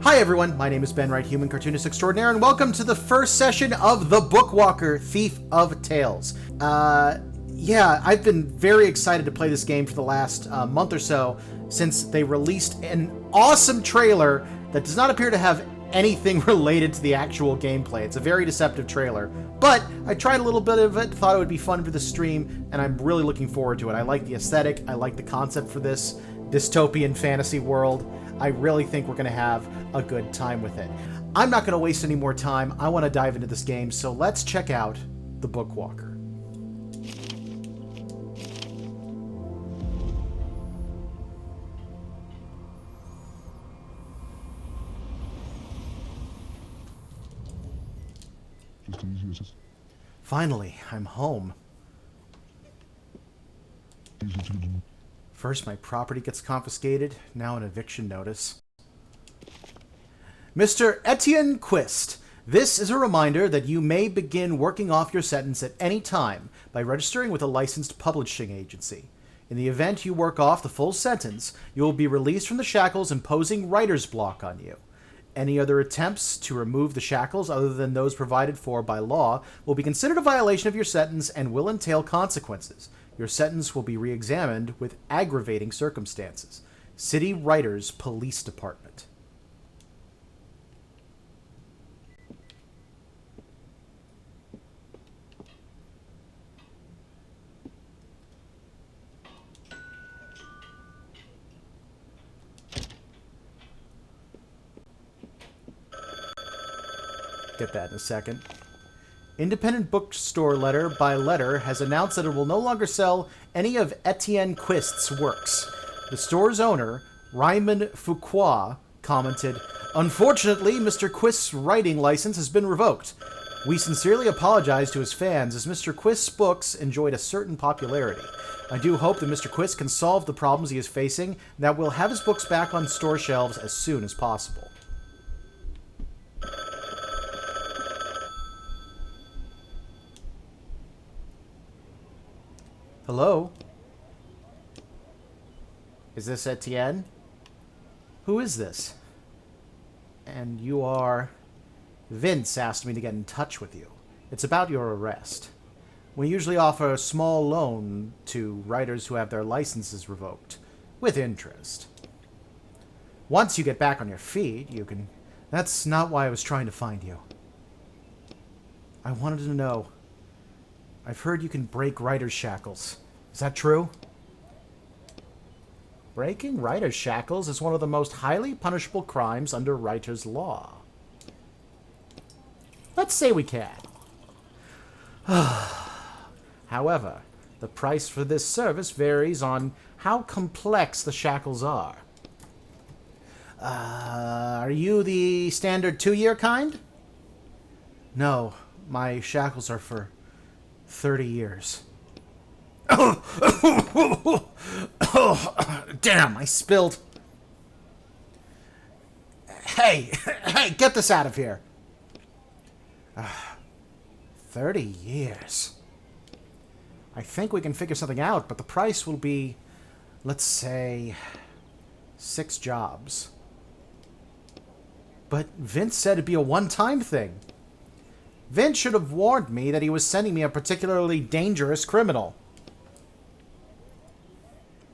Hi everyone, my name is Ben Wright, Human Cartoonist Extraordinaire, and welcome to the first session of The Bookwalker, Thief of Tales. Yeah, I've been very excited to play this game for the last month or so, since they released an awesome trailer that does not appear to have anything related to the actual gameplay. It's a very deceptive trailer, but I tried a little bit of it, thought it would be fun for the stream, and I'm really looking forward to it. I like the aesthetic, I like the concept for this dystopian fantasy world. I really think we're going to have a good time with it. I'm not going to waste any more time. I want to dive into this game, so let's check out The Bookwalker. Finally, I'm home. First, my property gets confiscated, now an eviction notice. Mr. Etienne Quist, this is a reminder that you may begin working off your sentence at any time by registering with a licensed publishing agency. In the event you work off the full sentence, you will be released from the shackles imposing writer's block on you. Any other attempts to remove the shackles other than those provided for by law will be considered a violation of your sentence and will entail consequences. Your sentence will be re-examined with aggravating circumstances. City Writers Police Department. Get that in a second. Independent Bookstore Letter by Letter has announced that it will no longer sell any of Etienne Quist's works. The store's owner, Raymond Fuqua, commented, "Unfortunately, Mr. Quist's writing license has been revoked. We sincerely apologize to his fans as Mr. Quist's books enjoyed a certain popularity. I do hope that Mr. Quist can solve the problems he is facing and that we'll have his books back on store shelves as soon as possible." Hello? Is this Etienne? Who is this? And you are... Vince asked me to get in touch with you. It's about your arrest. We usually offer a small loan to writers who have their licenses revoked, with interest. Once you get back on your feet, you can... That's not why I was trying to find you. I wanted to know... I've heard you can break writer's shackles. Is that true? Breaking writer's shackles is one of the most highly punishable crimes under writer's law. Let's say we can. However, the price for this service varies on how complex the shackles are. Are you the standard 2-year kind? No, my shackles are for 30 years. Oh, damn, I spilled. Hey, get this out of here. 30 years. I think we can figure something out, but the price will be, let's say, 6 jobs. But Vince said it'd be a one-time thing. Vince should have warned me that he was sending me a particularly dangerous criminal.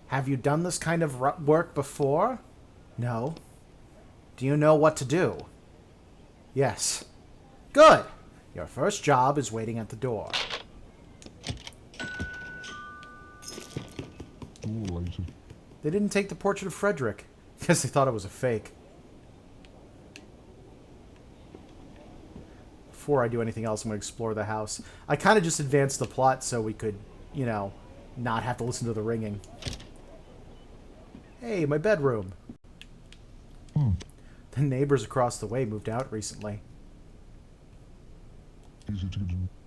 Have you done this kind of work before? No. Do you know what to do? Yes. Good. Your first job is waiting at the door. They didn't take the portrait of Frederick because they thought it was a fake. Before I do anything else, I'm going to explore the house. I kind of just advanced the plot so we could, you know, not have to listen to the ringing. Hey, my bedroom. The neighbors across the way moved out recently.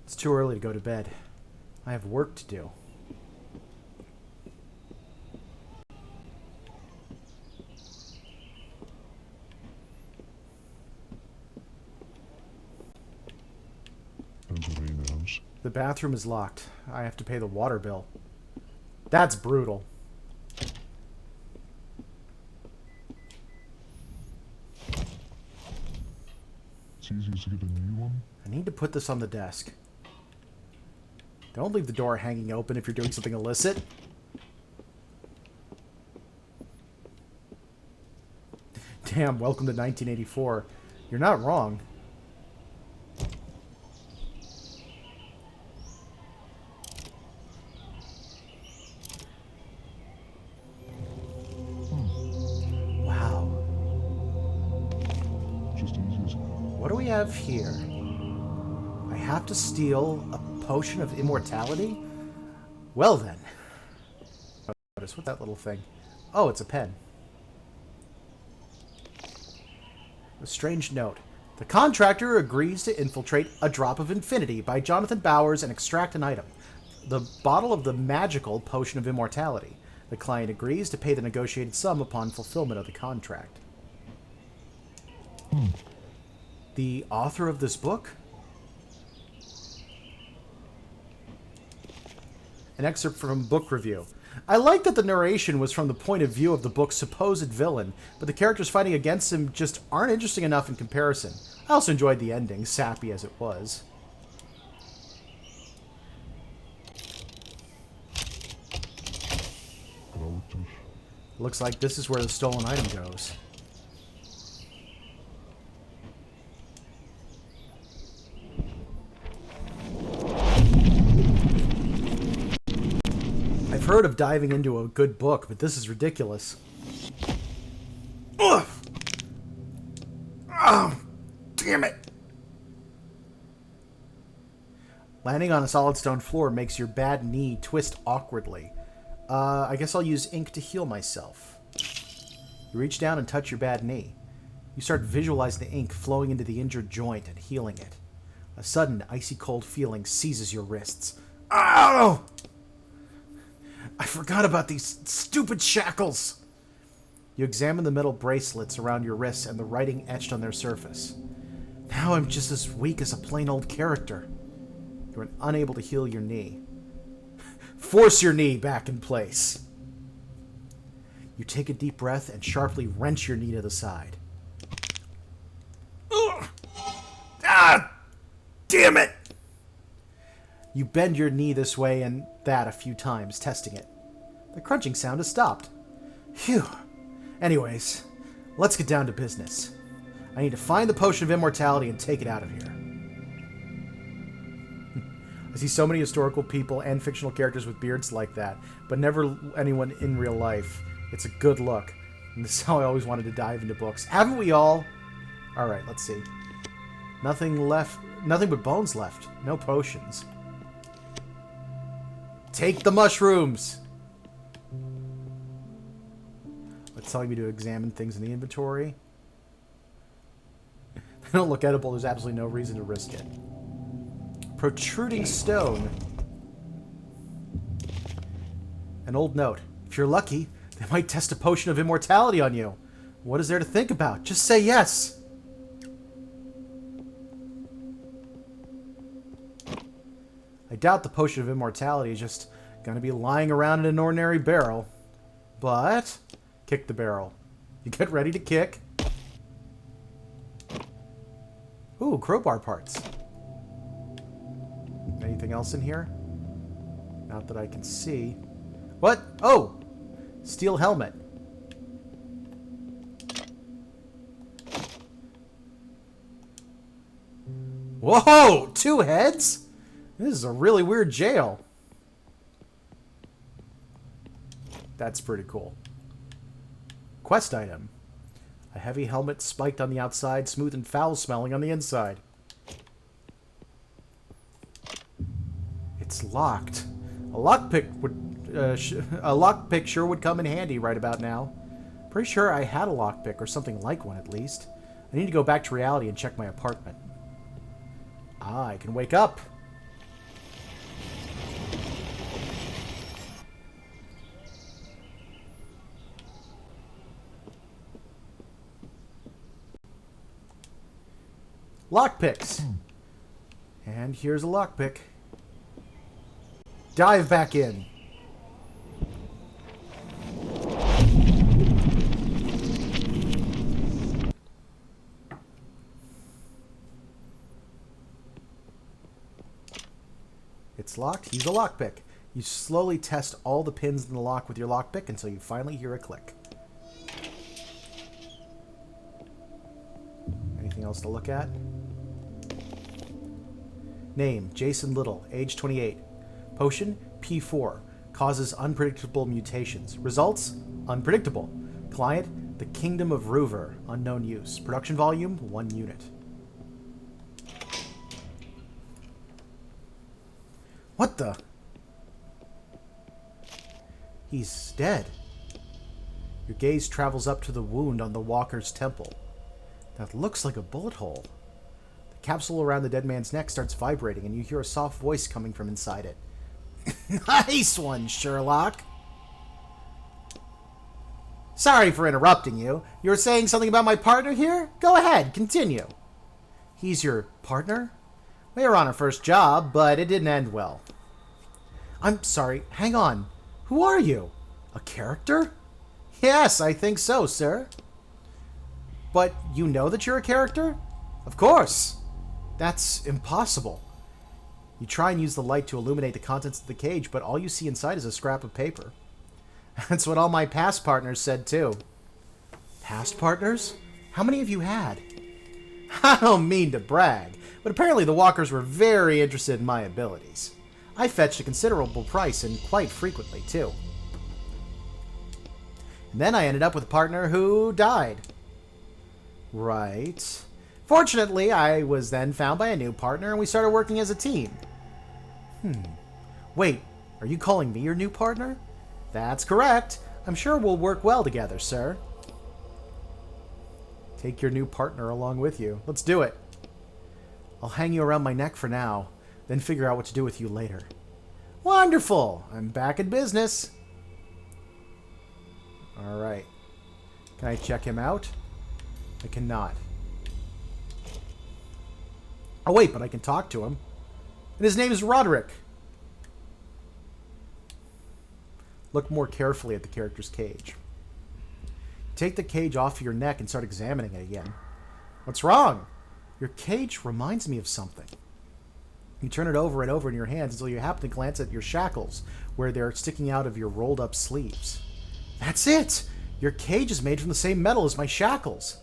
It's too early to go to bed. I have work to do. The bathroom is locked. I have to pay the water bill. That's brutal. it's easiest to get a new one. I need to put this on the desk. Don't leave the door hanging open if you're doing something illicit. Damn, welcome to 1984. You're not wrong. Wow. Just easiest. What do we have here? I have to steal a potion of immortality? Well then. Notice what that little thing. Oh, it's a pen. A strange note. The contractor agrees to infiltrate a drop of infinity by Jonathan Bowers and extract an item. The bottle of the magical potion of immortality. The client agrees to pay the negotiated sum upon fulfillment of the contract. The author of this book? An excerpt from Book Review. I like that the narration was from the point of view of the book's supposed villain, but the characters fighting against him just aren't interesting enough in comparison. I also enjoyed the ending, sappy as it was. Looks like this is where the stolen item goes. I've heard of diving into a good book, but this is ridiculous. Ugh! Oh, damn it! Landing on a solid stone floor makes your bad knee twist awkwardly. I guess I'll use ink to heal myself. You reach down and touch your bad knee. You start visualizing the ink flowing into the injured joint and healing it. A sudden, icy cold feeling seizes your wrists. Ow! I forgot about these stupid shackles! You examine the metal bracelets around your wrists and the writing etched on their surface. Now I'm just as weak as a plain old character. You're unable to heal your knee. Force your knee back in place. You take a deep breath and sharply wrench your knee to the side. Ugh. Ah! Damn it! You bend your knee this way and that a few times, testing it. The crunching sound has stopped. Phew. Anyways, let's get down to business. I need to find the potion of immortality and take it out of here. I see so many historical people and fictional characters with beards like that, but never anyone in real life. It's a good look. And this is how I always wanted to dive into books. Haven't we all? Alright, let's see. Nothing left. Nothing but bones left. No potions. Take the mushrooms! It's telling me to examine things in the inventory. They don't look edible. There's absolutely no reason to risk it. Protruding stone. An old note. If you're lucky, they might test a potion of immortality on you. What is there to think about? Just say yes. I doubt the potion of immortality is just going to be lying around in an ordinary barrel. But kick the barrel. You get ready to kick. Ooh, crowbar parts. Anything else in here? Not that I can see. What? Oh! Steel helmet. Whoa! 2 heads? This is a really weird jail. That's pretty cool. Quest item. A heavy helmet spiked on the outside, smooth and foul-smelling on the inside. It's locked. A lockpick sure would come in handy right about now. Pretty sure I had a lockpick, or something like one at least. I need to go back to reality and check my apartment. Ah, I can wake up. Lockpicks. And here's a lockpick. Dive back in. It's locked. Use a lockpick. You slowly test all the pins in the lock with your lockpick until you finally hear a click. Anything else to look at? Name, Jason Little, age 28. Potion, P4. Causes unpredictable mutations. Results, unpredictable. Client, the Kingdom of Ruver, unknown use. Production volume, 1 unit. What the? He's dead. Your gaze travels up to the wound on the walker's temple. That looks like a bullet hole. The capsule around the dead man's neck starts vibrating, and you hear a soft voice coming from inside it. Nice one, Sherlock. Sorry for interrupting you. You were saying something about my partner here? Go ahead, continue. He's your partner? We were on our first job, but it didn't end well. I'm sorry, hang on. Who are you? A character? Yes, I think so, sir. But you know that you're a character? Of course. That's impossible. You try and use the light to illuminate the contents of the cage, but all you see inside is a scrap of paper. That's what all my past partners said, too. Past partners? How many have you had? I don't mean to brag, but apparently the walkers were very interested in my abilities. I fetched a considerable price, and quite frequently, too. And then I ended up with a partner who died. Right. Fortunately, I was then found by a new partner, and we started working as a team. Wait, are you calling me your new partner? That's correct. I'm sure we'll work well together, sir. Take your new partner along with you. Let's do it. I'll hang you around my neck for now, then figure out what to do with you later. Wonderful! I'm back in business. Alright. Can I check him out? I cannot. Oh wait, but I can talk to him. And his name is Roderick. Look more carefully at the character's cage. Take the cage off your neck and start examining it again. What's wrong? Your cage reminds me of something. You turn it over and over in your hands until you happen to glance at your shackles, where they're sticking out of your rolled-up sleeves. That's it! Your cage is made from the same metal as my shackles.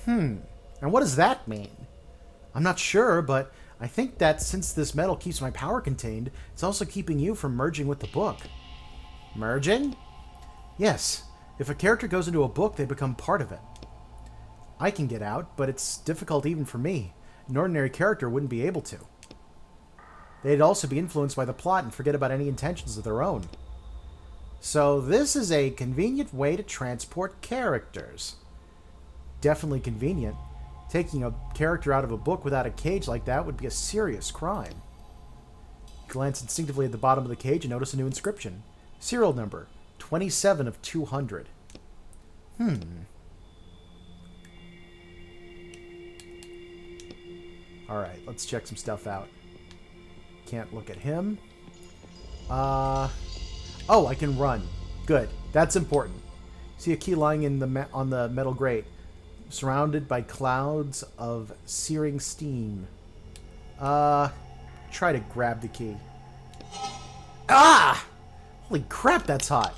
And what does that mean? I'm not sure, but I think that since this metal keeps my power contained, it's also keeping you from merging with the book. Merging? Yes. If a character goes into a book, they become part of it. I can get out, but it's difficult even for me. An ordinary character wouldn't be able to. They'd also be influenced by the plot and forget about any intentions of their own. So this is a convenient way to transport characters. Definitely convenient. Taking a character out of a book without a cage like that would be a serious crime. Glance instinctively at the bottom of the cage and notice a new inscription. Serial number, 27 of 200. Alright, let's check some stuff out. Can't look at him. Oh, I can run. Good. That's important. See a key lying in on the metal grate, surrounded by clouds of searing steam. Try to grab the key. Ah! Holy crap, that's hot.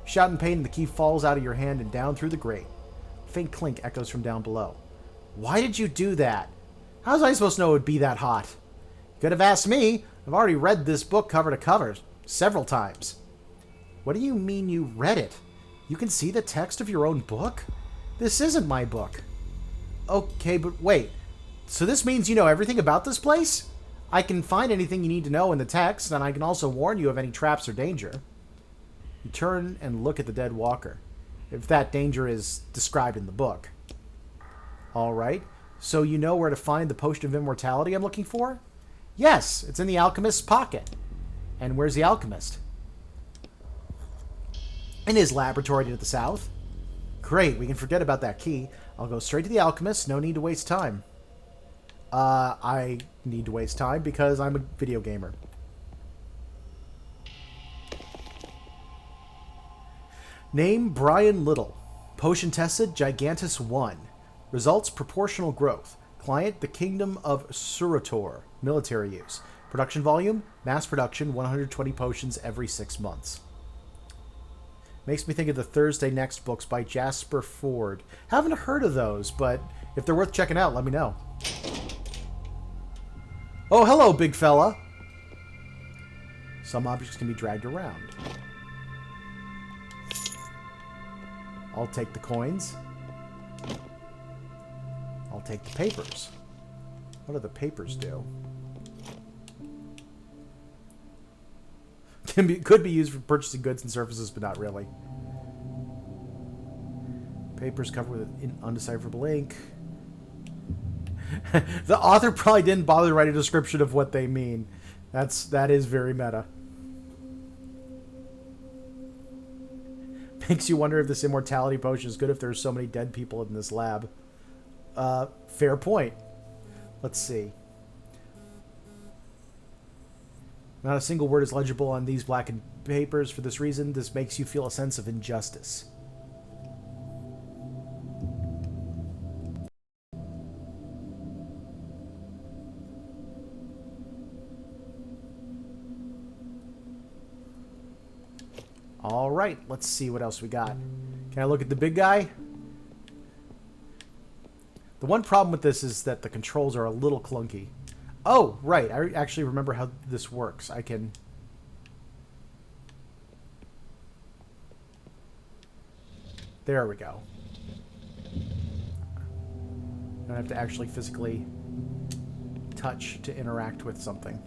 Shout in pain, the key falls out of your hand and down through the grate. A faint clink echoes from down below. Why did you do that? How was I supposed to know it would be that hot? You could have asked me. I've already read this book cover to cover several times. What do you mean you read it? You can see the text of your own book? This isn't my book. Okay, but wait. So this means you know everything about this place? I can find anything you need to know in the text, and I can also warn you of any traps or danger. You turn and look at the dead walker, if that danger is described in the book. Alright, so you know where to find the potion of immortality I'm looking for? Yes, it's in the alchemist's pocket. And where's the alchemist? In his laboratory to the south. Great, we can forget about that key. I'll go straight to the alchemist, no need to waste time. I need to waste time because I'm a video gamer. Name Brian Little. Potion tested Gigantus 1. Results proportional growth. Client the Kingdom of Surator. Military use. Production volume, mass production, 120 potions every 6 months. Makes me think of the Thursday Next books by Jasper Ford. Haven't heard of those, but if they're worth checking out, let me know. Oh, hello, big fella. Some objects can be dragged around. I'll take the coins. I'll take the papers. What do the papers do? Could be used for purchasing goods and services, but not really. Papers covered with undecipherable ink. The author probably didn't bother to write a description of what they mean. That is very meta. Makes you wonder if this immortality potion is good if there's so many dead people in this lab. Fair point. Let's see. Not a single word is legible on these blackened papers. For this reason, this makes you feel a sense of injustice. All right, let's see what else we got. Can I look at the big guy? The one problem with this is that the controls are a little clunky. Oh, right. I actually remember how this works. I can... There we go. I don't have to actually physically touch to interact with something.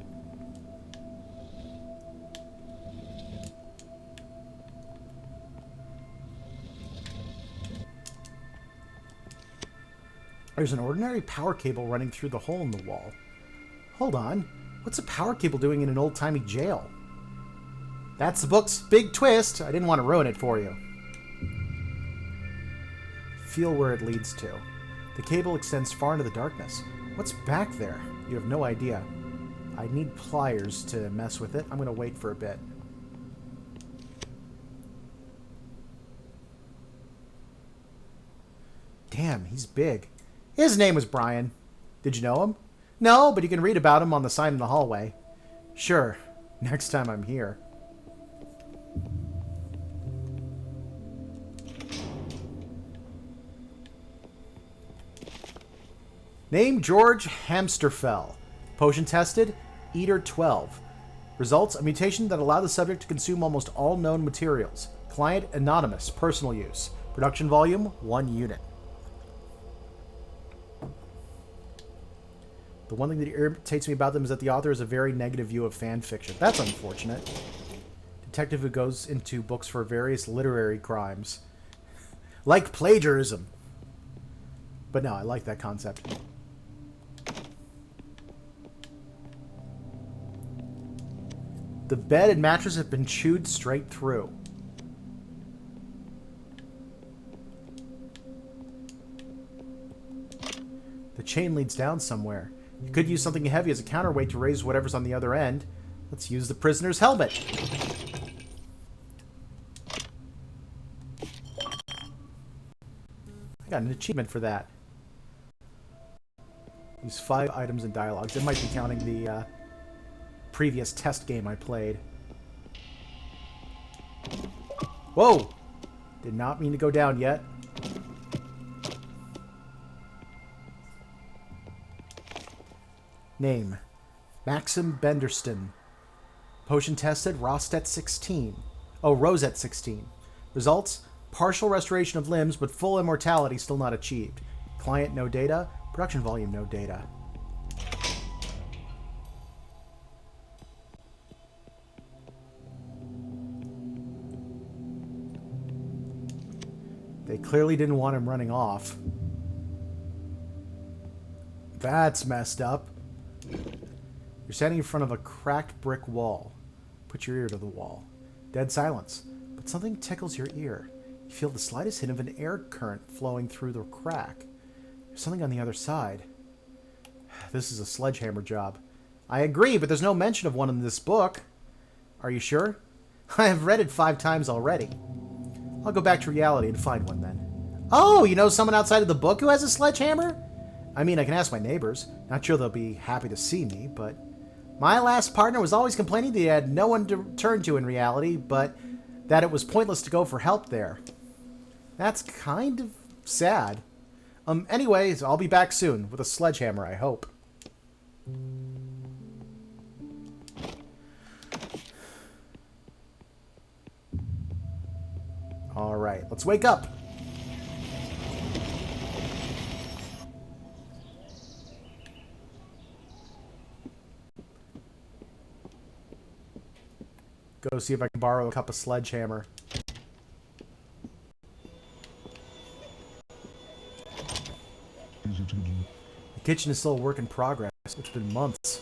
There's an ordinary power cable running through the hole in the wall. Hold on. What's a power cable doing in an old-timey jail? That's the book's big twist. I didn't want to ruin it for you. Feel where it leads to. The cable extends far into the darkness. What's back there? You have no idea. I need pliers to mess with it. I'm going to wait for a bit. Damn, he's big. His name was Brian. Did you know him? No, but you can read about him on the sign in the hallway. Sure, next time I'm here. Name George Hamsterfell. Potion tested, Eater 12. Results, a mutation that allowed the subject to consume almost all known materials. Client anonymous, personal use. Production volume, 1 unit. The one thing that irritates me about them is that the author has a very negative view of fan fiction. That's unfortunate. Detective who goes into books for various literary crimes. Like plagiarism. But no, I like that concept. The bed and mattress have been chewed straight through. The chain leads down somewhere. You could use something heavy as a counterweight to raise whatever's on the other end. Let's use the prisoner's helmet. I got an achievement for that. Use 5 items and dialogues. It might be counting the previous test game I played. Whoa! Did not mean to go down yet. Name, Maxim Benderston. Potion tested, Rosette 16. Oh, Rosette 16. Results, partial restoration of limbs, but full immortality still not achieved. Client, no data. Production volume, no data. They clearly didn't want him running off. That's messed up. You're standing in front of a cracked brick wall. Put your ear to the wall. Dead silence. But something tickles your ear. You feel the slightest hint of an air current flowing through the crack. There's something on the other side. This is a sledgehammer job. I agree, but there's no mention of one in this book. Are you sure? I have read it 5 times already. I'll go back to reality and find one then. Oh, you know someone outside of the book who has a sledgehammer? I mean, I can ask my neighbors. Not sure they'll be happy to see me, but My last partner was always complaining that he had no one to turn to in reality, but that it was pointless to go for help there. That's kind of sad. Anyways, I'll be back soon with a sledgehammer, I hope. Alright, let's wake up. Go see if I can borrow a cup of sledgehammer. The kitchen is still a work in progress. It's been months.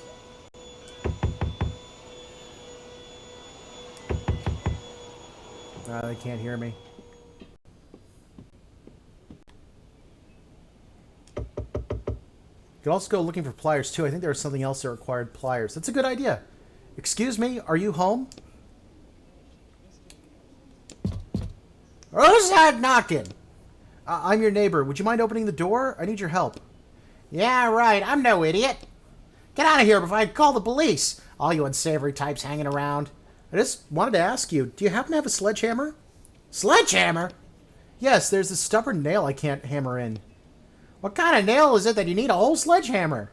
They can't hear me. You could also go looking for pliers too. I think there was something else that required pliers. That's a good idea. Excuse me, are you home? Who's that knocking? I'm your neighbor. Would you mind opening the door? I need your help. Yeah, right. I'm no idiot. Get out of here before I call the police. All you unsavory types hanging around. I just wanted to ask you, do you happen to have a sledgehammer? Sledgehammer? Yes, there's a stubborn nail I can't hammer in. What kind of nail is it that you need a whole sledgehammer?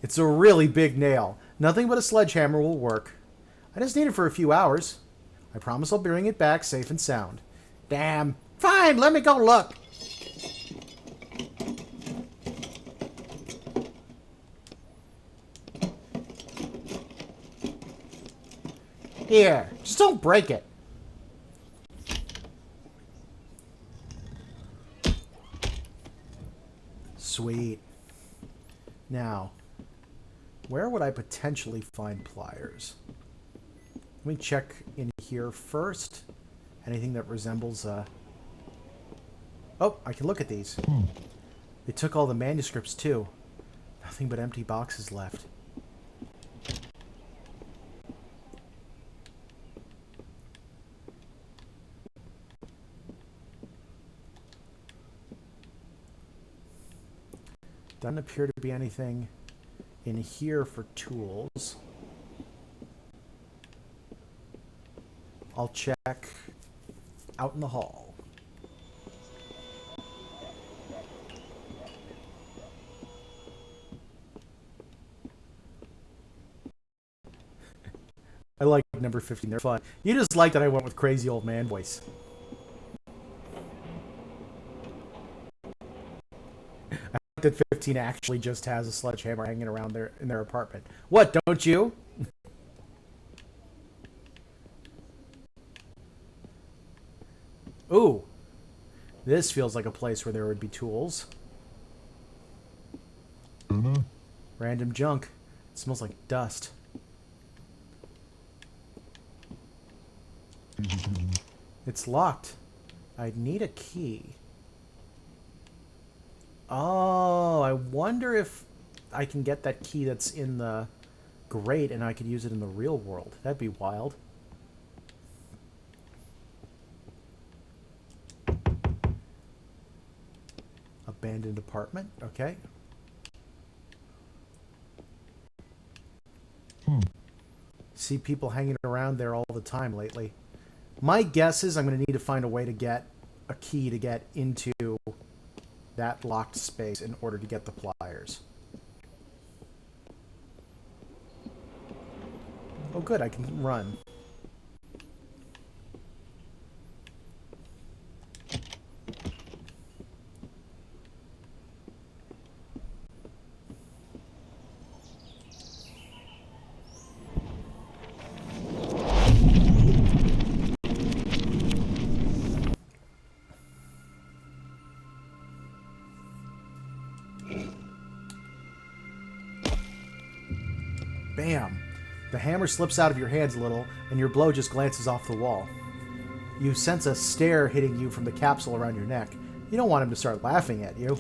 It's a really big nail. Nothing but a sledgehammer will work. I just need it for a few hours. I promise I'll bring it back safe and sound. Damn. Fine, let me go look. Here, just don't break it. Sweet. Now, where would I potentially find pliers? Let me check in here first. Anything that resembles Oh, I can look at these. They took all the manuscripts too. Nothing but empty boxes left. Doesn't appear to be anything in here for tools. I'll check out in the hall. I like number 15. They're fun. You just like that I went with crazy old man voice. I like that 15 actually just has a sledgehammer hanging around in their apartment. What, don't you? Ooh. This feels like a place where there would be tools. Random junk. It smells like dust. It's locked. I'd need a key. Oh, I wonder if I can get that key that's in the grate and I could use it in the real world. That'd be wild. Abandoned apartment. Okay. See people hanging around there all the time lately. My guess is I'm going to need to find a way to get a key to get into that locked space in order to get the pliers. Oh good, I can run. Bam! The hammer slips out of your hands a little, and your blow just glances off the wall. You sense a stare hitting you from the capsule around your neck. You don't want him to start laughing at you.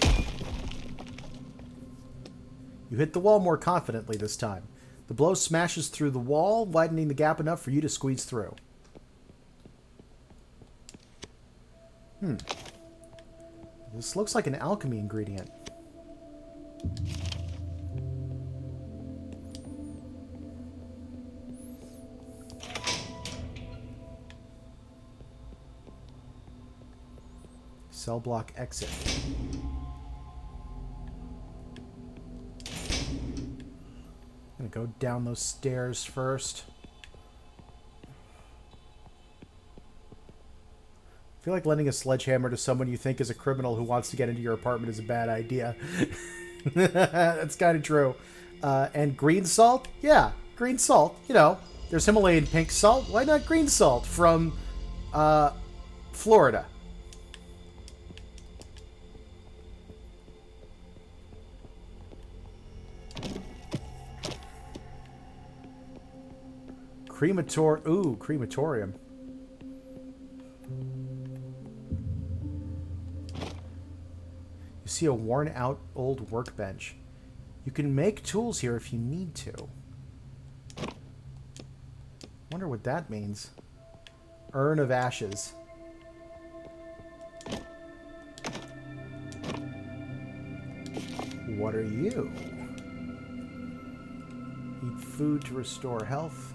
You hit the wall more confidently this time. The blow smashes through the wall, widening the gap enough for you to squeeze through. This looks like an alchemy ingredient. Cell block exit. I'm gonna go down those stairs first. I feel like lending a sledgehammer to someone you think is a criminal who wants to get into your apartment is a bad idea. That's kind of true. And green salt? Yeah, green salt. You know, there's Himalayan pink salt. Why not green salt from Florida? Crematorium. You see a worn-out old workbench. You can make tools here if you need to. Wonder what that means. Urn of ashes. What are you? Eat food to restore health.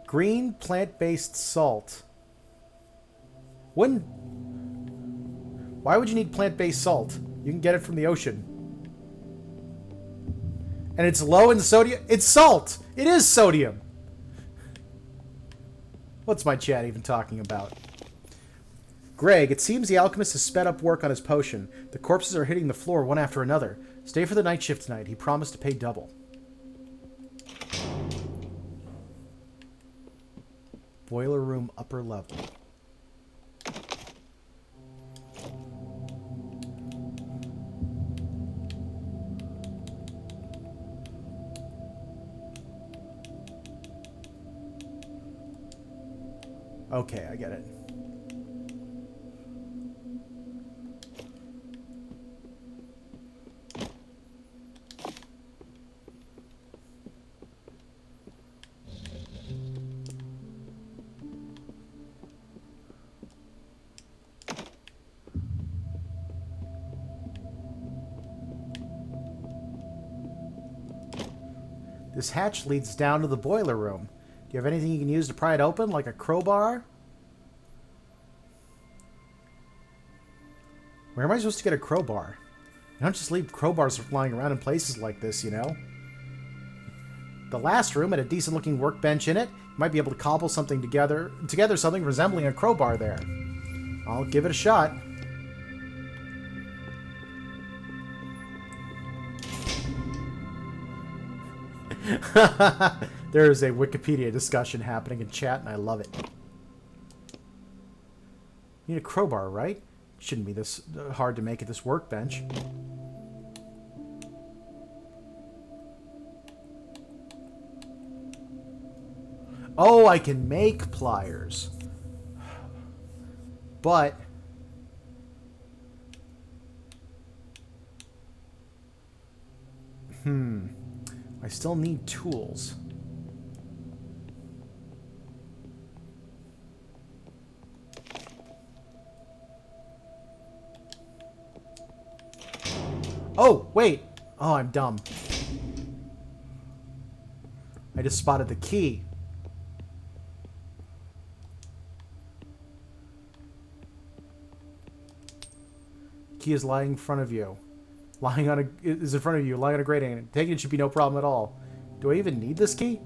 Green plant-based salt. Why would you need plant-based salt? You can get it from the ocean. And it's low in sodium. It's salt! It is sodium! What's my chat even talking about? Greg, it seems the alchemist has sped up work on his potion. The corpses are hitting the floor one after another. Stay for the night shift tonight. He promised to pay double. Boiler room upper level. Okay, I get it. This hatch leads down to the boiler room. Do you have anything you can use to pry it open, like a crowbar? Where am I supposed to get a crowbar? You don't just leave crowbars lying around in places like this, you know? The last room had a decent-looking workbench in it. You might be able to cobble something together something resembling a crowbar there. I'll give it a shot. There is a Wikipedia discussion happening in chat, and I love it. You need a crowbar, right? Shouldn't be this hard to make at this workbench. Oh, I can make pliers. But I still need tools. Oh, wait. Oh, I'm dumb. I just spotted the key. Key is lying in front of you. Is in front of you, lying on a grating. Taking it should be no problem at all. Do I even need this key?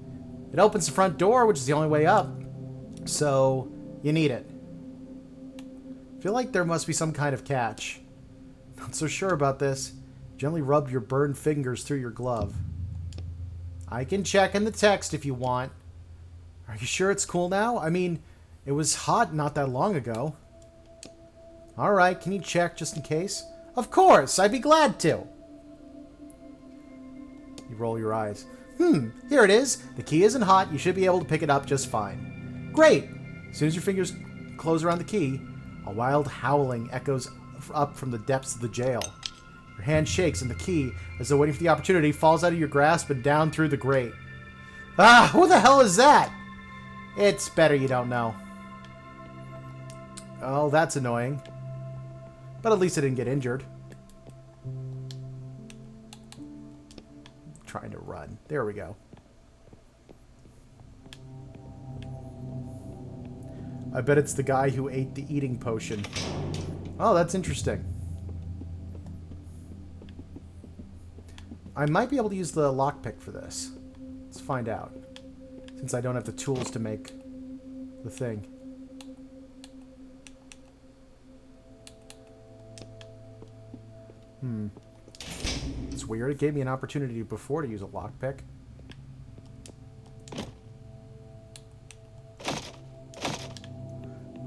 It opens the front door, which is the only way up. So, you need it. I feel like there must be some kind of catch. Not so sure about this. Gently rub your burned fingers through your glove. I can check in the text if you want. Are you sure it's cool now? I mean, it was hot not that long ago. Alright, can you check just in case? Of course, I'd be glad to. You roll your eyes. Here it is. The key isn't hot. You should be able to pick it up just fine. Great! As soon as your fingers close around the key, a wild howling echoes up from the depths of the jail. Your hand shakes and the key, as though waiting for the opportunity, falls out of your grasp and down through the grate. Ah, who the hell is that? It's better you don't know. Oh, that's annoying. But at least I didn't get injured. Trying to run. There we go. I bet it's the guy who ate the eating potion. Oh, that's interesting. I might be able to use the lockpick for this. Let's find out. Since I don't have the tools to make the thing. It's weird. It gave me an opportunity before to use a lockpick.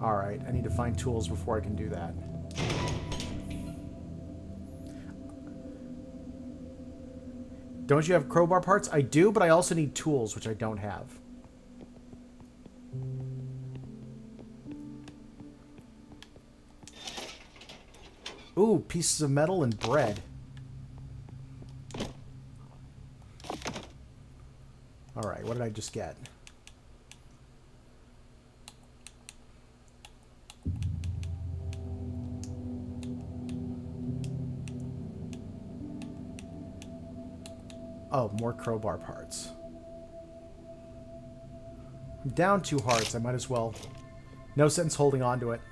Alright, I need to find tools before I can do that. Don't you have crowbar parts? I do, but I also need tools, which I don't have. Ooh, pieces of metal and bread. Alright, what did I just get? Oh, more crowbar parts. I'm down 2 hearts. I might as well. No sense holding on to it.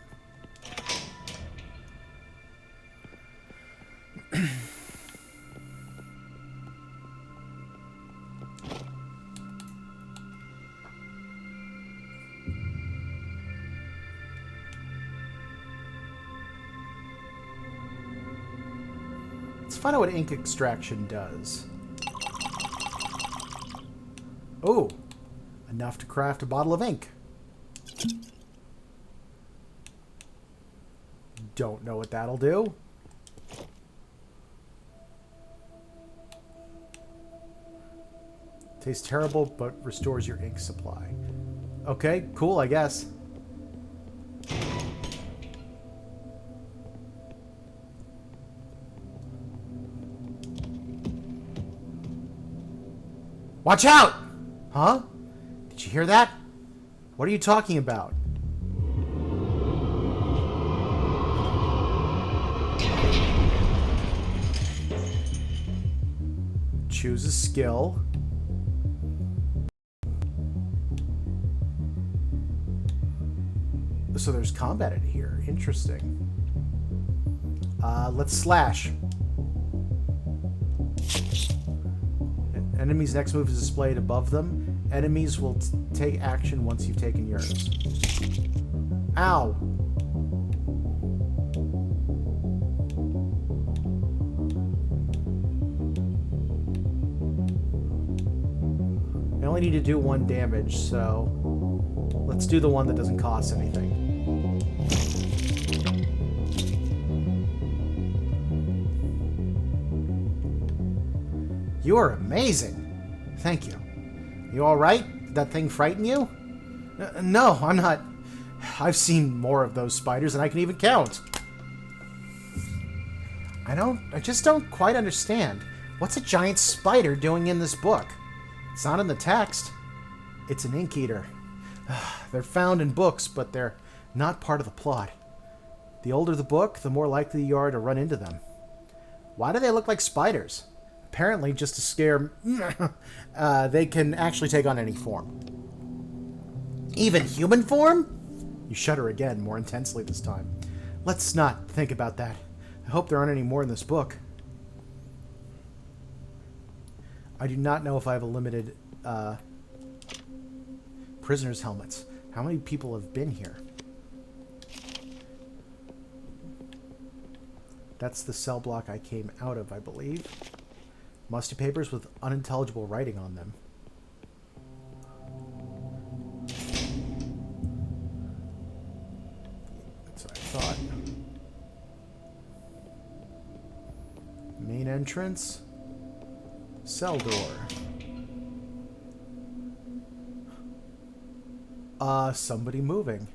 Let's find out what ink extraction does. Oh, enough to craft a bottle of ink. Don't know what that'll do. Tastes terrible, but restores your ink supply. Okay, cool, I guess. Watch out! Huh? Did you hear that? What are you talking about? Choose a skill. So there's combat in here. Interesting. Let's slash. Enemies' next move is displayed above them. Enemies will take action once you've taken yours. Ow! I only need to do 1 damage, so let's do the one that doesn't cost anything. You are amazing. Thank you. You alright? Did that thing frighten you? No, I'm not. I've seen more of those spiders than I can even count. I just don't quite understand. What's a giant spider doing in this book? It's not in the text. It's an ink eater. They're found in books, but they're not part of the plot. The older the book, the more likely you are to run into them. Why do they look like spiders? Apparently, just to scare... they can actually take on any form. Even human form? You shudder again, more intensely this time. Let's not think about that. I hope there aren't any more in this book. I do not know if I have a limited... prisoners' helmets. How many people have been here? That's the cell block I came out of, I believe. Musty papers with unintelligible writing on them. That's what I thought. Main entrance. Cell door. Somebody moving.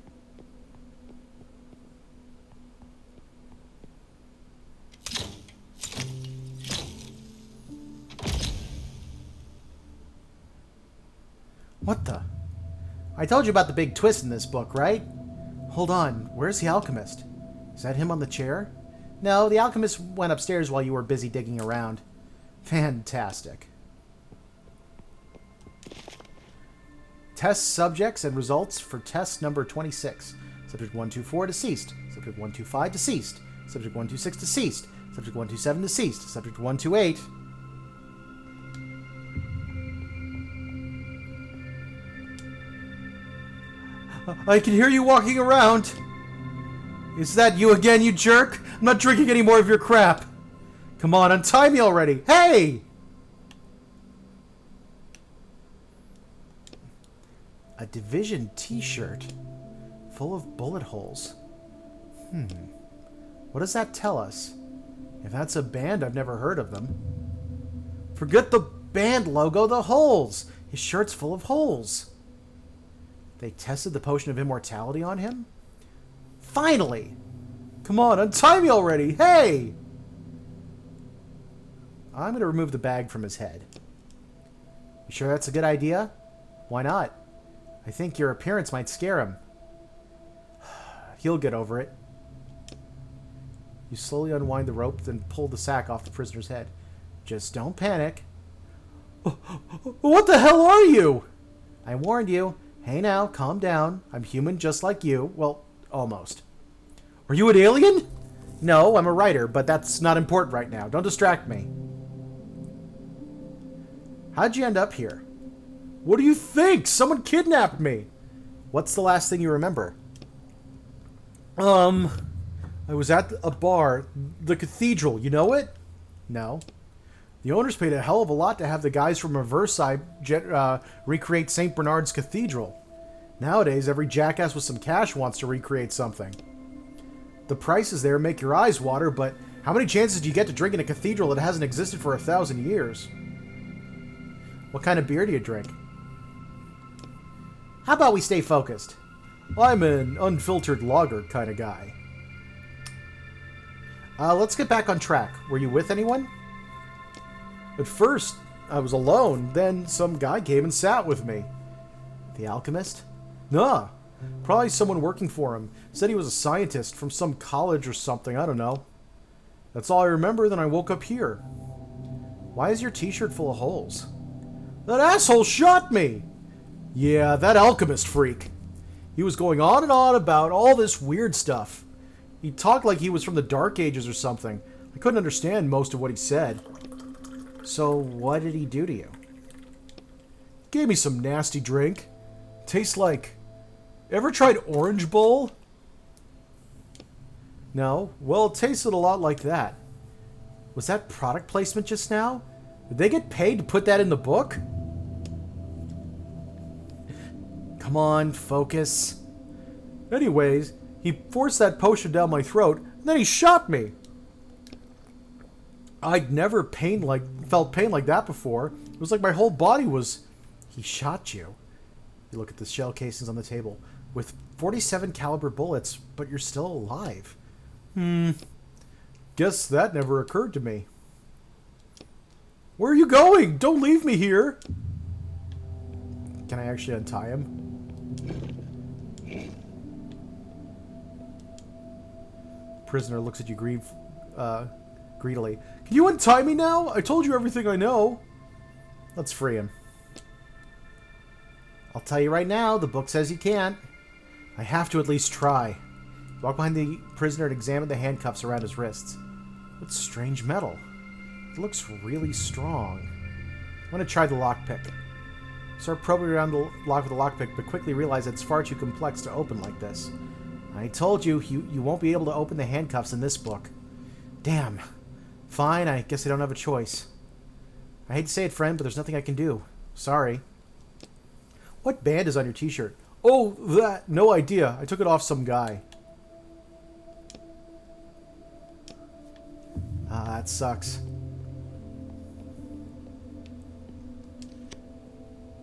What the? I I told you about the big twist in this book, right? Hold on, where's the alchemist? Is that him on the chair? No, the alchemist went upstairs while you were busy digging around. Fantastic. Test subjects and results for test number 26. Subject 124 deceased. Subject 125 deceased. Subject 126 deceased. Subject 127 deceased. Subject 128... I can hear you walking around. Is that you again, you jerk? I'm not drinking any more of your crap. Come on, untie me already. Hey! A Division t-shirt full of bullet holes. What does that tell us? If that's a band, I've never heard of them. Forget the band logo, the holes. His shirt's full of holes. They tested the potion of immortality on him? Finally! Come on, untie me already! Hey! I'm going to remove the bag from his head. You sure that's a good idea? Why not? I think your appearance might scare him. He'll get over it. You slowly unwind the rope, then pull the sack off the prisoner's head. Just don't panic. What the hell are you? I warned you. Hey now, calm down. I'm human just like you. Well, almost. Are you an alien? No, I'm a writer, but that's not important right now. Don't distract me. How'd you end up here? What do you think? Someone kidnapped me. What's the last thing you remember? I was at a bar. The Cathedral. You know it? No. The owners paid a hell of a lot to have the guys from Riverside recreate St. Bernard's Cathedral. Nowadays, every jackass with some cash wants to recreate something. The prices there make your eyes water, but how many chances do you get to drink in a cathedral that hasn't existed for 1,000 years? What kind of beer do you drink? How about we stay focused? I'm an unfiltered lager kind of guy. Let's get back on track. Were you with anyone? At first, I was alone. Then some guy came and sat with me. The alchemist? Nah. Probably someone working for him. Said he was a scientist from some college or something. I don't know. That's all I remember. Then I woke up here. Why is your t-shirt full of holes? That asshole shot me! Yeah, that alchemist freak. He was going on and on about all this weird stuff. He talked like he was from the Dark Ages or something. I couldn't understand most of what he said. So, what did he do to you? Gave me some nasty drink. Tastes like... Ever tried Orange Bowl? No? Well, it tasted a lot like that. Was that product placement just now? Did they get paid to put that in the book? Come on, focus. Anyways, he forced that potion down my throat, and then he shot me. I'd never felt pain like that before. It was like my whole body was... He shot you. You look at the shell casings on the table. With 47 caliber bullets, but you're still alive. Guess that never occurred to me. Where are you going? Don't leave me here. Can I actually untie him? Prisoner looks at you greedily. Can you untie me now? I told you everything I know. Let's free him. I'll tell you right now, the book says you can't. I have to at least try. Walk behind the prisoner and examine the handcuffs around his wrists. What strange metal. It looks really strong. I'm going to try the lockpick. Start probing around the lock with the lockpick, but quickly realize it's far too complex to open like this. I told you, you won't be able to open the handcuffs in this book. Damn. Fine, I guess I don't have a choice. I hate to say it, friend, but there's nothing I can do. Sorry. What band is on your t-shirt? Oh, that. No idea. I took it off some guy. Ah, that sucks.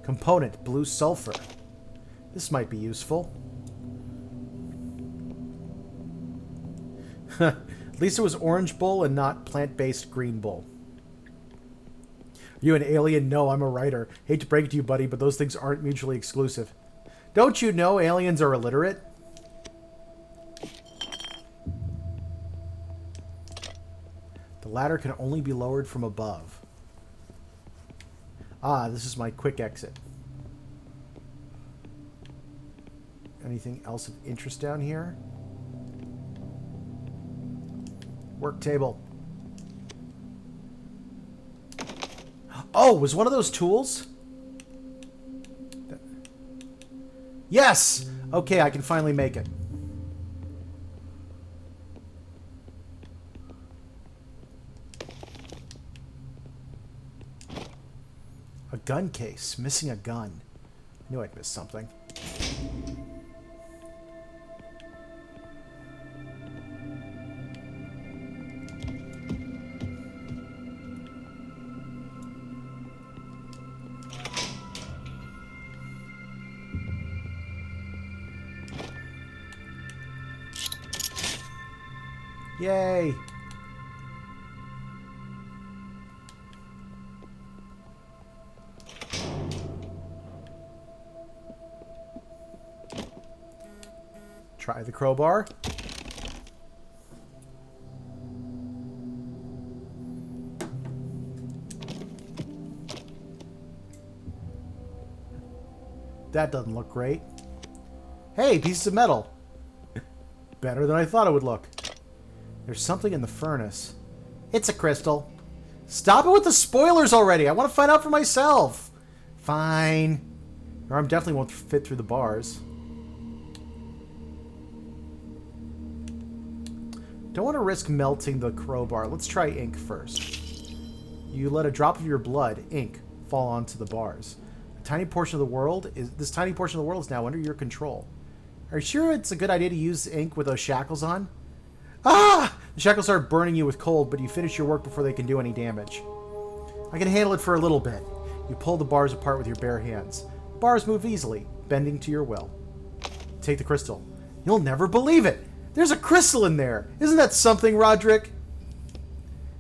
Component, blue sulfur. This might be useful. At least it was orange bull and not plant-based green bull. Are you an alien? No, I'm a writer. Hate to break it to you, buddy, but those things aren't mutually exclusive. Don't you know aliens are illiterate? The ladder can only be lowered from above. Ah, this is my quick exit. Anything else of interest down here? Work table. Oh, was one of those tools? Yes! Okay, I can finally make it. A gun case. Missing a gun. I knew I'd missed something. Yay! Try the crowbar. That doesn't look great. Hey, pieces of metal. Better than I thought it would look. There's something in the furnace. It's a crystal. Stop it with the spoilers already. I want to find out for myself. Fine. Your arm definitely won't fit through the bars. Don't want to risk melting the crowbar. Let's try ink first. You let a drop of your blood, ink, fall onto the bars. This tiny portion of the world is now under your control. Are you sure it's a good idea to use ink with those shackles on? Ah! The shackles start burning you with cold, but you finish your work before they can do any damage. I can handle it for a little bit. You pull the bars apart with your bare hands. The bars move easily, bending to your will. Take the crystal. You'll never believe it! There's a crystal in there! Isn't that something, Roderick?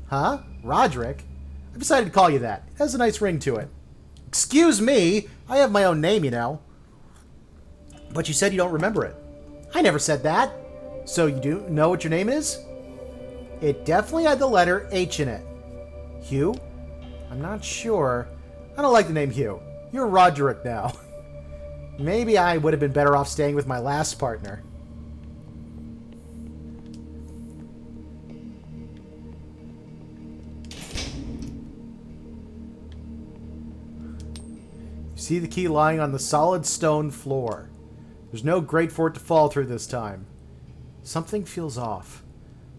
Huh? Roderick? I've decided to call you that. It has a nice ring to it. Excuse me! I have my own name, you know. But you said you don't remember it. I never said that. So you do know what your name is? It definitely had the letter H in it. Hugh? I'm not sure. I don't like the name Hugh. You're Roderick now. Maybe I would have been better off staying with my last partner. You see the key lying on the solid stone floor. There's no grate for it to fall through this time. Something feels off.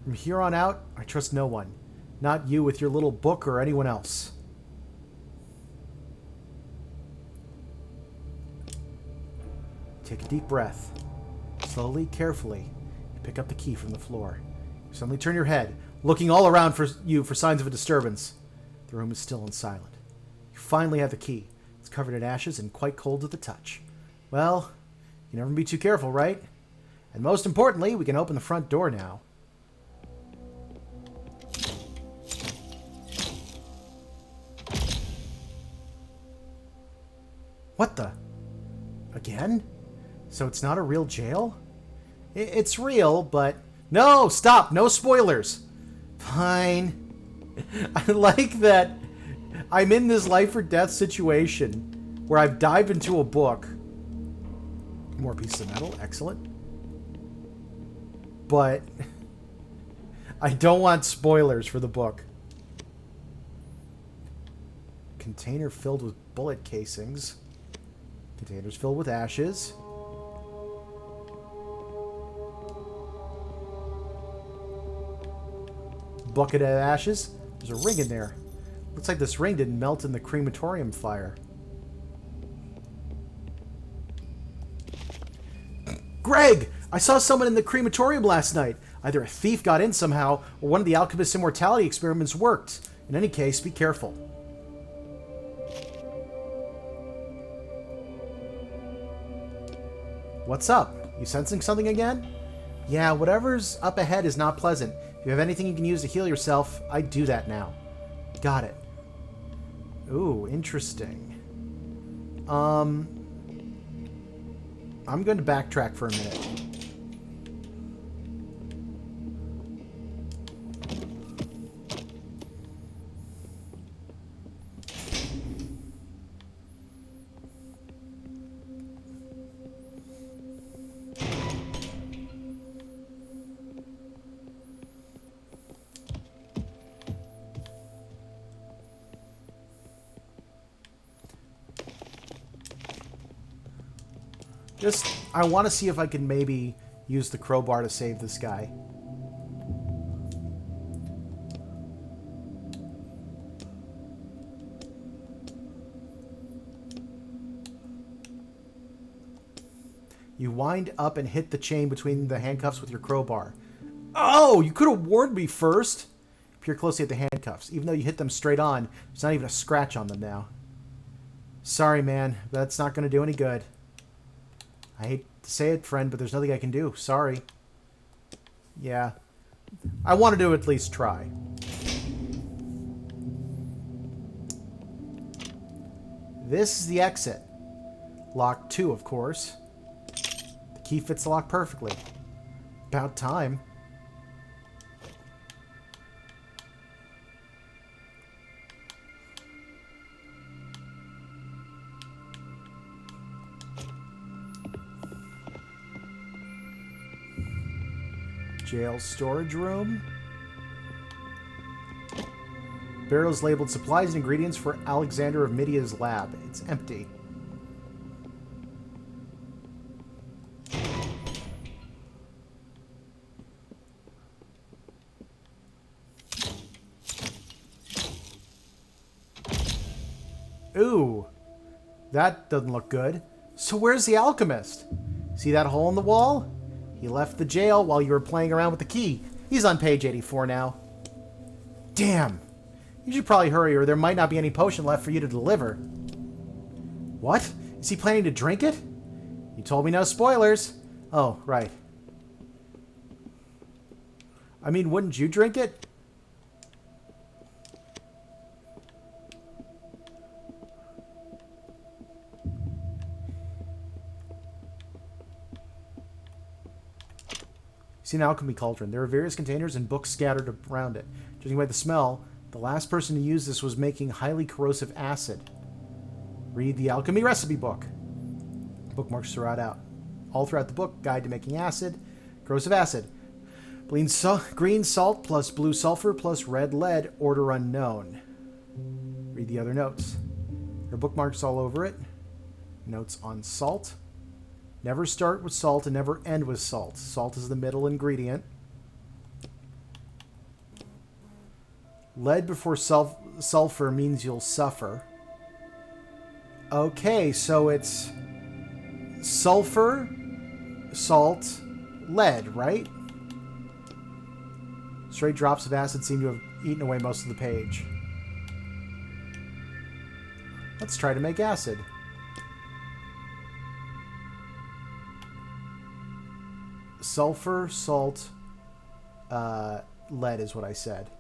From here on out, I trust no one. Not you with your little book or anyone else. Take a deep breath. Slowly, carefully, you pick up the key from the floor. You suddenly turn your head, looking all around for signs of a disturbance. The room is still and silent. You finally have the key. It's covered in ashes and quite cold to the touch. Well, you never be too careful, right? And most importantly, we can open the front door now. What the? Again? So it's not a real jail? It's real, but... No! Stop! No spoilers! Fine. I like that I'm in this life or death situation where I've dived into a book. More pieces of metal. Excellent. But I don't want spoilers for the book. Container filled with bullet casings. Containers filled with ashes. Bucket of ashes. There's a ring in there. Looks like this ring didn't melt in the crematorium fire. Greg! I saw someone in the crematorium last night. Either a thief got in somehow, or one of the alchemist's immortality experiments worked. In any case, be careful. What's up? You sensing something again? Yeah, whatever's up ahead is not pleasant. If you have anything you can use to heal yourself, I'd do that now. Got it. Ooh, interesting. I'm going to backtrack for a minute. I want to see if I can maybe use the crowbar to save this guy. You wind up and hit the chain between the handcuffs with your crowbar. Oh, you could have warned me first. Peer closely at the handcuffs. Even though you hit them straight on, there's not even a scratch on them now. Sorry, man. That's not going to do any good. I hate to say it, friend, but there's nothing I can do. Sorry. Yeah. I wanted to at least try. This is the exit. Lock 2, of course. The key fits the lock perfectly. About time. Jail storage room. Barrels labeled supplies and ingredients for Alexander of Midia's lab. It's empty. Ooh, that doesn't look good. So where's the alchemist? See that hole in the wall? He left the jail while you were playing around with the key. He's on page 84 now. Damn. You should probably hurry or there might not be any potion left for you to deliver. What? Is he planning to drink it? You told me no spoilers. Oh, right. I mean, wouldn't you drink it? See an alchemy cauldron. There are various containers and books scattered around it. Judging by the smell, the last person to use this was making highly corrosive acid. Read the alchemy recipe book. Bookmarks throughout all throughout the book. Guide to making acid. Corrosive acid. Green salt plus blue sulfur plus red lead. Order unknown. Read the other notes. There are bookmarks all over it. Notes on salt. Never start with salt and never end with salt. Salt is the middle ingredient. Lead before sulfur means you'll suffer. Okay, so it's sulfur, salt, lead, right? Stray drops of acid seem to have eaten away most of the page. Let's try to make acid. Sulfur, salt, lead is what I said.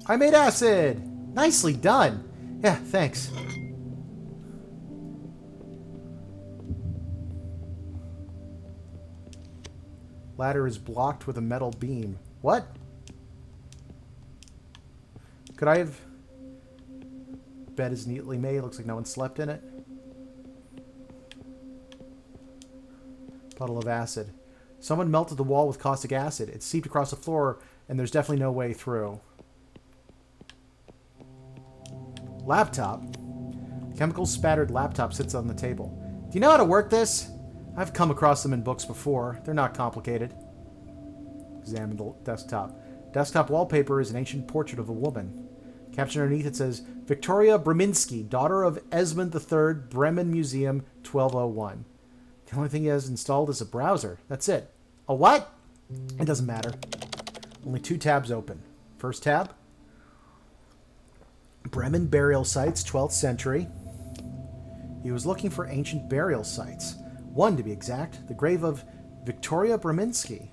I made acid! Nicely done! Yeah, thanks. Ladder is blocked with a metal beam. What? Could I have... Bed is neatly made. Looks like no one slept in it. Puddle of acid. Someone melted the wall with caustic acid. It seeped across the floor, and there's definitely no way through. Laptop. Chemical spattered laptop sits on the table. Do you know how to work this? I've come across them in books before. They're not complicated. Examine the desktop. Desktop wallpaper is an ancient portrait of a woman. Caption underneath it says, Victoria Breminski, daughter of Esmond III, Bremen Museum, 1201. The only thing he has installed is a browser. That's it. A what? It doesn't matter. Only 2 tabs open. First tab. Bremen burial sites, 12th century. He was looking for ancient burial sites. 1 to be exact. The grave of Victoria Breminski.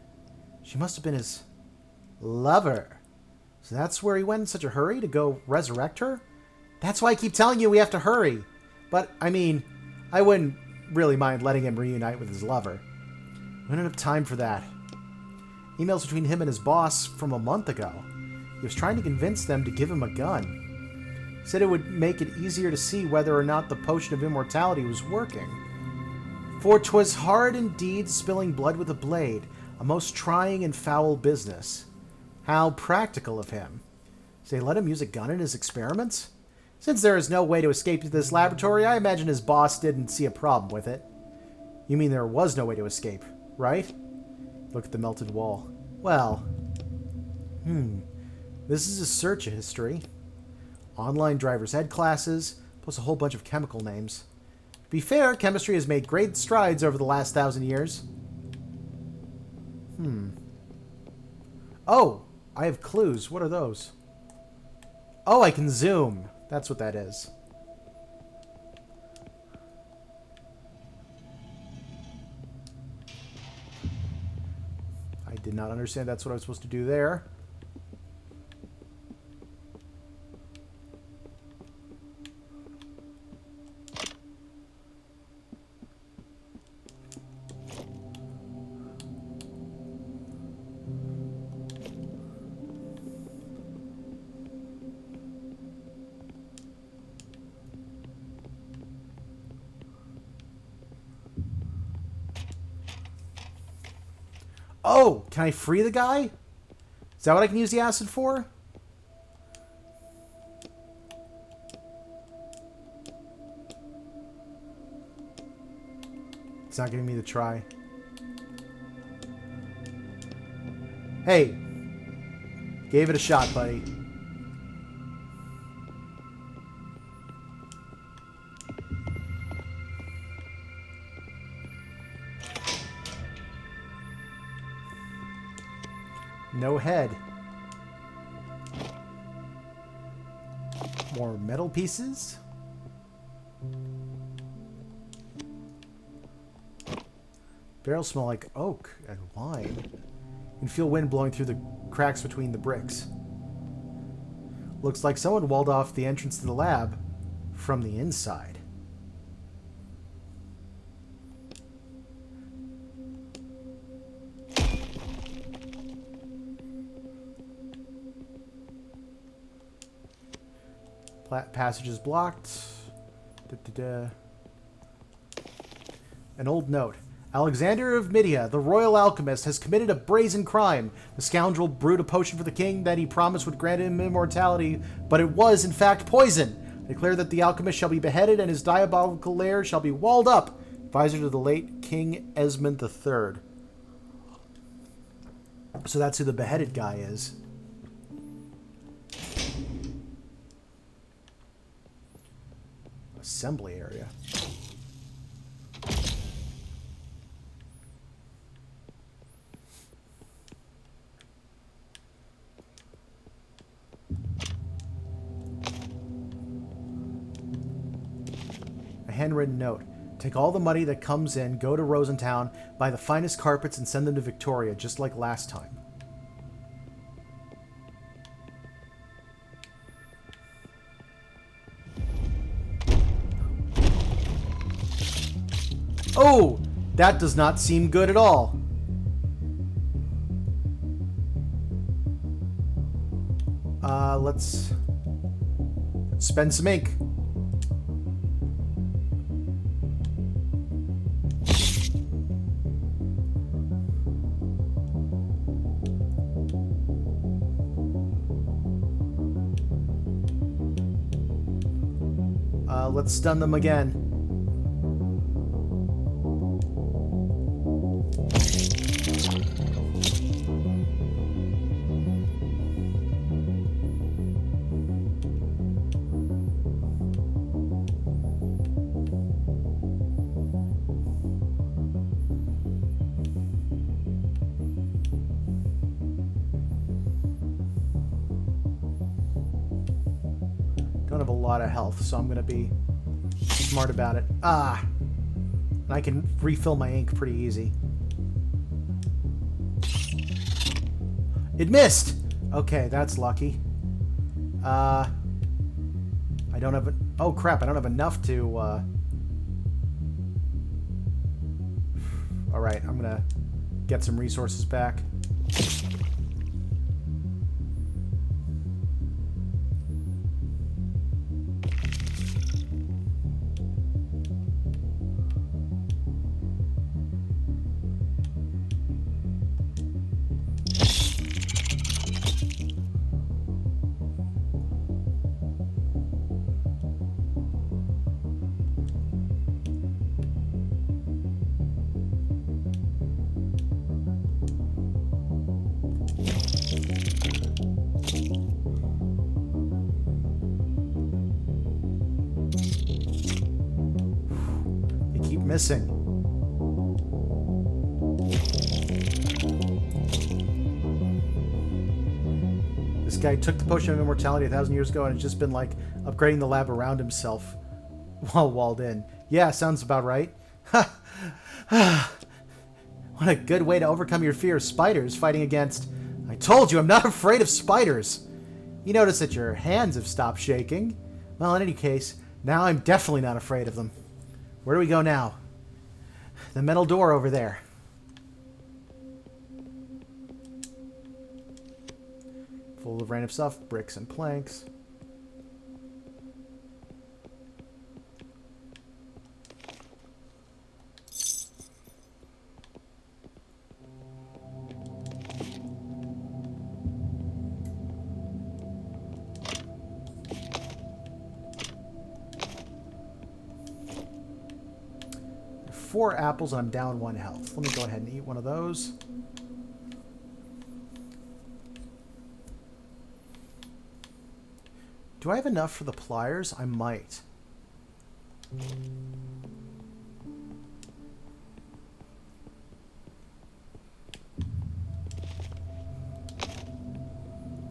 She must have been his lover. So that's where he went in such a hurry to go resurrect her? That's why I keep telling you we have to hurry. But, I mean, I wouldn't really mind letting him reunite with his lover. We don't have time for that. Emails between him and his boss from a month ago. He was trying to convince them to give him a gun. He said it would make it easier to see whether or not the potion of immortality was working. For 'twas hard indeed spilling blood with a blade, a most trying and foul business. How practical of him. So they let him use a gun in his experiments? Since there is no way to escape to this laboratory, I imagine his boss didn't see a problem with it. You mean there was no way to escape, right? Look at the melted wall. Well, this is a search history. Online driver's ed classes, plus a whole bunch of chemical names. To be fair, chemistry has made great strides over the last 1,000 years. Oh, I have clues. What are those? Oh, I can zoom. That's what that is. I did not understand that's what I was supposed to do there. Oh, can I free the guy? Is that what I can use the acid for? It's not giving me the try. Hey, gave it a shot, buddy. No head. More metal pieces. Barrels smell like oak and wine. You can feel wind blowing through the cracks between the bricks. Looks like someone walled off the entrance to the lab from the inside. Passage is blocked. An old note. Alexander of Mydia, the royal alchemist, has committed a brazen crime. The scoundrel brewed a potion for the king that he promised would grant him immortality, but it was, in fact, poison. Declare that the alchemist shall be beheaded and his diabolical lair shall be walled up. Advisor to the late King Esmond III. So that's who the beheaded guy is. Assembly area. A handwritten note. Take all the money that comes in, go to Rosentown, buy the finest carpets, and send them to Victoria, just like last time. Oh, that does not seem good at all. Let's spend some ink. Let's stun them again. Don't have a lot of health, so I'm going to be smart about it. Ah! And I can refill my ink pretty easy. It missed! Okay, that's lucky. I don't have... Oh, crap. I don't have enough to... Alright, I'm gonna get some resources back. Missing. This guy took the potion of immortality 1,000 years ago and has just been like upgrading the lab around himself while walled in. Yeah, sounds about right. What a good way to overcome your fear of spiders fighting against... I told you, I'm not afraid of spiders. You notice that your hands have stopped shaking. Well, in any case, now I'm definitely not afraid of them. Where do we go now? The metal door over there. Full of random stuff, bricks and planks. Four apples and I'm down 1 health. Let me go ahead and eat one of those. Do I have enough for the pliers? I might.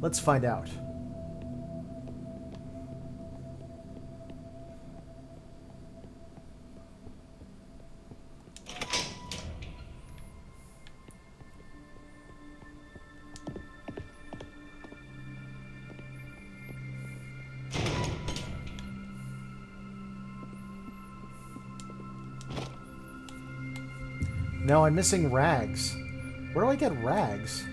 Let's find out. No, I'm missing rags. Where do I get rags?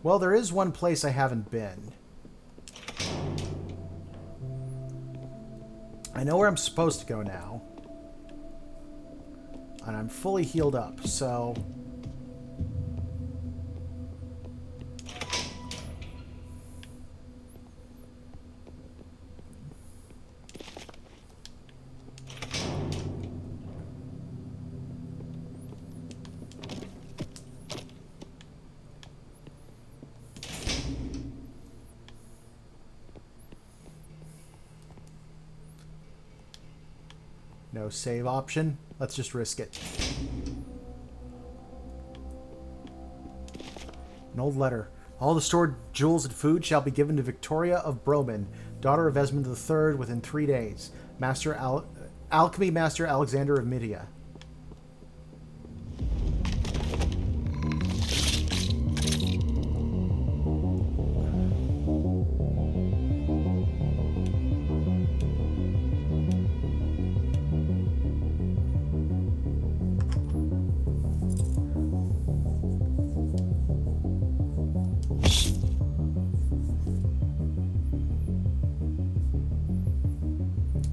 Well, there is one place I haven't been. I know where I'm supposed to go now. And I'm fully healed up, so... No save option. Let's just risk it. An old letter. All the stored jewels and food shall be given to Victoria of Broman, daughter of Esmond III, within 3 days. Alchemy Master Alexander of Mydia.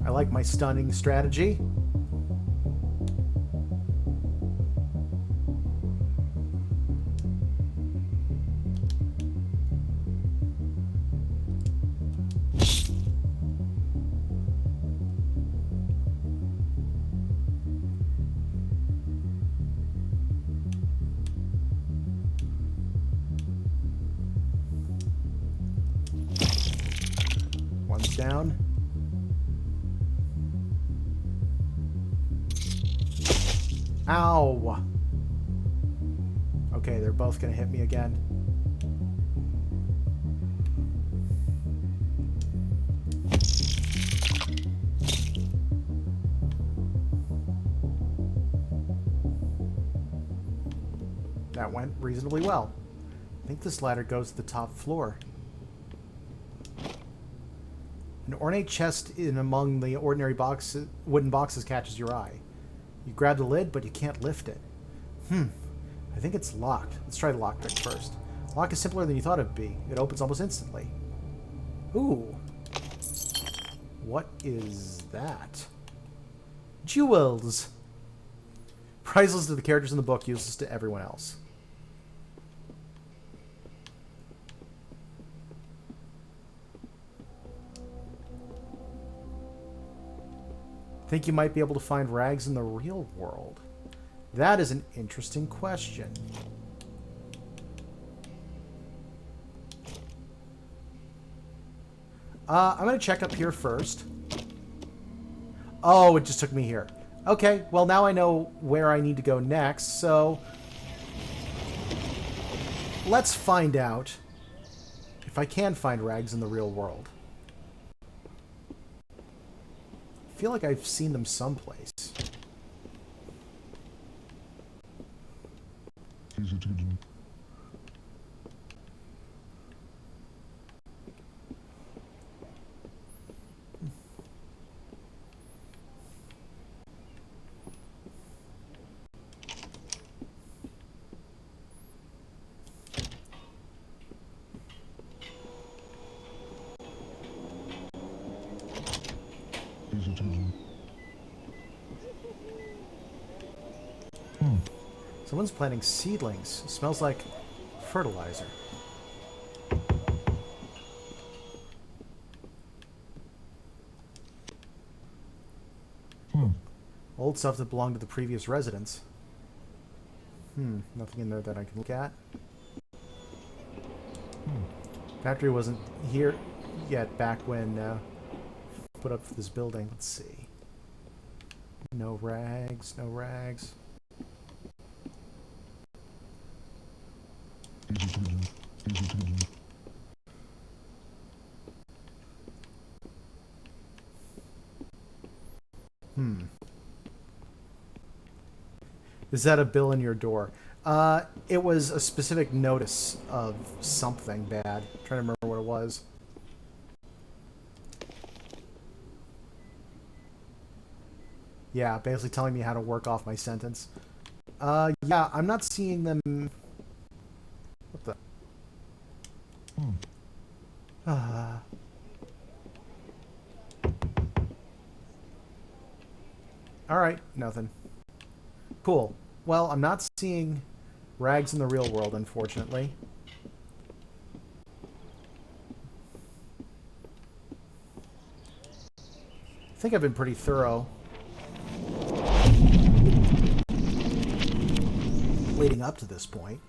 I like my stunning strategy. One's down. Ow! Okay, they're both gonna hit me again. That went reasonably well. I think this ladder goes to the top floor. An ornate chest in among the ordinary wooden boxes catches your eye. You grab the lid, but you can't lift it. I think it's locked. Let's try the lockpick first. Lock is simpler than you thought it would be. It opens almost instantly. Ooh. What is that? Jewels! Priceless to the characters in the book, useless to everyone else. Think you might be able to find rags in the real world? That is an interesting question. I'm going to check up here first. Oh, it just took me here. Okay, well now I know where I need to go next, so... let's find out if I can find rags in the real world. I feel like I've seen them someplace. Please attention. Please attention. Someone's planting seedlings. It smells like fertilizer. Old stuff that belonged to the previous residents. Nothing in there that I can look at. Factory wasn't here yet back when put up for this building. Let's see. No rags, no rags. Please attention. Please attention. Is that a bill in your door? It was a specific notice of something bad. I'm trying to remember what it was. Yeah, basically telling me how to work off my sentence. Yeah, I'm not seeing them... What the... Alright, nothing. Cool. Well, I'm not seeing rags in the real world, unfortunately. I think I've been pretty thorough leading up to this point.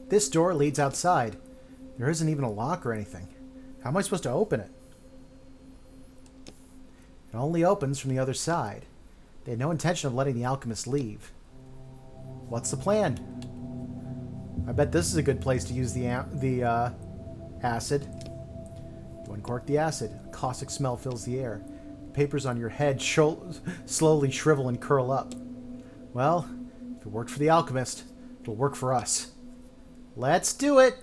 This door leads outside. There isn't even a lock or anything. How am I supposed to open it? It only opens from the other side. They had no intention of letting the alchemist leave. What's the plan? I bet this is a good place to use the acid. You uncork the acid. A caustic smell fills the air. The papers on your head slowly shrivel and curl up. Well, if it worked for the alchemist, it'll work for us. Let's do it!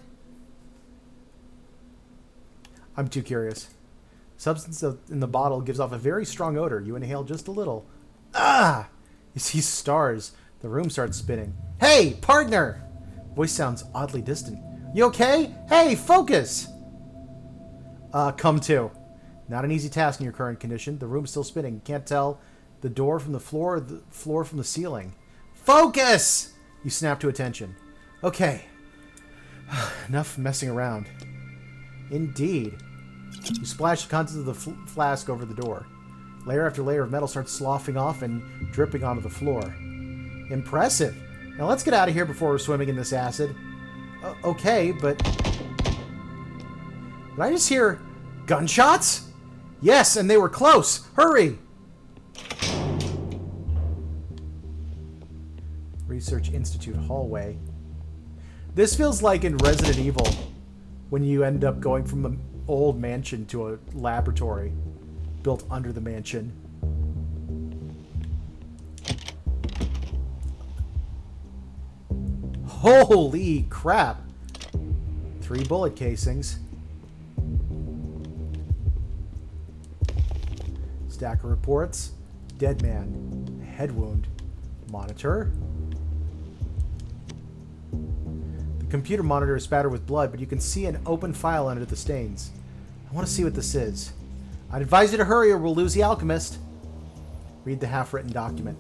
I'm too curious. Substance in the bottle gives off a very strong odor. You inhale just a little. Ah! You see stars. The room starts spinning. Hey, partner! Voice sounds oddly distant. You okay? Hey, focus! Come to. Not an easy task in your current condition. The room's still spinning. You can't tell the door from the floor or the floor from the ceiling. Focus! You snap to attention. Okay. Enough messing around. Indeed. You splash the contents of the flask over the door. Layer after layer of metal starts sloughing off and dripping onto the floor. Impressive. Now let's get out of here before we're swimming in this acid. Okay, but... Did I just hear gunshots? Yes, and they were close. Hurry! Research Institute hallway. This feels like in Resident Evil, when you end up going from an old mansion to a laboratory built under the mansion. Holy crap! 3 bullet casings. Stack of reports. Dead man. Head wound. Monitor. The computer monitor is spattered with blood, but you can see an open file under the stains. I want to see what this is. I'd advise you to hurry or we'll lose the alchemist. Read the half-written document.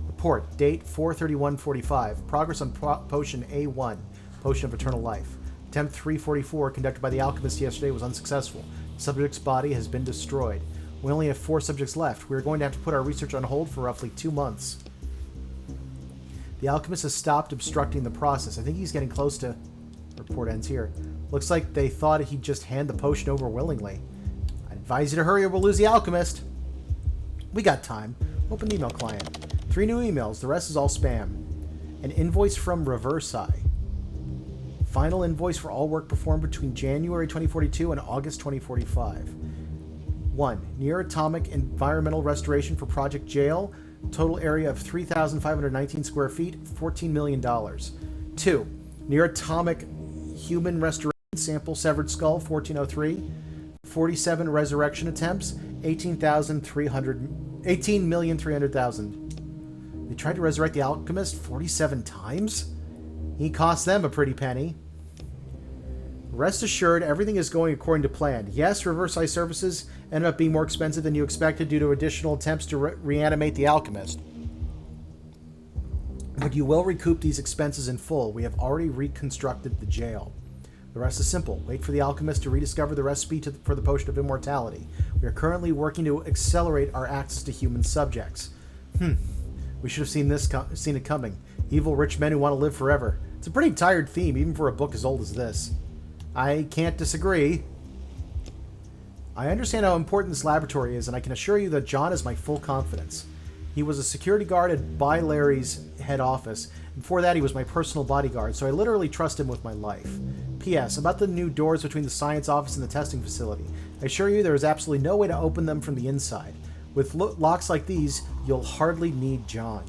Report. Date 4/31/45. Progress on potion A1. Potion of Eternal Life. Attempt 344 conducted by the alchemist yesterday was unsuccessful. The subject's body has been destroyed. We only have 4 subjects left. We are going to have to put our research on hold for roughly 2 months. The alchemist has stopped obstructing the process. I think he's getting close to... Report ends here. Looks like they thought he'd just hand the potion over willingly. I advise you to hurry or we'll lose the alchemist. We got time. Open the email client. 3 new emails. The rest is all spam. An invoice from Reversi. Final invoice for all work performed between January 2042 and August 2045. 1. Near-atomic environmental restoration for Project Jail. Total area of 3,519 square feet, $14 million. 2. Near-atomic human restoration sample severed skull, 1403. 47 resurrection attempts, 18,300,000. They tried to resurrect the alchemist 47 times? He cost them a pretty penny. Rest assured, everything is going according to plan. Yes, Reversi services ended up being more expensive than you expected due to additional attempts to reanimate the alchemist. But you will recoup these expenses in full. We have already reconstructed the jail. The rest is simple. Wait for the alchemist to rediscover the recipe for the potion of immortality. We are currently working to accelerate our access to human subjects. We should have seen it coming. Evil rich men who want to live forever. It's a pretty tired theme, even for a book as old as this. I can't disagree. I understand how important this laboratory is, and I can assure you that John has my full confidence. He was a security guard at By Larry's head office. Before that, he was my personal bodyguard, so I literally trust him with my life. P.S. About the new doors between the science office and the testing facility. I assure you there is absolutely no way to open them from the inside. With locks like these, you'll hardly need John.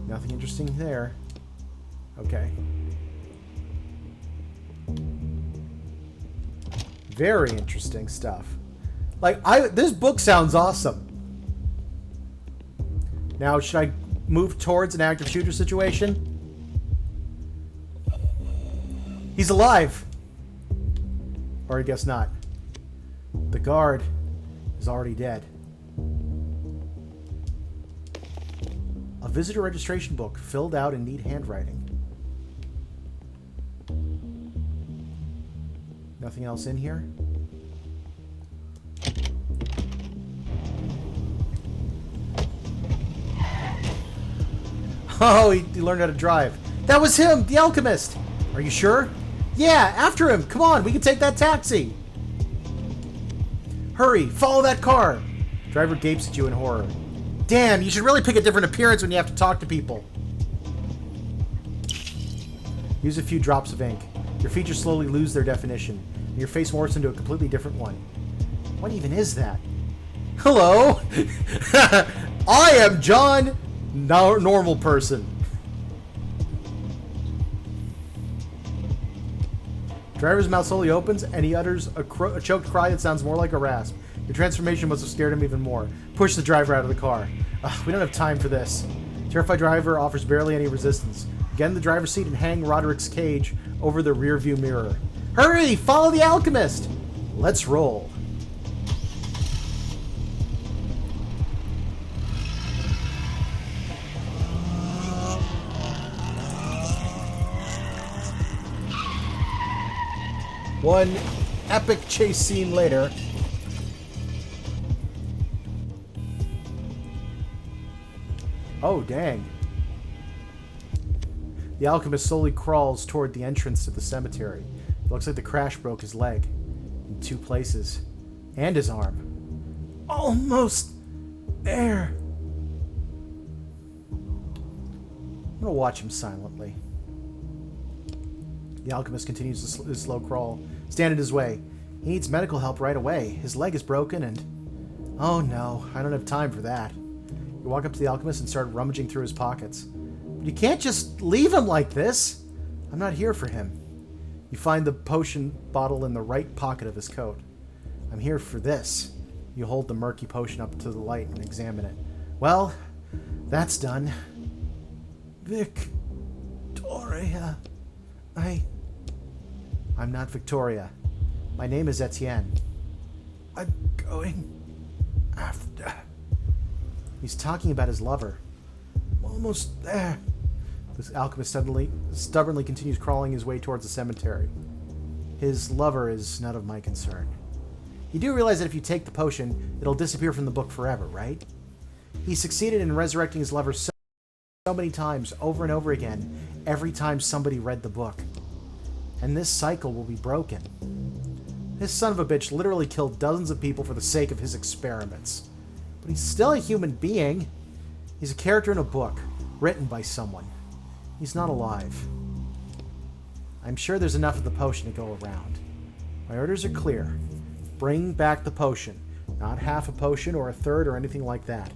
Nothing interesting there. Okay. Very interesting stuff. This book sounds awesome. Now, should I move towards an active shooter situation? He's alive! Or I guess not. The guard is already dead. A visitor registration book filled out in neat handwriting. Nothing else in here? Oh, he learned how to drive. That was him, the alchemist! Are you sure? Yeah, after him! Come on, we can take that taxi! Hurry, follow that car! Driver gapes at you in horror. Damn, you should really pick a different appearance when you have to talk to people. Use a few drops of ink. Your features slowly lose their definition, and your face morphs into a completely different one. What even is that? Hello! I am John, normal person. Driver's mouth slowly opens, and he utters a choked cry that sounds more like a rasp. Your transformation must have scared him even more. Push the driver out of the car. We don't have time for this. Terrified driver offers barely any resistance. Get in the driver's seat and hang Roderick's cage over the rearview mirror. Hurry! Follow the alchemist! Let's roll. One epic chase scene later. Oh, dang. The alchemist slowly crawls toward the entrance to the cemetery. It looks like the crash broke his leg in 2 places. And his arm. Almost there. I'm gonna watch him silently. The alchemist continues his slow crawl. Stand in his way. He needs medical help right away. His leg is broken and... Oh no, I don't have time for that. You walk up to the alchemist and start rummaging through his pockets. But you can't just leave him like this. I'm not here for him. You find the potion bottle in the right pocket of his coat. I'm here for this. You hold the murky potion up to the light and examine it. Well, that's done. Victoria. I'm not Victoria. My name is Etienne. I'm going after... He's talking about his lover. I'm almost there. This alchemist stubbornly continues crawling his way towards the cemetery. His lover is none of my concern. You do realize that if you take the potion, it'll disappear from the book forever, right? He succeeded in resurrecting his lover so many times, over and over again, every time somebody read the book. And this cycle will be broken. This son of a bitch literally killed dozens of people for the sake of his experiments. But he's still a human being. He's a character in a book, written by someone. He's not alive. I'm sure there's enough of the potion to go around. My orders are clear. Bring back the potion. Not half a potion or a third or anything like that.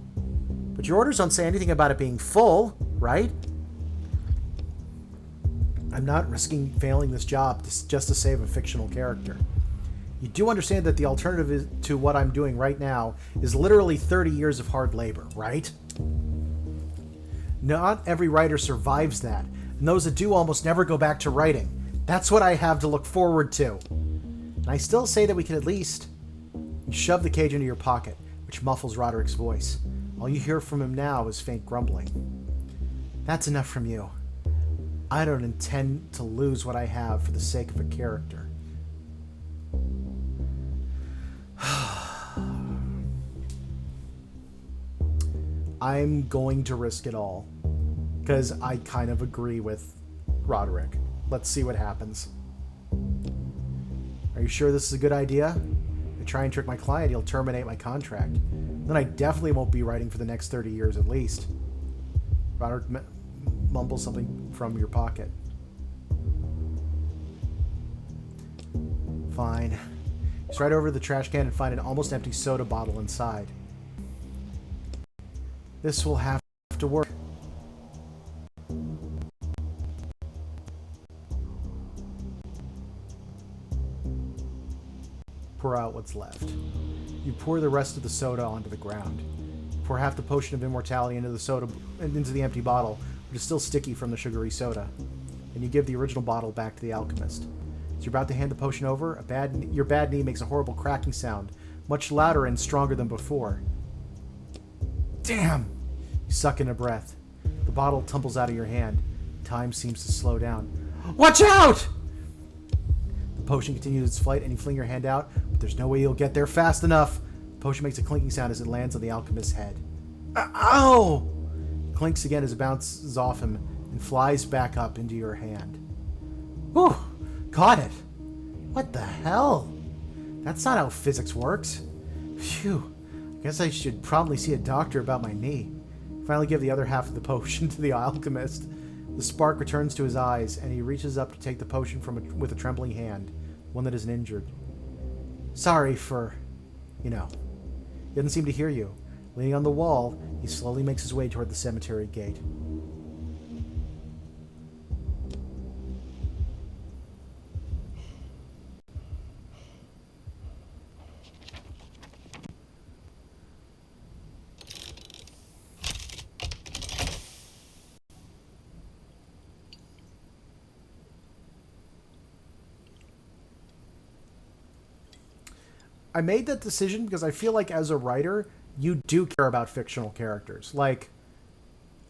But your orders don't say anything about it being full, right? I'm not risking failing this job just to save a fictional character. You do understand that the alternative to what I'm doing right now is literally 30 years of hard labor, right? Not every writer survives that, and those that do almost never go back to writing. That's what I have to look forward to. And I still say that we can at least... You shove the cage into your pocket, which muffles Roderick's voice. All you hear from him now is faint grumbling. That's enough from you. I don't intend to lose what I have for the sake of a character. I'm going to risk it all. Because I kind of agree with Roderick. Let's see what happens. Are you sure this is a good idea? If I try and trick my client, he'll terminate my contract. Then I definitely won't be writing for the next 30 years at least. Roderick mumbles something from your pocket. Fine. Just right over the trash can and find an almost empty soda bottle inside. This will have to work. Pour out what's left. You pour the rest of the soda onto the ground. Pour half the potion of immortality into the empty bottle, which is still sticky from the sugary soda. And you give the original bottle back to the alchemist. As you're about to hand the potion over, your bad knee makes a horrible cracking sound, much louder and stronger than before. Damn! You suck in a breath. The bottle tumbles out of your hand. Time seems to slow down. Watch out! The potion continues its flight, and you fling your hand out, but there's no way you'll get there fast enough. The potion makes a clinking sound as it lands on the alchemist's head. Ow! It clinks again as it bounces off him and flies back up into your hand. Whew! Caught it! What the hell? That's not how physics works. Phew. I guess I should probably see a doctor about my knee. Finally give the other half of the potion to the alchemist. The spark returns to his eyes, and he reaches up to take the potion with a trembling hand, one that isn't injured. Sorry for... He doesn't seem to hear you. Leaning on the wall, he slowly makes his way toward the cemetery gate. I made that decision because I feel like as a writer, you do care about fictional characters. Like,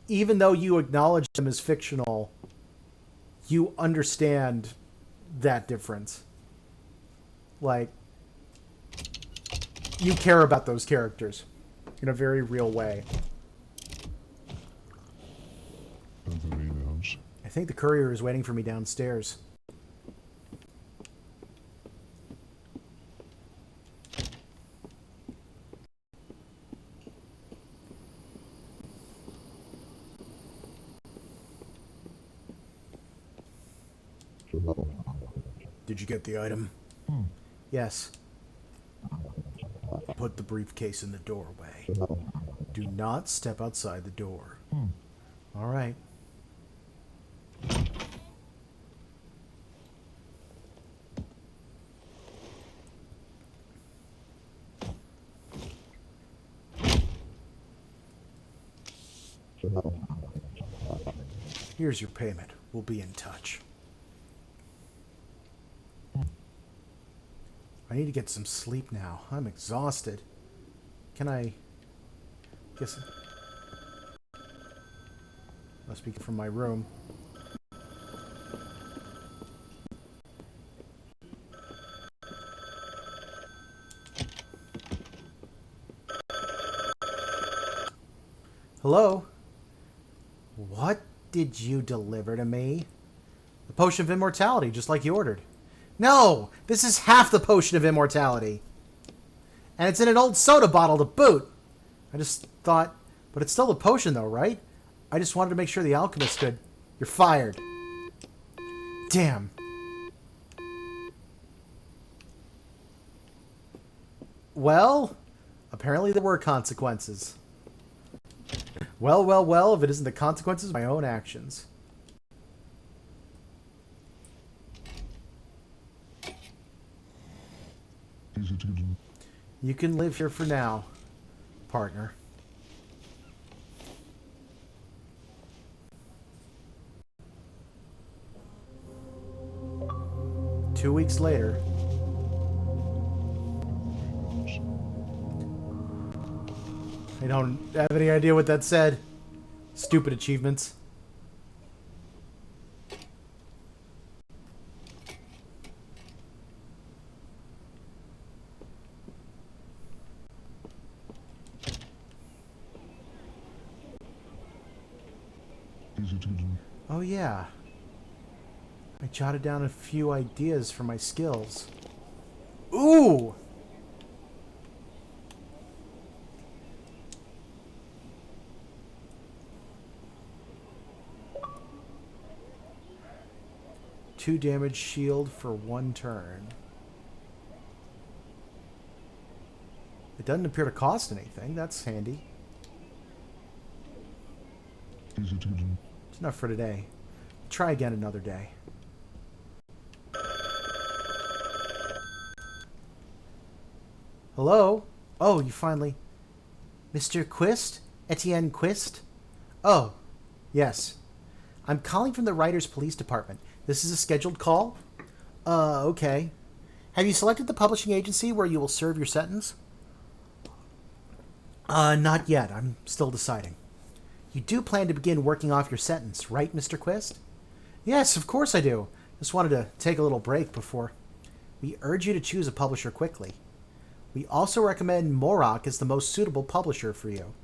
even though you acknowledge them as fictional, you understand that difference. Like, you care about those characters in a very real way. I think the courier is waiting for me downstairs. Did you get the item? Yes. Put the briefcase in the doorway. Do not step outside the door. All right. Here's your payment. We'll be in touch. I need to get some sleep now. I'm exhausted. Can I... guess... Must be from my room. Hello? What did you deliver to me? The potion of immortality, just like you ordered. No! This is half the potion of immortality. And it's in an old soda bottle to boot. I just thought... But it's still a potion, though, right? I just wanted to make sure the alchemist could... You're fired. Damn. Well, apparently there were consequences. Well, well, well, if it isn't the consequences of my own actions. You can live here for now, partner. Two weeks later. I don't have any idea what that said. Stupid achievements. Oh yeah. I jotted down a few ideas for my skills. Ooh! Two damage shield for 1 turn. It doesn't appear to cost anything. That's handy. It's enough for today. Try again another day. Hello? Oh, you finally... Mr. Quist? Etienne Quist? Oh, yes. I'm calling from the Writers Police Department. This is a scheduled call? Okay. Have you selected the publishing agency where you will serve your sentence? Not yet. I'm still deciding. You do plan to begin working off your sentence, right, Mr. Quist? Yes, of course I do. Just wanted to take a little break before... We urge you to choose a publisher quickly. We also recommend Morok as the most suitable publisher for you.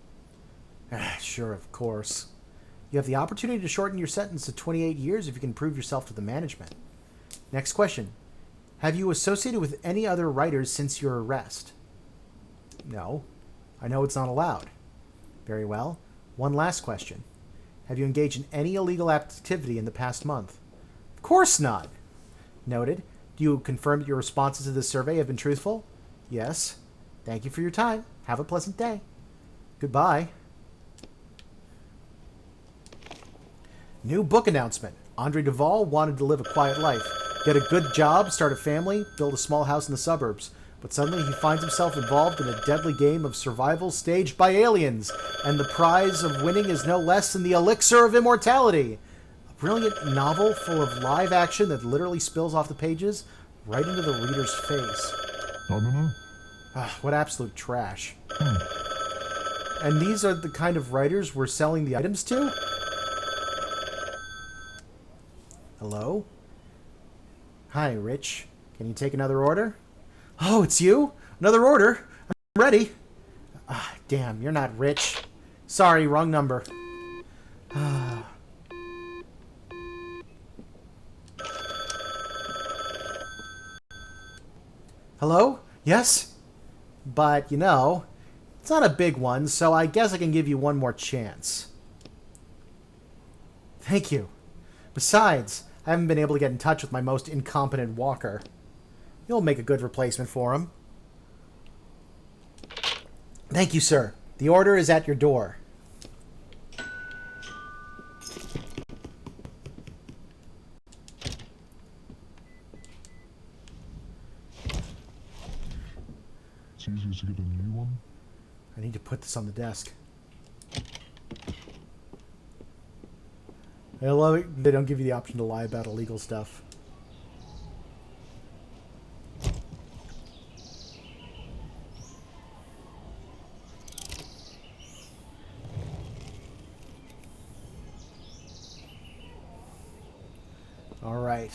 Sure, of course. You have the opportunity to shorten your sentence to 28 years if you can prove yourself to the management. Next question. Have you associated with any other writers since your arrest? No. I know it's not allowed. Very well. One last question. Have you engaged in any illegal activity in the past month? Of course not. Noted. Do you confirm that your responses to this survey have been truthful? Yes. Thank you for your time. Have a pleasant day. Goodbye. New book announcement. Andre Duvall wanted to live a quiet life, get a good job, start a family, build a small house in the suburbs. But suddenly he finds himself involved in a deadly game of survival staged by aliens, and the prize of winning is no less than the elixir of immortality. A brilliant novel full of live action that literally spills off the pages right into the reader's face. What absolute trash. And these are the kind of writers we're selling the items to? Hello? Hi, Rich. Can you take another order? Oh, it's you? Another order? I'm ready. Damn, you're not Rich. Sorry, wrong number. Hello? Yes? But, you know, it's not a big one, so I guess I can give you one more chance. Thank you. Besides, I haven't been able to get in touch with my most incompetent walker. You'll make a good replacement for him. Thank you, sir. The order is at your door. It's easier to get a new one. I need to put this on the desk. I love it. They don't give you the option to lie about illegal stuff. All right.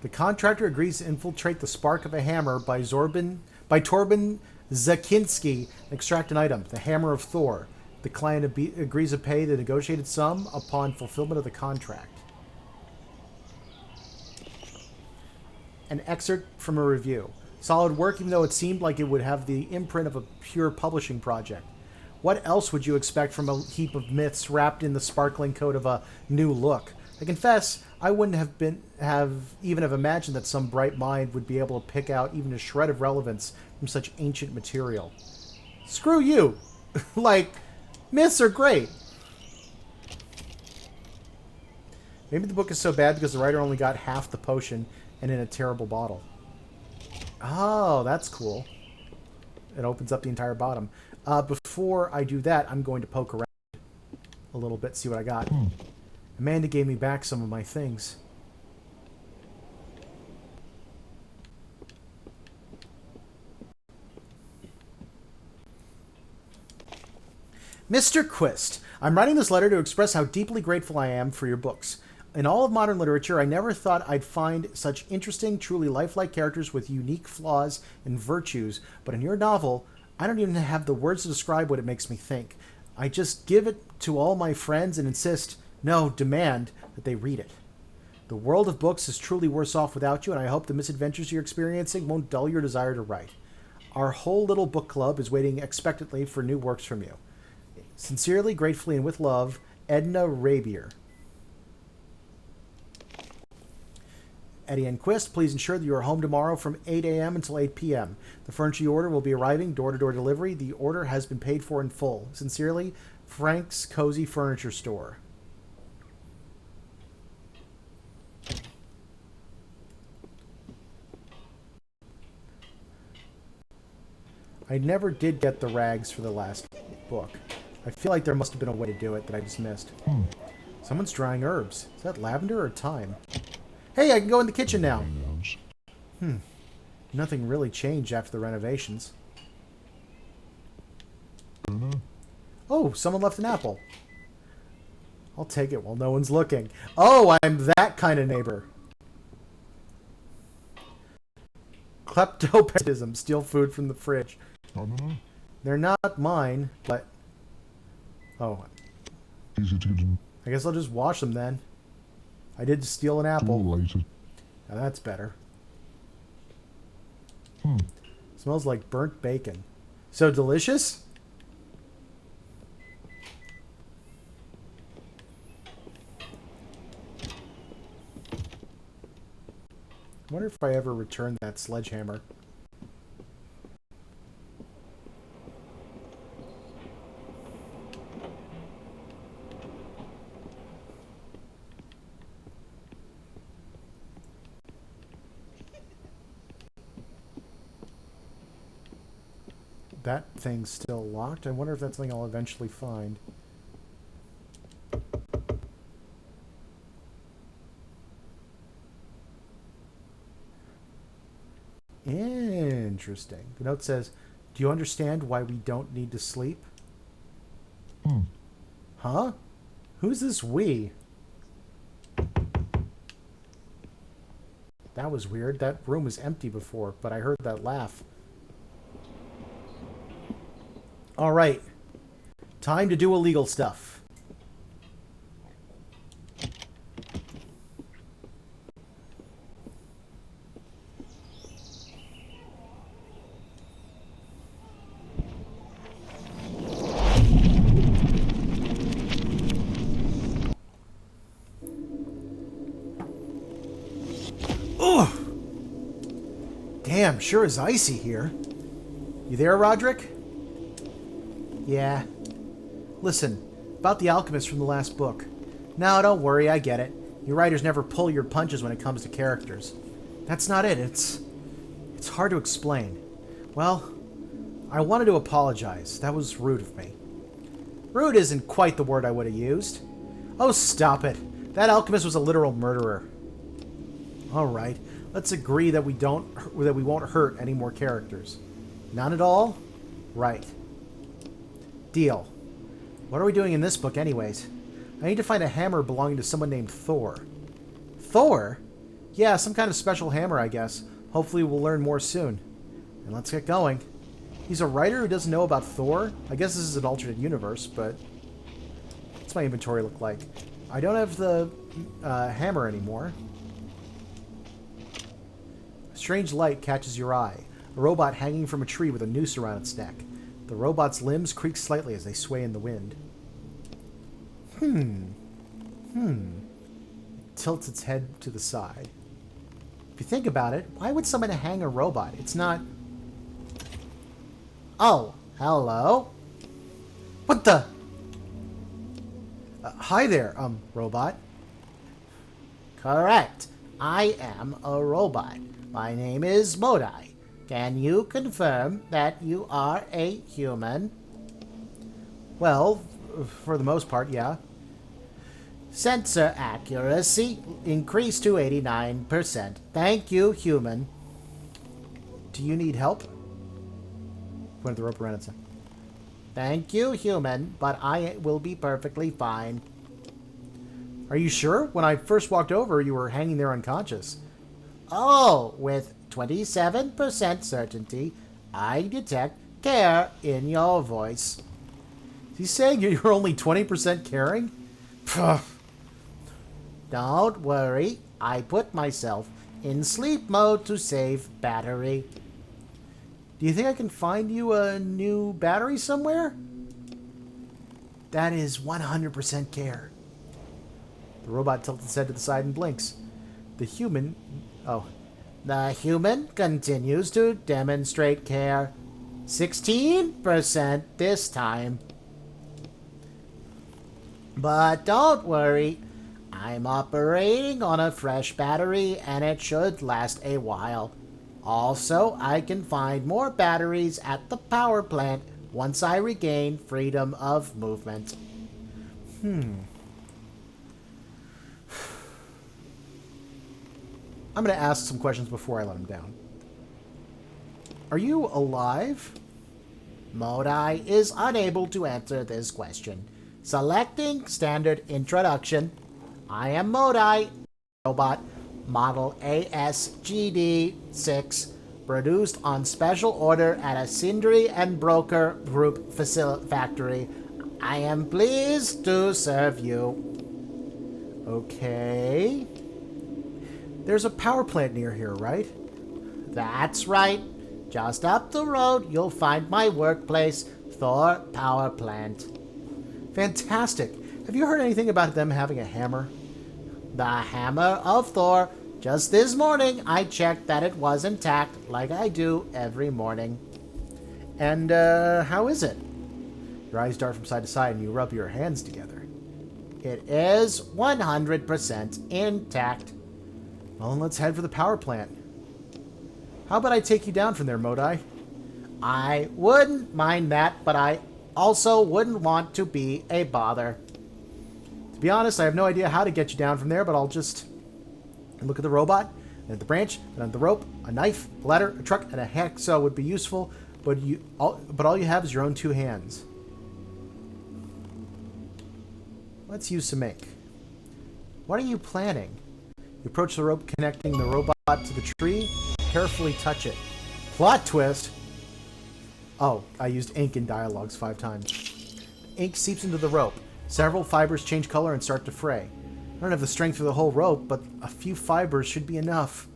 The contractor agrees to infiltrate the spark of a hammer by Torben Zakinski and extract an item, the Hammer of Thor. The client agrees to pay the negotiated sum upon fulfillment of the contract. An excerpt from a review. Solid work, even though it seemed like it would have the imprint of a pure publishing project. What else would you expect from a heap of myths wrapped in the sparkling coat of a new look? I confess, I wouldn't have imagined that some bright mind would be able to pick out even a shred of relevance from such ancient material. Screw you! Like, myths are great! Maybe the book is so bad because the writer only got half the potion and in a terrible bottle. Oh, that's cool. It opens up the entire bottom. Before I do that, I'm going to poke around a little bit, see what I got. Amanda gave me back some of my things. Mr. Quist, I'm writing this letter to express how deeply grateful I am for your books. In all of modern literature, I never thought I'd find such interesting, truly lifelike characters with unique flaws and virtues, but in your novel, I don't even have the words to describe what it makes me think. I just give it to all my friends and insist, no, demand, that they read it. The world of books is truly worse off without you, and I hope the misadventures you're experiencing won't dull your desire to write. Our whole little book club is waiting expectantly for new works from you. Sincerely, gratefully, and with love, Edna Rabier. Eddie and Quist, please ensure that you are home tomorrow from 8 a.m. until 8 p.m. The furniture you order will be arriving door-to-door delivery. The order has been paid for in full. Sincerely, Frank's Cozy Furniture Store. I never did get the rags for the last book. I feel like there must have been a way to do it that I just missed. Someone's drying herbs. Is that lavender or thyme? Hey, I can go in the kitchen now. Nothing really changed after the renovations. Oh, someone left an apple. I'll take it while no one's looking. Oh, I'm that kind of neighbor. Kleptoparasitism. Steal food from the fridge. They're not mine, but... Oh. I guess I'll just wash them then. I did steal an apple. Now that's better. Smells like burnt bacon. So delicious? I wonder if I ever return that sledgehammer. That thing's still locked. I wonder if that's something I'll eventually find. Interesting. The note says, do you understand why we don't need to sleep? Huh? Who's this we? That was weird. That room was empty before, but I heard that laugh. All right. Time to do illegal stuff. Ugh! Damn, sure is icy here. You there, Roderick? Yeah. Listen, about the alchemist from the last book. No, don't worry, I get it. You writers never pull your punches when it comes to characters. That's not it, it's hard to explain. Well, I wanted to apologize. That was rude of me. Rude isn't quite the word I would have used. Oh, stop it. That alchemist was a literal murderer. Alright, let's agree that we won't hurt any more characters. None at all? Right. Deal. What are we doing in this book anyways? I need to find a hammer belonging to someone named Thor. Thor? Yeah, some kind of special hammer, I guess. Hopefully we'll learn more soon. And let's get going. He's a writer who doesn't know about Thor? I guess this is an alternate universe, but... what's my inventory look like? I don't have the hammer anymore. A strange light catches your eye. A robot hanging from a tree with a noose around its neck. The robot's limbs creak slightly as they sway in the wind. It tilts its head to the side. If you think about it, why would someone hang a robot? It's not... Oh, hello? What the... hi there, robot. Correct. I am a robot. My name is Modai. Can you confirm that you are a human? Well, for the most part, yeah. Sensor accuracy increased to 89%. Thank you, human. Do you need help? Point the rope around its neck. Thank you, human, but I will be perfectly fine. Are you sure? When I first walked over, you were hanging there unconscious. Oh, with 27% certainty, I detect care in your voice. Is he saying you're only 20% caring? Puh. Don't worry, I put myself in sleep mode to save battery. Do you think I can find you a new battery somewhere? That is 100% care. The robot tilts its head to the side and blinks. The human... oh. The human continues to demonstrate care. 16% this time. But don't worry, I'm operating on a fresh battery and it should last a while. Also, I can find more batteries at the power plant once I regain freedom of movement. I'm going to ask some questions before I let him down. Are you alive? Modai is unable to answer this question. Selecting standard introduction. I am Modai, robot, model ASGD-6, produced on special order at a Sindri and Broker Group factory. I am pleased to serve you. Okay. There's a power plant near here, right? That's right. Just up the road, you'll find my workplace, Thor Power Plant. Fantastic. Have you heard anything about them having a hammer? The hammer of Thor. Just this morning, I checked that it was intact, like I do every morning. And, how is it? Your eyes dart from side to side and you rub your hands together. It is 100% intact. Well, then let's head for the power plant. How about I take you down from there, Modai? I wouldn't mind that, but I also wouldn't want to be a bother. To be honest, I have no idea how to get you down from there, but I'll just look at the robot, and at the branch, and at the rope, a knife, a ladder, a truck, and a hacksaw would be useful, but all you have is your own two hands. Let's use some ink. What are you planning? You approach the rope connecting the robot to the tree. Carefully touch it. Plot twist! Oh, I used ink in dialogues 5 times. Ink seeps into the rope. Several fibers change color and start to fray. I don't have the strength for the whole rope, but a few fibers should be enough.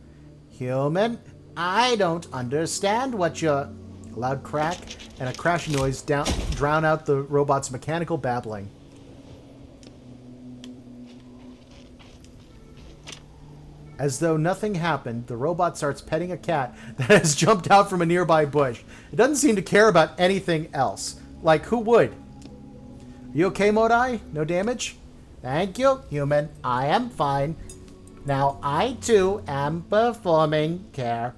Human, I don't understand what you're... A loud crack and a crashing noise drown out the robot's mechanical babbling. As though nothing happened, the robot starts petting a cat that has jumped out from a nearby bush. It doesn't seem to care about anything else. Like, who would? You okay, Modai? No damage? Thank you, human. I am fine. Now I too am performing care.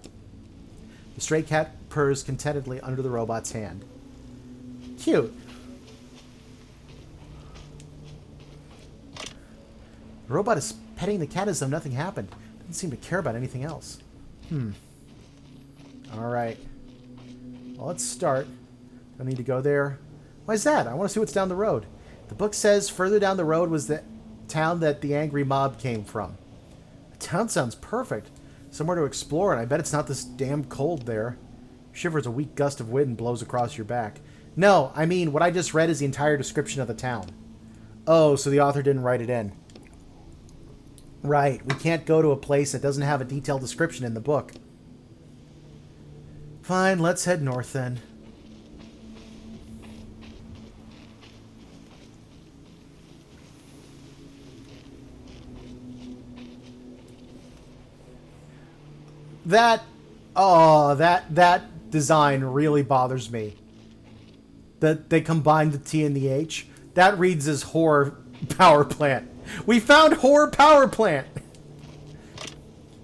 The stray cat purrs contentedly under the robot's hand. Cute. The robot is petting the cat as though nothing happened. Doesn't seem to care about anything else. Alright. Well, let's start. Don't need to go there. Why is that? I want to see what's down the road. The book says further down the road was the town that the angry mob came from. The town sounds perfect. Somewhere to explore, and I bet it's not this damn cold there. Shivers a weak gust of wind blows across your back. No, I mean, what I just read is the entire description of the town. Oh, so the author didn't write it in. Right, we can't go to a place that doesn't have a detailed description in the book. Fine, let's head north then. That design really bothers me. That they combined the T and the H. That reads as horror power plant. We found horror power plant!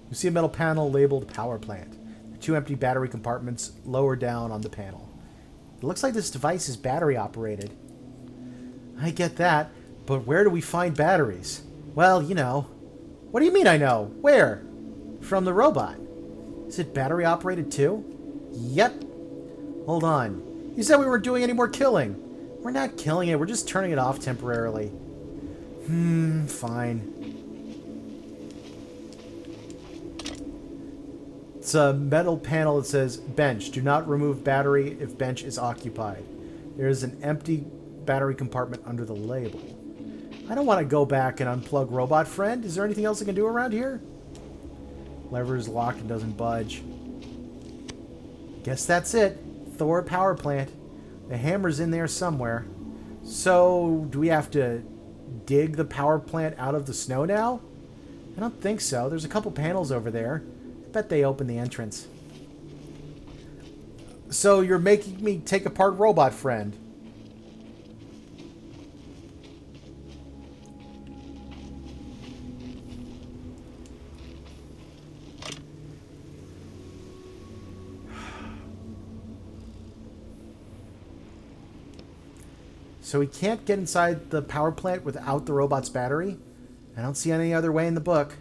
You see a metal panel labeled power plant. Two empty battery compartments lower down on the panel. It looks like this device is battery operated. I get that, but where do we find batteries? Well, you know. What do you mean I know? Where? From the robot. Is it battery operated too? Yep. Hold on. You said we weren't doing any more killing. We're not killing it, we're just turning it off temporarily. Fine. It's a metal panel that says, bench. Do not remove battery if bench is occupied. There is an empty battery compartment under the label. I don't want to go back and unplug robot friend. Is there anything else I can do around here? Lever is locked and doesn't budge. Guess that's it. Thor power plant. The hammer's in there somewhere. So, do we have to dig the power plant out of the snow now? I don't think so. There's a couple panels over there. I bet they open the entrance. So, you're making me take apart robot friend. So we can't get inside the power plant without the robot's battery? I don't see any other way in the book.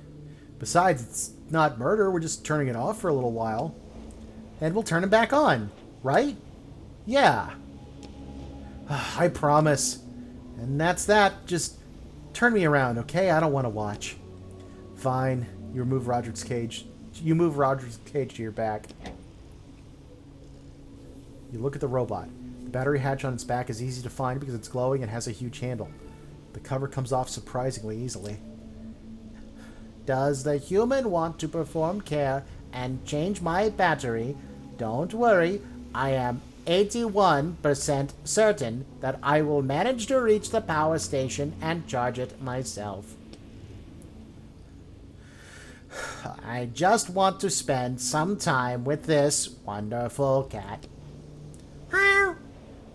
Besides, it's not murder. We're just turning it off for a little while. And we'll turn it back on, right? Yeah. I promise. And that's that. Just turn me around, okay? I don't want to watch. Fine. You move Roderick's cage to your back. You look at the robot. The battery hatch on its back is easy to find because it's glowing and has a huge handle. The cover comes off surprisingly easily. Does the human want to perform care and change my battery? Don't worry, I am 81% certain that I will manage to reach the power station and charge it myself. I just want to spend some time with this wonderful cat.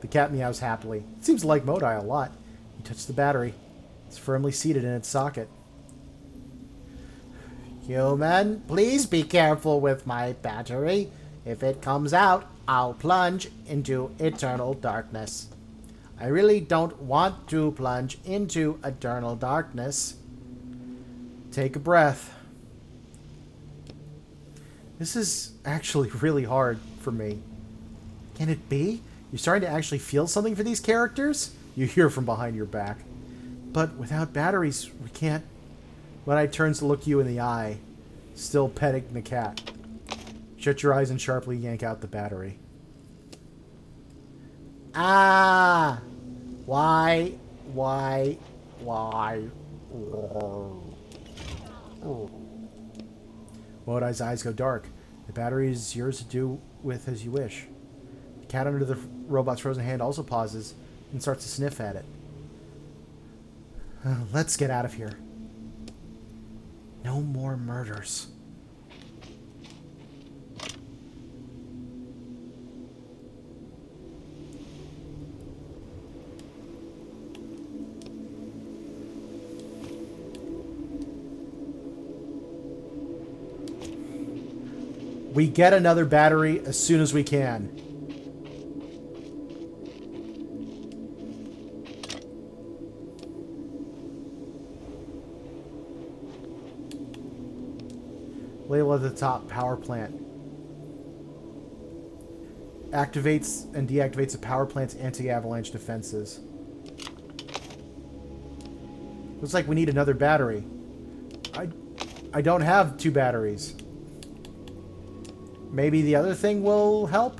The cat meows happily. It seems to like Modai a lot. You touch the battery. It's firmly seated in its socket. Human, please be careful with my battery. If it comes out, I'll plunge into eternal darkness. I really don't want to plunge into eternal darkness. Take a breath. This is actually really hard for me. Can it be? You're starting to actually feel something for these characters? You hear from behind your back. But without batteries, we can't... Modai turns to look you in the eye, still petting the cat. Shut your eyes and sharply yank out the battery. Ah! Why? Modai's eyes go dark. The battery is yours to do with as you wish. The cat under the robot's frozen hand also pauses and starts to sniff at it. Let's get out of here. No more murders. We get another battery as soon as we can. Label at the top, power plant. Activates and deactivates the power plant's anti-avalanche defenses. Looks like we need another battery. I don't have 2 batteries. Maybe the other thing will help?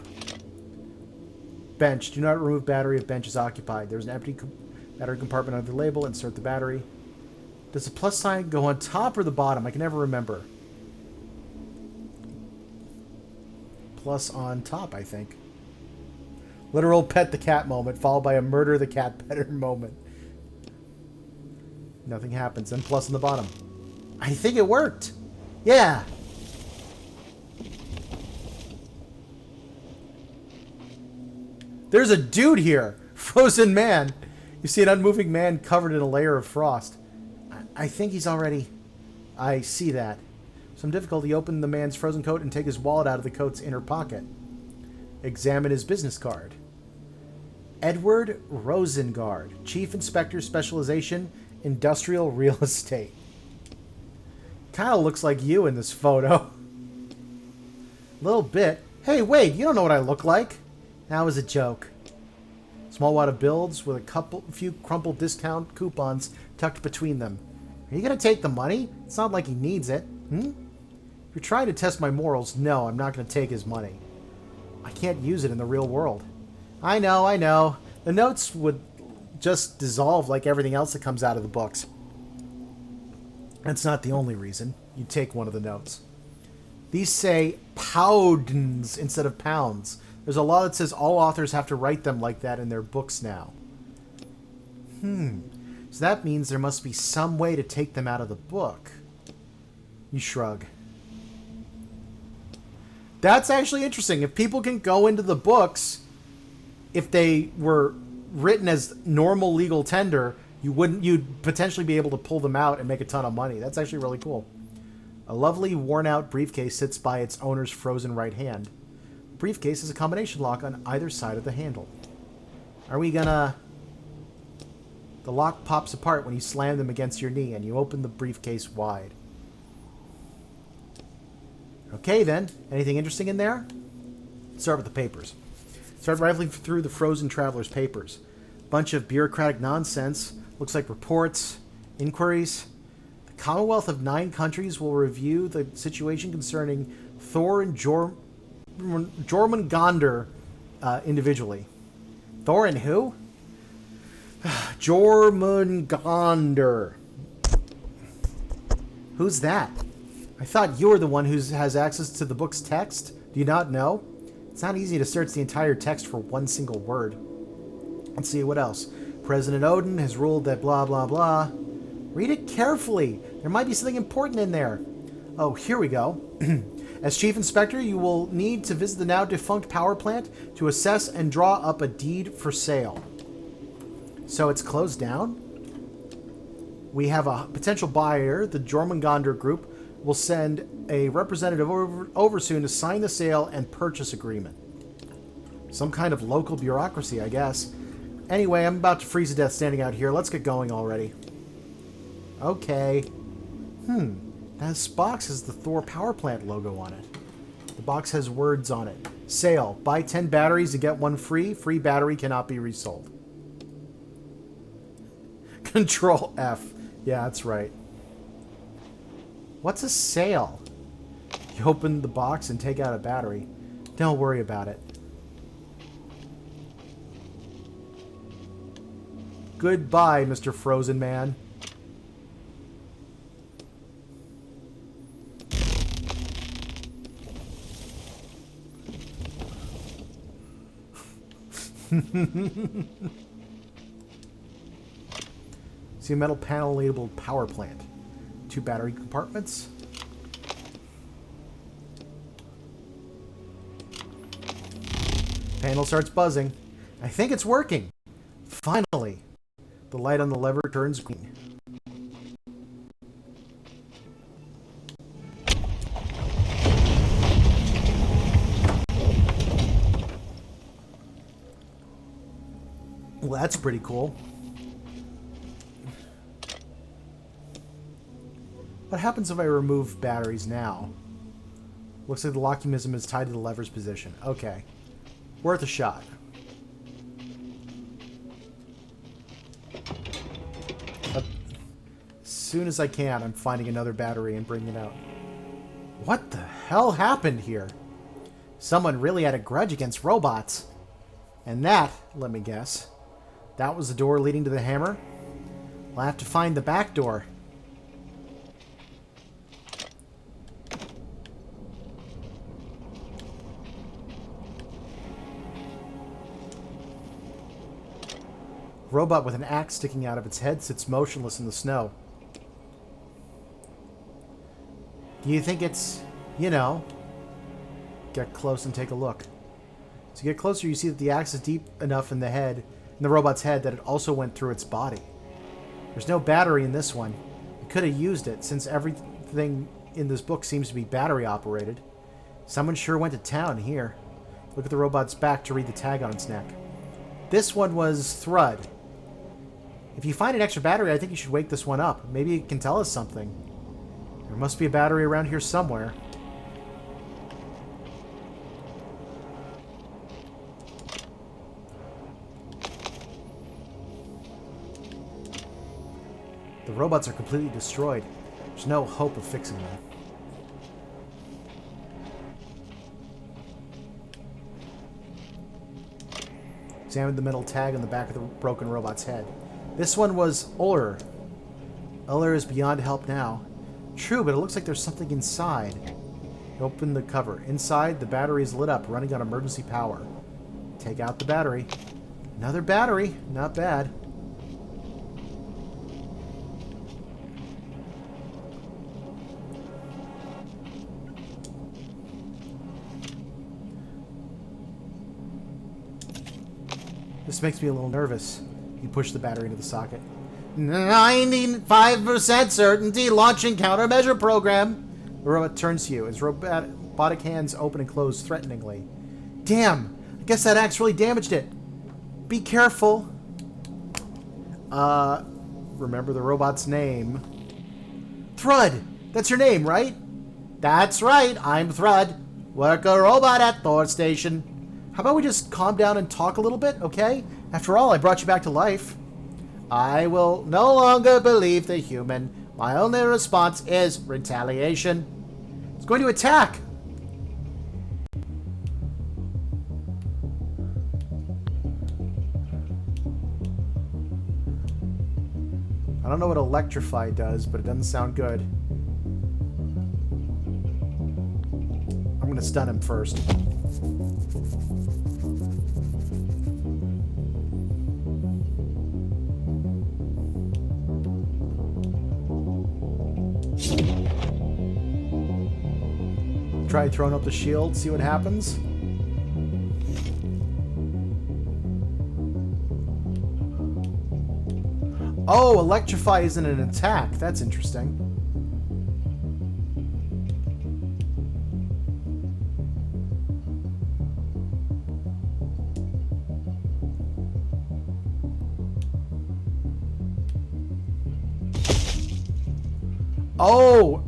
Bench. Do not remove battery if bench is occupied. There's an empty battery compartment under the label. Insert the battery. Does the plus sign go on top or the bottom? I can never remember. Plus on top, I think. Literal pet the cat moment, followed by a murder the cat petter moment. Nothing happens. Then plus on the bottom. I think it worked. Yeah. There's a dude here. Frozen man. You see an unmoving man covered in a layer of frost. I think he's already... I see that. Some difficulty, open the man's frozen coat and take his wallet out of the coat's inner pocket. Examine his business card. Edward Rosengard, Chief Inspector, Specialization, Industrial Real Estate. Kind of looks like you in this photo. Little bit. Hey, wait, you don't know what I look like. That was a joke. Small wad of bills with a few crumpled discount coupons tucked between them. Are you going to take the money? It's not like he needs it. If you're trying to test my morals, no, I'm not going to take his money. I can't use it in the real world. I know. The notes would just dissolve like everything else that comes out of the books. That's not the only reason you take one of the notes. These say pounds instead of pounds. There's a law that says all authors have to write them like that in their books now. So that means there must be some way to take them out of the book. You shrug. That's actually interesting. If people can go into the books, if they were written as normal legal tender, you'd potentially be able to pull them out and make a ton of money. That's actually really cool. A lovely worn-out briefcase sits by its owner's frozen right hand. The briefcase has a combination lock on either side of the handle. Are we gonna... The lock pops apart when you slam them against your knee and you open the briefcase wide. Okay then, anything interesting in there? Start with the papers. Start rifling through the frozen traveler's papers. Bunch of bureaucratic nonsense. Looks like reports, inquiries. The Commonwealth of 9 countries will review the situation concerning Thor and Jormungandr individually. Thor and who? Jormungandr. Who's that? I thought you were the one who has access to the book's text. Do you not know? It's not easy to search the entire text for one single word. Let's see, what else? President Odin has ruled that blah, blah, blah. Read it carefully. There might be something important in there. Oh, here we go. As Chief Inspector, you will need to visit the now defunct power plant to assess and draw up a deed for sale. So it's closed down? We have a potential buyer. The Jormungandr Group will send a representative over soon to sign the sale and purchase agreement. Some kind of local bureaucracy, I guess. Anyway, I'm about to freeze to death standing out here. Let's get going already. Okay. This box has the Thor power plant logo on it. The box has words on it. Sale. Buy 10 batteries and get one free. Free battery cannot be resold. Control F. Yeah, that's right. What's a sale? You open the box and take out a battery. Don't worry about it. Goodbye, Mr. Frozen Man. See a metal panel labeled power plant. 2 battery compartments. Panel starts buzzing. I think it's working. Finally, the light on the lever turns green. Well, that's pretty cool. What happens if I remove batteries now? Looks like the locking mechanism is tied to the lever's position. Okay. Worth a shot. As soon as I can, I'm finding another battery and bringing it out. What the hell happened here? Someone really had a grudge against robots. And that, let me guess, that was the door leading to the hammer? We'll have to find the back door. Robot with an axe sticking out of its head sits motionless in the snow. Do you think it's, you know... Get close and take a look. As you get closer, you see that the axe is deep enough in the head, in the robot's head, that it also went through its body. There's no battery in this one. You could have used it, since everything in this book seems to be battery operated. Someone sure went to town here. Look at the robot's back to read the tag on its neck. This one was Thrud. If you find an extra battery, I think you should wake this one up. Maybe it can tell us something. There must be a battery around here somewhere. The robots are completely destroyed. There's no hope of fixing them. Examine the metal tag on the back of the broken robot's head. This one was Uller. Uller is beyond help now. True, but it looks like there's something inside. Open the cover. Inside, the battery is lit up, running on emergency power. Take out the battery. Another battery. Not bad. This makes me a little nervous. You push the battery into the socket. 95% certainty launching countermeasure program. The robot turns to you. His robotic hands open and close threateningly. Damn! I guess that axe really damaged it. Be careful. Remember the robot's name. Thrud! That's your name, right? That's right. I'm Thrud. Work a robot at Thor Station. How about we just calm down and talk a little bit, okay? After all, I brought you back to life. I will no longer believe the human. My only response is retaliation. It's going to attack. I don't know what electrify does, but it doesn't sound good. I'm going to stun him first. Try throwing up the shield, see what happens. Oh, electrify isn't an attack. That's interesting. Oh,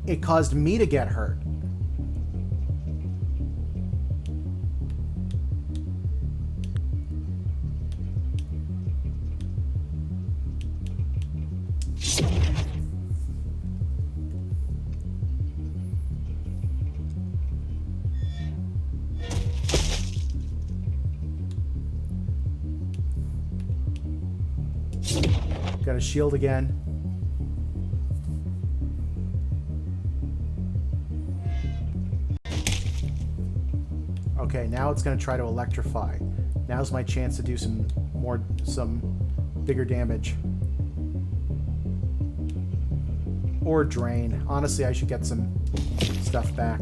it caused me to get hurt. Got a shield again. Okay, now it's going to try to electrify. Now's my chance to do some bigger damage. Or drain. Honestly, I should get some stuff back.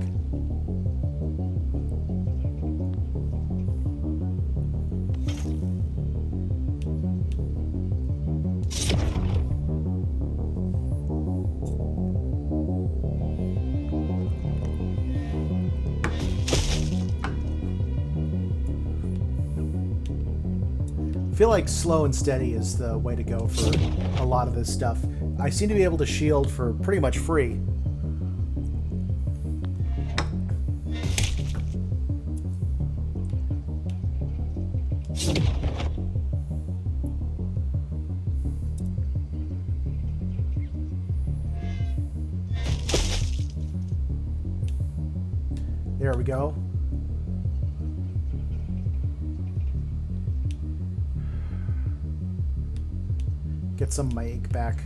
I feel like slow and steady is the way to go for a lot of this stuff. I seem to be able to shield for pretty much free. There we go. Get some of my ink back.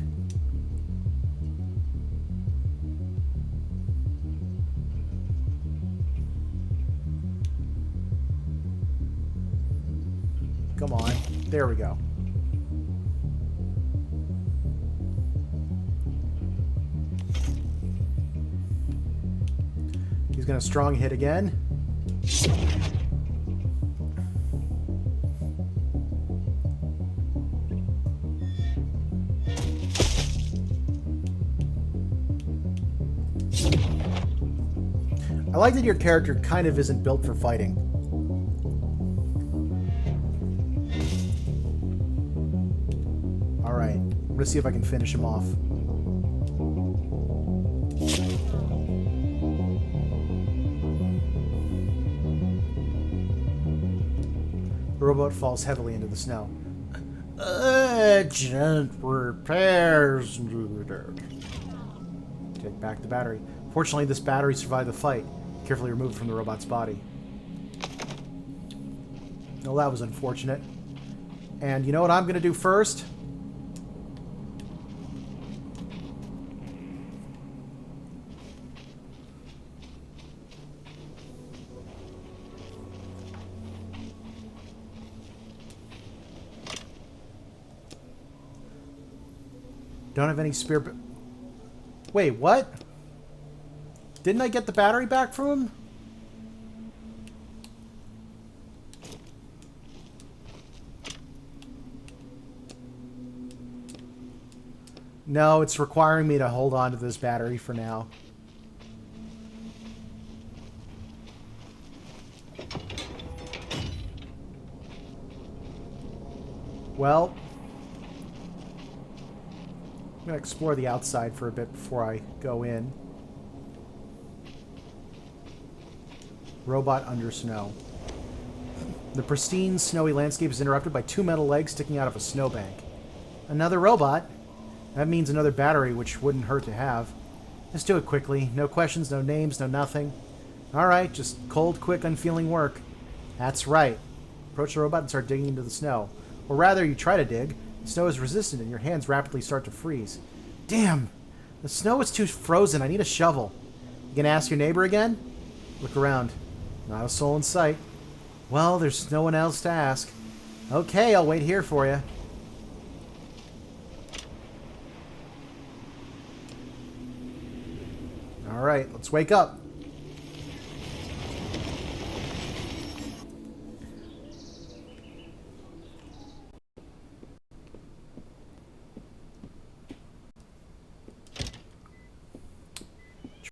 Come on. There we go. He's gonna strong hit again. I like that your character kind of isn't built for fighting. Alright, I'm gonna see if I can finish him off. The robot falls heavily into the snow. Urgent repairs. Take back the battery. Fortunately, this battery survived the fight. Carefully removed from the robot's body. Well, that was unfortunate. And you know what I'm going to do first? Don't have any spare... Wait, what? Didn't I get the battery back from him? No, it's requiring me to hold on to this battery for now. Well, I'm going to explore the outside for a bit before I go in. Robot under snow. The pristine, snowy landscape is interrupted by two metal legs sticking out of a snowbank. Another robot? That means another battery, which wouldn't hurt to have. Let's do it quickly. No questions, no names, no nothing. Alright, just cold, quick, unfeeling work. That's right. Approach the robot and start digging into the snow. Or rather, you try to dig. The snow is resistant and your hands rapidly start to freeze. Damn! The snow is too frozen. I need a shovel. You gonna ask your neighbor again? Look around. Not a soul in sight. Well, there's no one else to ask. Okay, I'll wait here for you. Alright, let's wake up.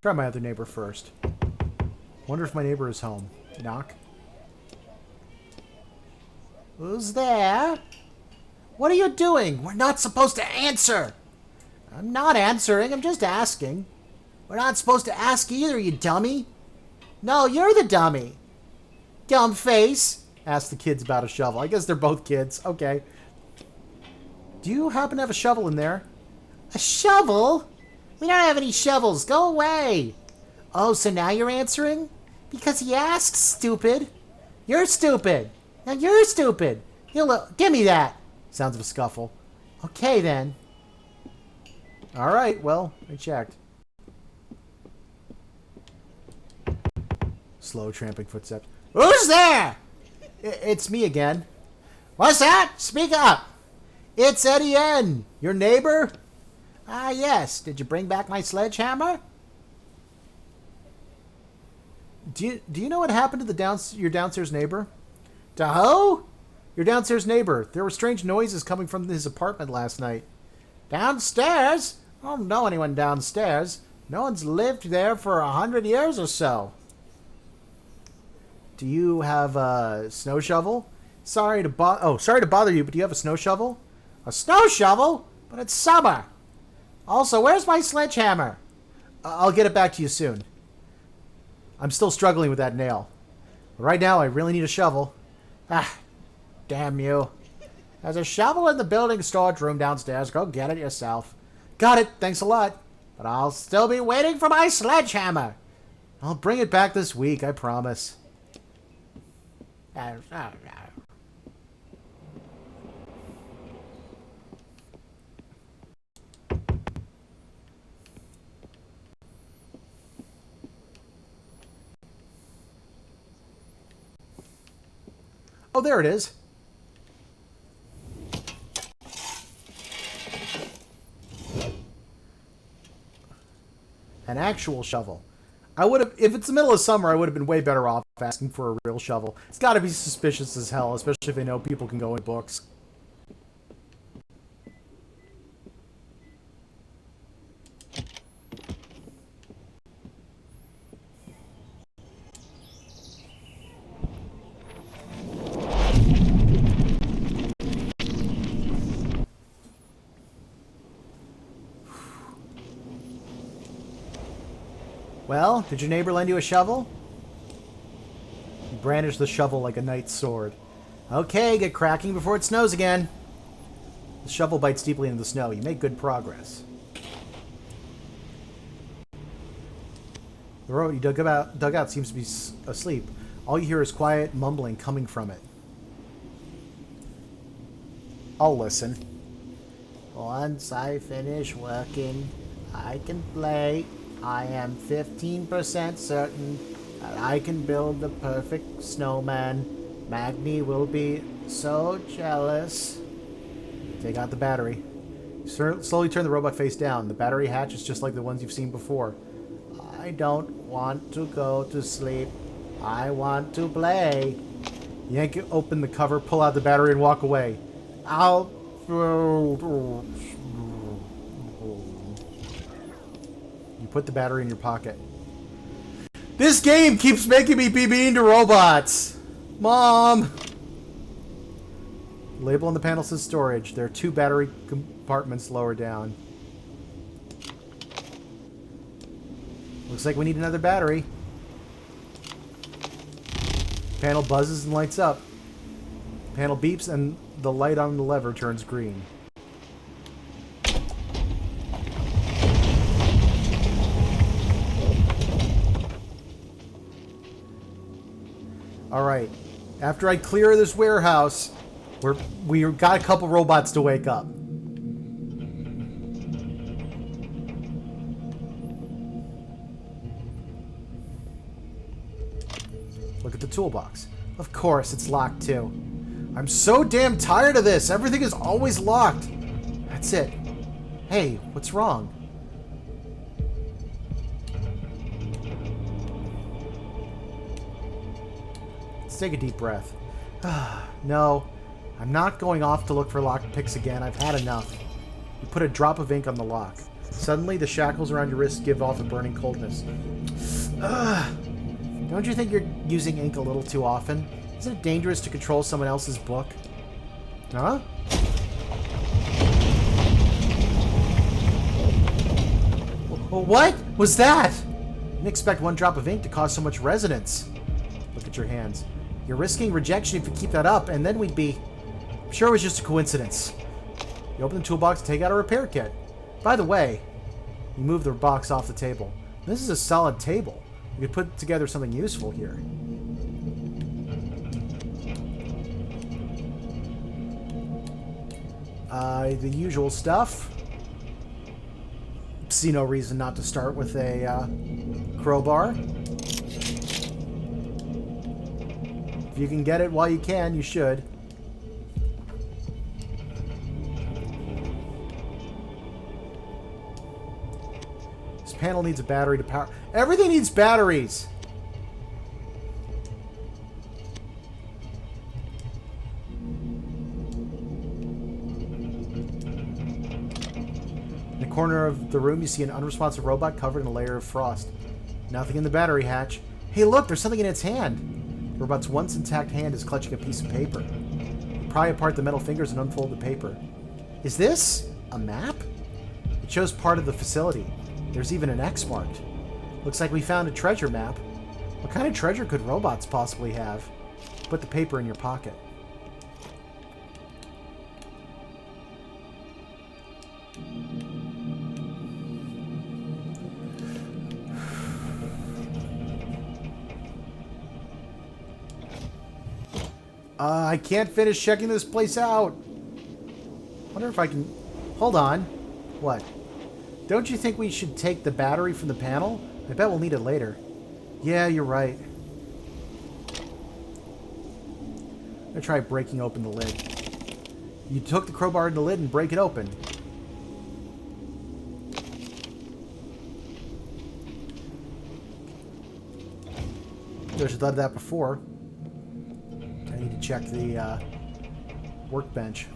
Try my other neighbor first. Wonder if my neighbor is home. Knock. Who's there? What are you doing? We're not supposed to answer. I'm not answering. I'm just asking. We're not supposed to ask either, you dummy. No, you're the dummy. Dumb face. Ask the kids about a shovel. I guess they're both kids. Okay. Do you happen to have a shovel in there? A shovel? We don't have any shovels. Go away. Oh, so now you're answering? Because he asks, stupid. You're stupid. Now you're stupid. Give me that. Sounds of a scuffle. Okay, then. All right, well, I checked. Slow tramping footsteps. Who's there? It's me again. What's that? Speak up. It's Etienne, your neighbor. Ah, yes. Did you bring back my sledgehammer? Do you know what happened to your downstairs neighbor? To who? Your downstairs neighbor. There were strange noises coming from his apartment last night. Downstairs? I don't know anyone downstairs. No one's lived there for 100 years or so. Do you have a snow shovel? Sorry to bother you, but do you have a snow shovel? A snow shovel? But it's summer. Also, where's my sledgehammer? I'll get it back to you soon. I'm still struggling with that nail. But right now, I really need a shovel. Ah, damn you. There's a shovel in the building storage room downstairs. Go get it yourself. Got it. Thanks a lot. But I'll still be waiting for my sledgehammer. I'll bring it back this week, I promise. Oh, there it is. An actual shovel. I would have, if it's the middle of summer, I would have been way better off asking for a real shovel. It's got to be suspicious as hell, especially if they know people can go in books. Well, did your neighbor lend you a shovel? You brandish the shovel like a knight's sword. Okay, get cracking before it snows again. The shovel bites deeply into the snow. You make good progress. The road you dug out seems to be asleep. All you hear is quiet mumbling coming from it. I'll listen. Once I finish working, I can play. I am 15% certain that I can build the perfect snowman. Magni will be so jealous. Take out the battery. Slowly turn the robot face down. The battery hatch is just like the ones you've seen before. I don't want to go to sleep. I want to play. Yank open the cover, pull out the battery, and walk away. I'll... You put the battery in your pocket. This game keeps making me be mean to robots! Mom! The label on the panel says storage. There are 2 battery compartments lower down. Looks like we need another battery. Panel buzzes and lights up. Panel beeps and the light on the lever turns green. Alright, after I clear this warehouse, we've got a couple robots to wake up. Look at the toolbox. Of course, it's locked too. I'm so damn tired of this. Everything is always locked. That's it. Hey, what's wrong? Take a deep breath. No, I'm not going off to look for lock picks again. I've had enough. You put a drop of ink on the lock. Suddenly, the shackles around your wrists give off a burning coldness. Don't you think you're using ink a little too often? Isn't it dangerous to control someone else's book? Huh? What was that? I didn't expect one drop of ink to cause so much resonance. Look at your hands. You're risking rejection if you keep that up, and then we'd be... I'm sure it was just a coincidence. You open the toolbox to take out a repair kit. By the way, you move the box off the table. This is a solid table. You could put together something useful here. The usual stuff. See no reason not to start with a crowbar. If you can get it while you can, you should. panel needs a battery to power... Everything needs batteries! In the corner of the room, you see an unresponsive robot covered in a layer of frost. Nothing in the battery hatch. Hey, look! There's something in its hand! The robot's once intact hand is clutching a piece of paper. You pry apart the metal fingers and unfold the paper. Is this a map? It shows part of the facility. There's even an X marked. Looks like we found a treasure map. What kind of treasure could robots possibly have? Put the paper in your pocket. I can't finish checking this place out. Wonder if I can... Hold on. What? Don't you think we should take the battery from the panel? I bet we'll need it later. Yeah, you're right. I'm gonna try breaking open the lid. You took the crowbar in the lid and break it open. I should have done that before. I need to check the workbench.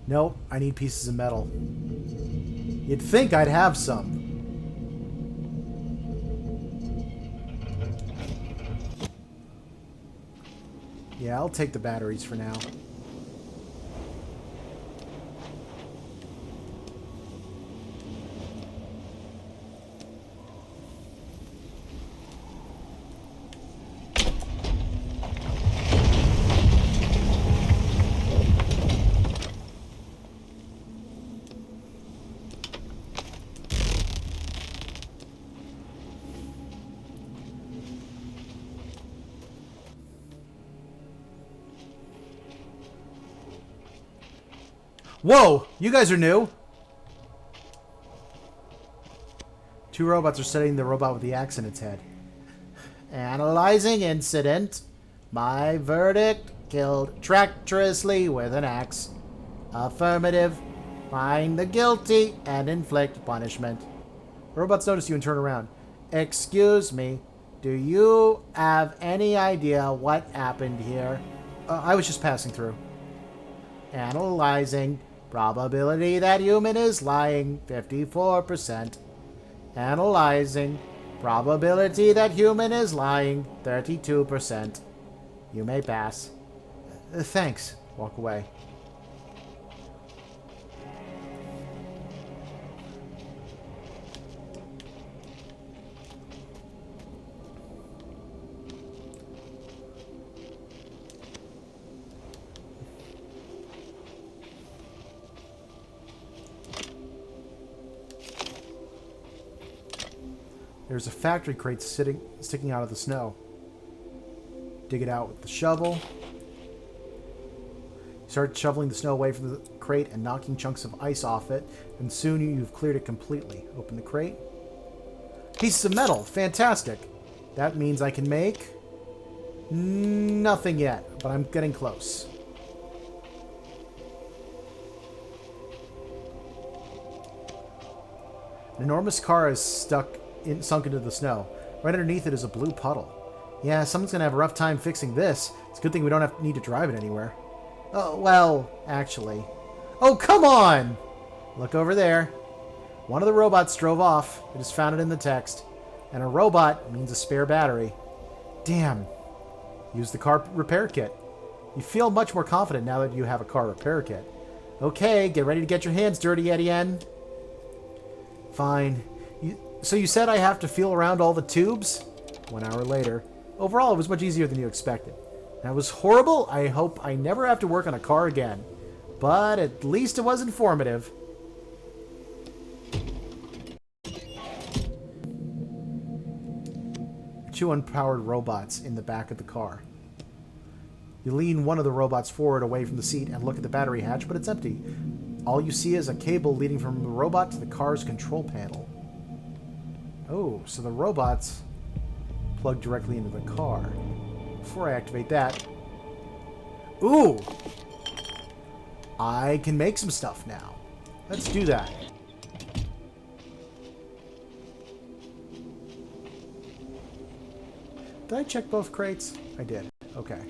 Nope, I need pieces of metal. You'd think I'd have some. Yeah, I'll take the batteries for now. Whoa! You guys are new! Two robots are studying the robot with the axe in its head. Analyzing incident. My verdict. Killed treacherously with an axe. Affirmative. Find the guilty and inflict punishment. The robots notice you and turn around. Excuse me. Do you have any idea what happened here? I was just passing through. Analyzing. Probability that human is lying, 54%. Analyzing. Probability that human is lying, 32%. You may pass. Thanks. Walk away. There's a factory crate sticking out of the snow. Dig it out with the shovel. You start shoveling the snow away from the crate and knocking chunks of ice off it, and soon you've cleared it completely. Open the crate. Pieces of metal! Fantastic! That means I can make... nothing yet, but I'm getting close. An enormous car is sunk into the snow. Right underneath it is a blue puddle. Yeah, someone's gonna have a rough time fixing this. It's a good thing we don't need to drive it anywhere. Oh, well, actually. Oh, come on! Look over there. One of the robots drove off. I just found it in the text. And a robot means a spare battery. Damn. Use the car repair kit. You feel much more confident now that you have a car repair kit. Okay, get ready to get your hands dirty, Etienne. Fine. So you said I have to feel around all the tubes? 1 hour later. Overall, it was much easier than you expected. That was horrible. I hope I never have to work on a car again. But at least it was informative. Two unpowered robots in the back of the car. You lean one of the robots forward away from the seat and look at the battery hatch, but it's empty. All you see is a cable leading from the robot to the car's control panel. Oh, so the robot's plugged directly into the car. Before I activate that... Ooh! I can make some stuff now. Let's do that. Did I check both crates? I did. Okay.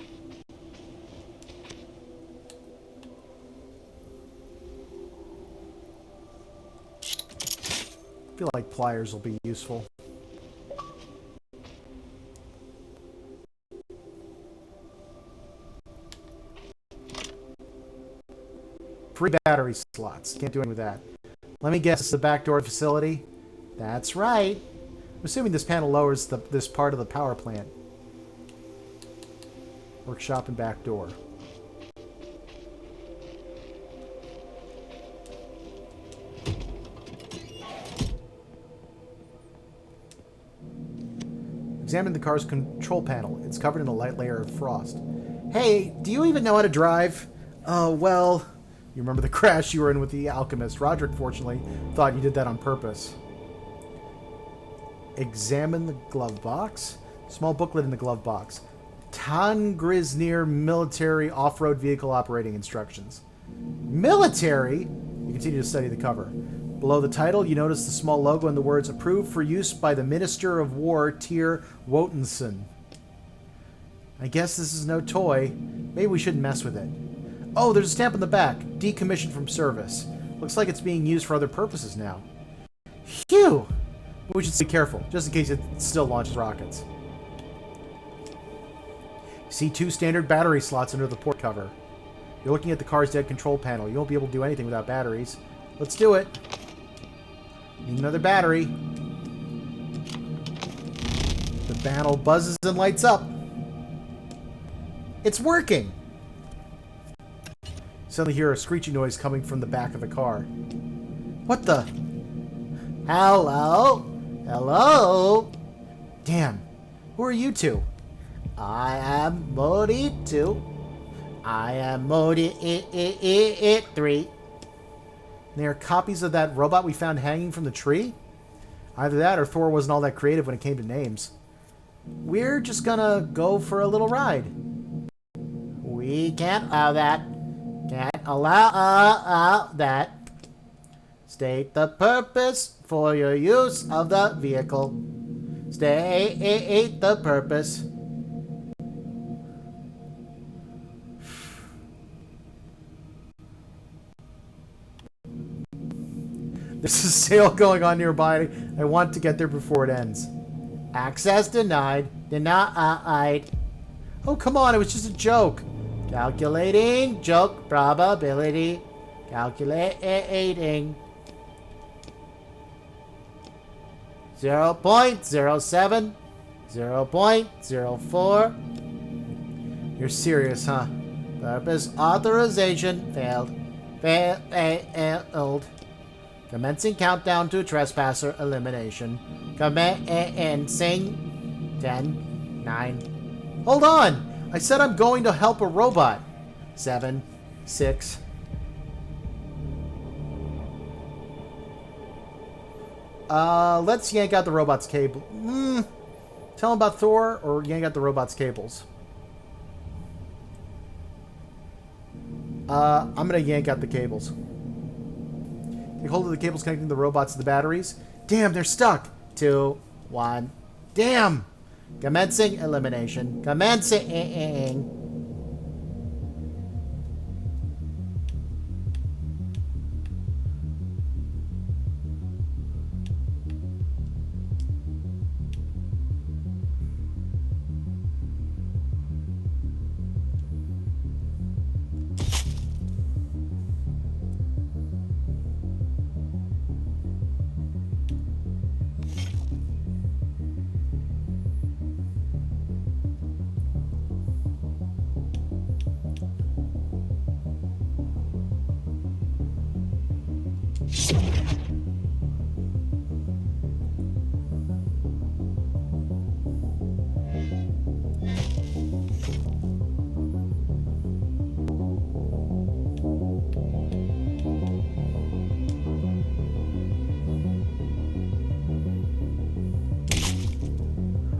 I feel like pliers will be useful. Free battery slots. Can't do anything with that. Let me guess, it's the back door facility? That's right. I'm assuming this panel lowers this part of the power plant. Workshop and back door. Examine the car's control panel. It's covered in a light layer of frost. Hey, do you even know how to drive? Oh, well... You remember the crash you were in with the alchemist. Roderick, fortunately, thought you did that on purpose. Examine the glove box. Small booklet in the glove box. Tangrisnir military off-road vehicle operating instructions. Military? You continue to study the cover. Below the title, you notice the small logo and the words approved for use by the Minister of War, Tyr Wotanson. I guess this is no toy. Maybe we shouldn't mess with it. Oh, there's a stamp on the back. Decommissioned from service. Looks like it's being used for other purposes now. Phew! We should be careful, just in case it still launches rockets. See 2 standard battery slots under the port cover. You're looking at the car's dead control panel. You won't be able to do anything without batteries. Let's do it. Need another battery. The panel buzzes and lights up. It's working! Suddenly hear a screeching noise coming from the back of the car. What the? Hello? Hello? Damn. Who are you two? I am Modi 2. I am Modi 3. They are copies of that robot we found hanging from the tree? Either that or Thor wasn't all that creative when it came to names. We're just gonna go for a little ride. We can't allow that. Can't allow that. State the purpose for your use of the vehicle. State the purpose. There's a sale going on nearby. I want to get there before it ends. Access denied. Denied. Oh, come on. It was just a joke. Calculating joke probability. Calculating. 0.07. 0.04. You're serious, huh? Purpose authorization failed. Failed. Commencing countdown to trespasser elimination. Commencing 10, 9. Hold on! I said I'm going to help a robot. 7, 6. Let's yank out the robot's cable. Tell him about Thor or yank out the robot's cables. I'm gonna yank out the cables. Take hold of the cables connecting the robots to the batteries. Damn, they're stuck. 2, 1. Damn! Commencing elimination. Commencing.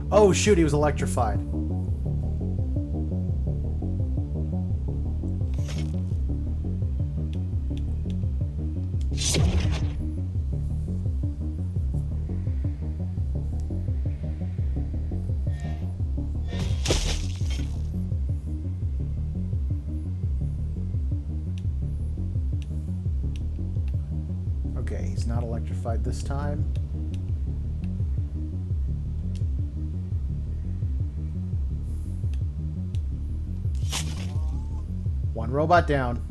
Oh shoot, he was electrified. identified this time. One robot down.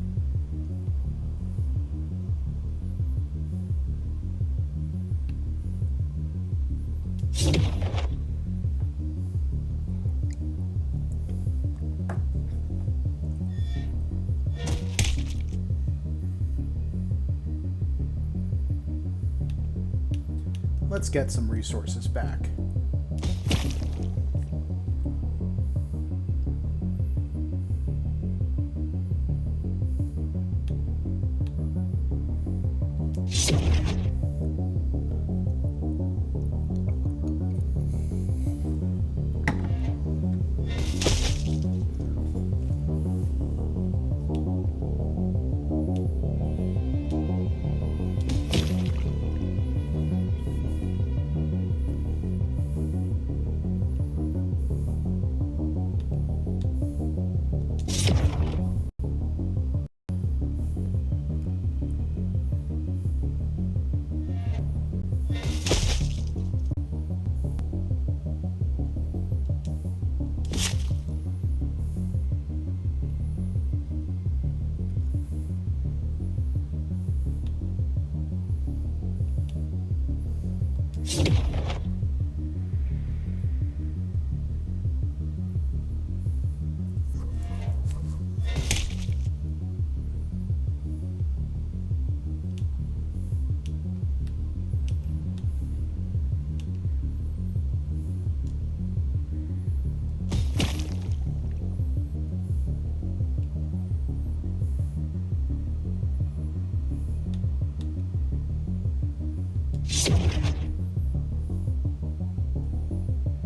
Let's get some resources back.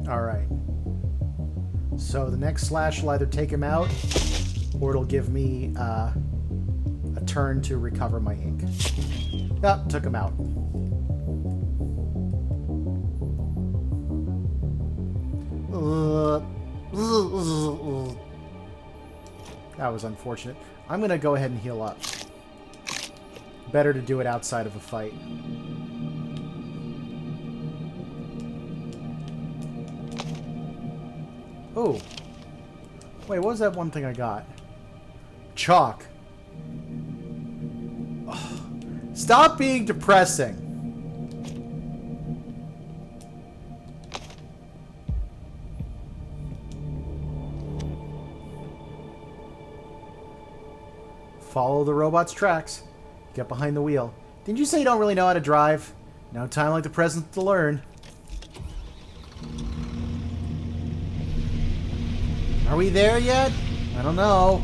Alright. So the next slash will either take him out, or it'll give me a turn to recover my ink. Yep, took him out. That was unfortunate. I'm going to go ahead and heal up. Better to do it outside of a fight. Oh. Wait, what was that one thing I got? Chalk. Ugh. Stop being depressing. Follow the robot's tracks. Get behind the wheel. Didn't you say you don't really know how to drive? No time like the present to learn. Are we there yet? I don't know.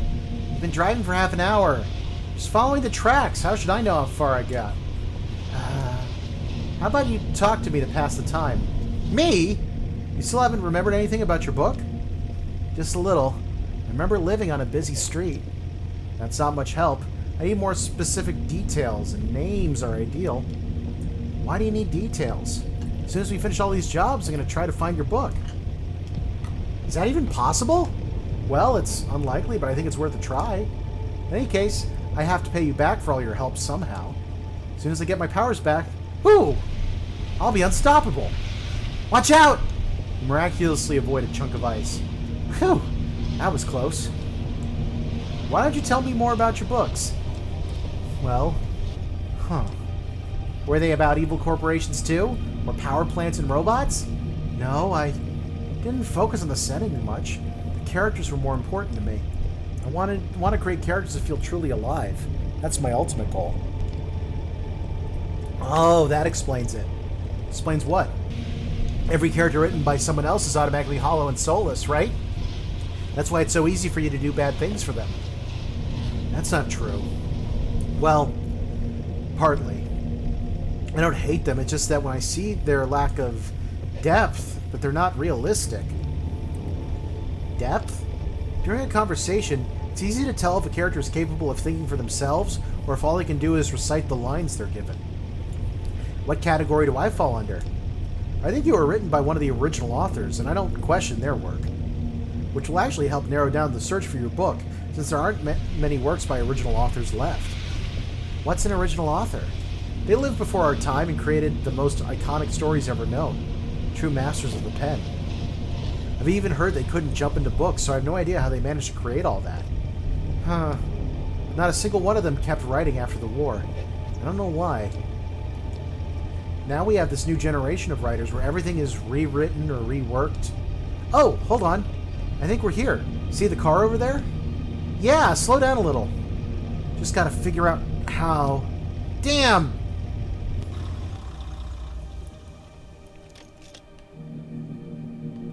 You've been driving for half an hour. Just following the tracks. How should I know how far I got? How about you talk to me to pass the time? Me? You still haven't remembered anything about your book? Just a little. I remember living on a busy street. That's not much help. I need more specific details, and names are ideal. Why do you need details? As soon as we finish all these jobs, I'm going to try to find your book. Is that even possible? Well, it's unlikely, but I think it's worth a try. In any case, I have to pay you back for all your help somehow. As soon as I get my powers back, whoo! I'll be unstoppable. Watch out! I miraculously avoid a chunk of ice. Whew! That was close. Why don't you tell me more about your books? Well, were they about evil corporations too? Or power plants and robots? No, I didn't focus on the setting much. The characters were more important to me. I want to create characters that feel truly alive. That's my ultimate goal. Oh, that explains it. Explains what? Every character written by someone else is automatically hollow and soulless, right? That's why it's so easy for you to do bad things for them. That's not true. Well, partly. I don't hate them, it's just that when I see their lack of depth, that they're not realistic. Depth? During a conversation, it's easy to tell if a character is capable of thinking for themselves, or if all they can do is recite the lines they're given. What category do I fall under? I think you were written by one of the original authors, and I don't question their work. Which will actually help narrow down the search for your book, since there aren't many works by original authors left. What's an original author? They lived before our time and created the most iconic stories ever known. True masters of the pen. I've even heard they couldn't jump into books, so I have no idea how they managed to create all that. Huh. Not a single one of them kept writing after the war. I don't know why. Now we have this new generation of writers where everything is rewritten or reworked. Oh, hold on. I think we're here. See the car over there? Yeah, slow down a little. Just gotta figure out how... Damn!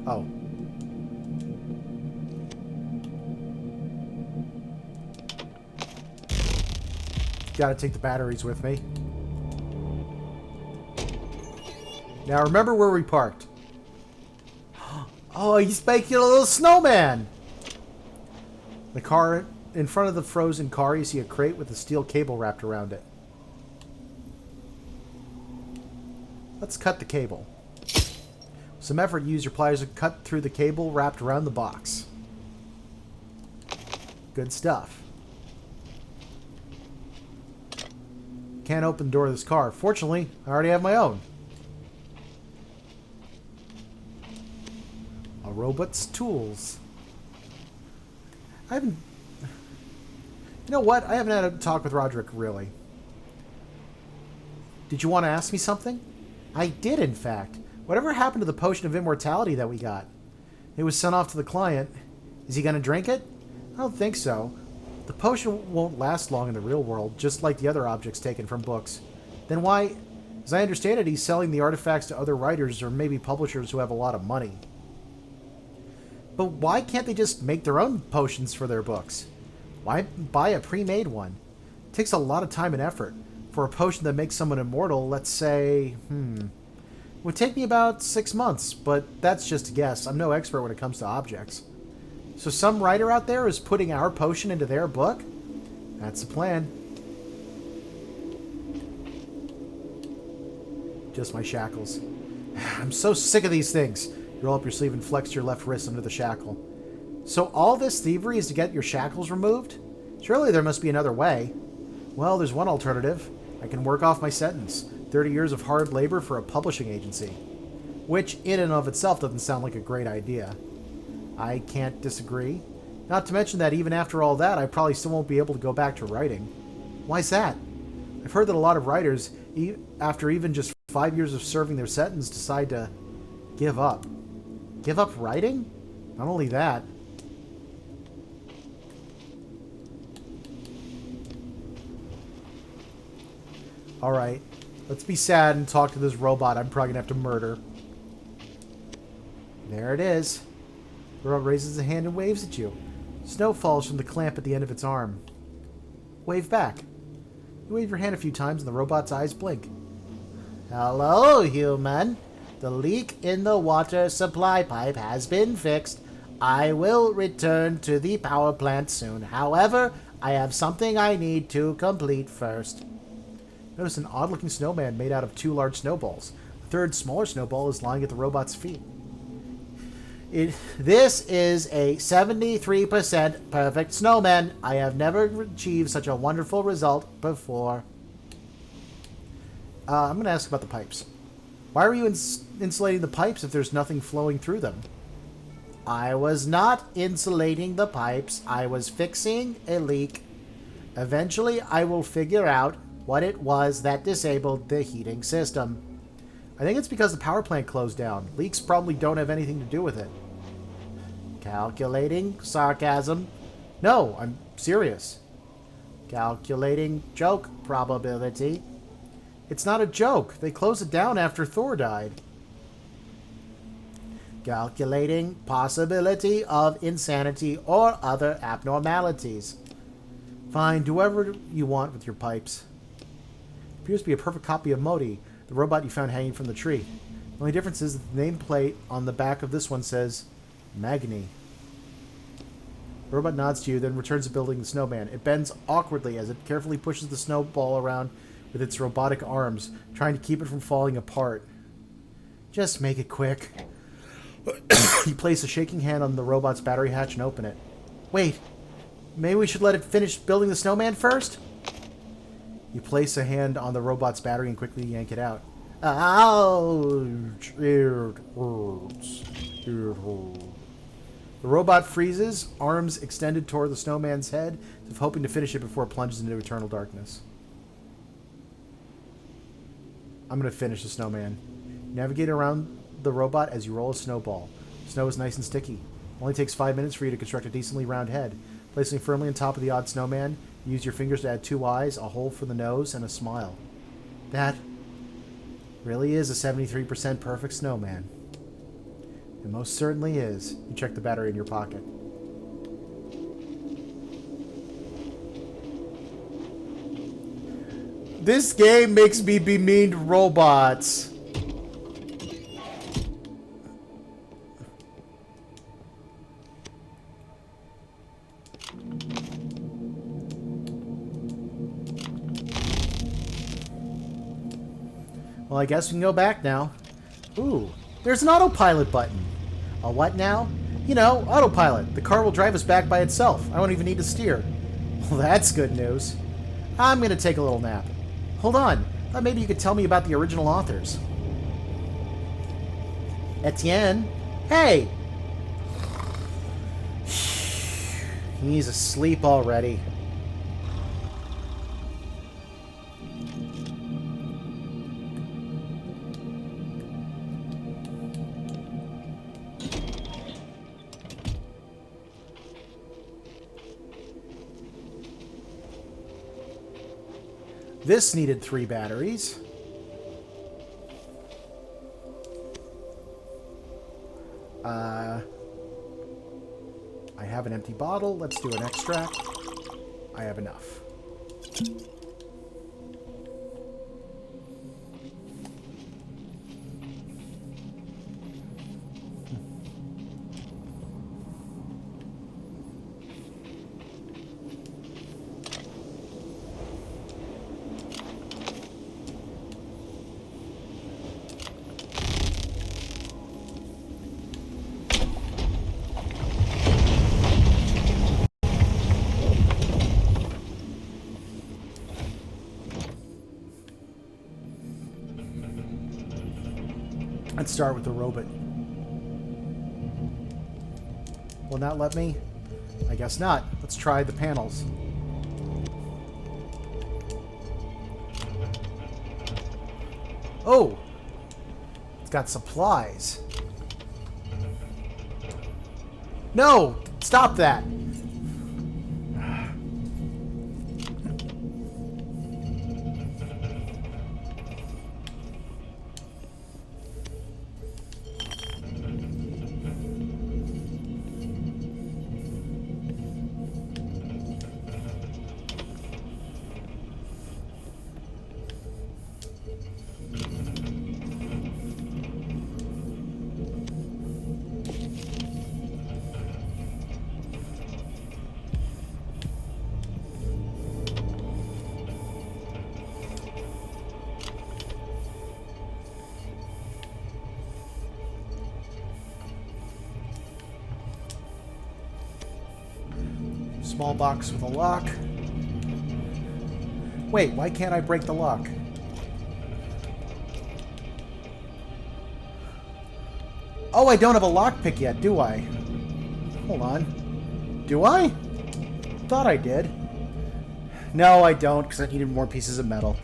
Oh. Gotta take the batteries with me. Now remember where we parked. Oh, he's making a little snowman! The car, in front of the frozen car, you see a crate with a steel cable wrapped around it. Let's cut the cable. With some effort, use your pliers to cut through the cable wrapped around the box. Good stuff. Can't open the door of this car. Fortunately, I already have my own. A robot's tools. I haven't... You know what? I haven't had a talk with Roderick, really. Did you want to ask me something? I did, in fact. Whatever happened to the potion of immortality that we got? It was sent off to the client. Is he going to drink it? I don't think so. The potion won't last long in the real world, just like the other objects taken from books. Then why... As I understand it, he's selling the artifacts to other writers or maybe publishers who have a lot of money. But why can't they just make their own potions for their books? Why buy a pre-made one? It takes a lot of time and effort. For a potion that makes someone immortal, let's say... It would take me about 6 months, but that's just a guess. I'm no expert when it comes to objects. So some writer out there is putting our potion into their book? That's the plan. Just my shackles. I'm so sick of these things. You roll up your sleeve and flex your left wrist under the shackle. So all this thievery is to get your shackles removed? Surely there must be another way. Well, there's one alternative. I can work off my sentence. 30 years of hard labor for a publishing agency. Which, in and of itself, doesn't sound like a great idea. I can't disagree. Not to mention that even after all that, I probably still won't be able to go back to writing. Why's that? I've heard that a lot of writers, after even just 5 years of serving their sentence, decide to give up. Give up writing? Not only that. Alright, let's be sad and talk to this robot I'm probably going to have to murder. There it is. The robot raises a hand and waves at you. Snow falls from the clamp at the end of its arm. Wave back. You wave your hand a few times and the robot's eyes blink. Hello, human. The leak in the water supply pipe has been fixed. I will return to the power plant soon. However, I have something I need to complete first. Notice an odd-looking snowman made out of 2 large snowballs. A third, smaller snowball is lying at the robot's feet. This is a 73% perfect snowman. I have never achieved such a wonderful result before. I'm going to ask about the pipes. Why are you insulating the pipes if there's nothing flowing through them? I was not insulating the pipes. I was fixing a leak. Eventually, I will figure out what it was that disabled the heating system. I think it's because the power plant closed down. Leaks probably don't have anything to do with it. Calculating sarcasm. No, I'm serious. Calculating joke probability. It's not a joke. They closed it down after Thor died. Calculating possibility of insanity or other abnormalities. Fine, do whatever you want with your pipes. Appears to be a perfect copy of Modi, the robot you found hanging from the tree. The only difference is that the nameplate on the back of this one says Magni. The robot nods to you, then returns to building the snowman. It bends awkwardly as it carefully pushes the snowball around with its robotic arms, trying to keep it from falling apart. Just make it quick. You place a shaking hand on the robot's battery hatch and open it. Wait, maybe we should let it finish building the snowman first? You place a hand on the robot's battery and quickly yank it out. Ouch! It hurts. It hurts. The robot freezes, arms extended toward the snowman's head, hoping to finish it before it plunges into eternal darkness. I'm going to finish the snowman. Navigate around the robot as you roll a snowball. Snow is nice and sticky. Only takes 5 minutes for you to construct a decently round head. Placing firmly on top of the odd snowman, you use your fingers to add 2 eyes, a hole for the nose, and a smile. That really is a 73% perfect snowman. It most certainly is. You check the battery in your pocket. This game makes me be mean to robots. Well, I guess we can go back now. Ooh, there's an autopilot button. A what now? You know, autopilot. The car will drive us back by itself. I won't even need to steer. Well, that's good news. I'm going to take a little nap. Hold on. Thought maybe you could tell me about the original authors. Etienne? Hey! He's asleep already. This needed 3 batteries. I have an empty bottle. Let's do an extract. I have enough. Let's start with the robot. Will not let me? I guess not. Let's try the panels. Oh! It's got supplies. No! Stop that! Small box with a lock. Wait, why can't I break the lock? Oh, I don't have a lockpick yet, do I? Hold on. Do I? Thought I did. No, I don't, because I needed more pieces of metal.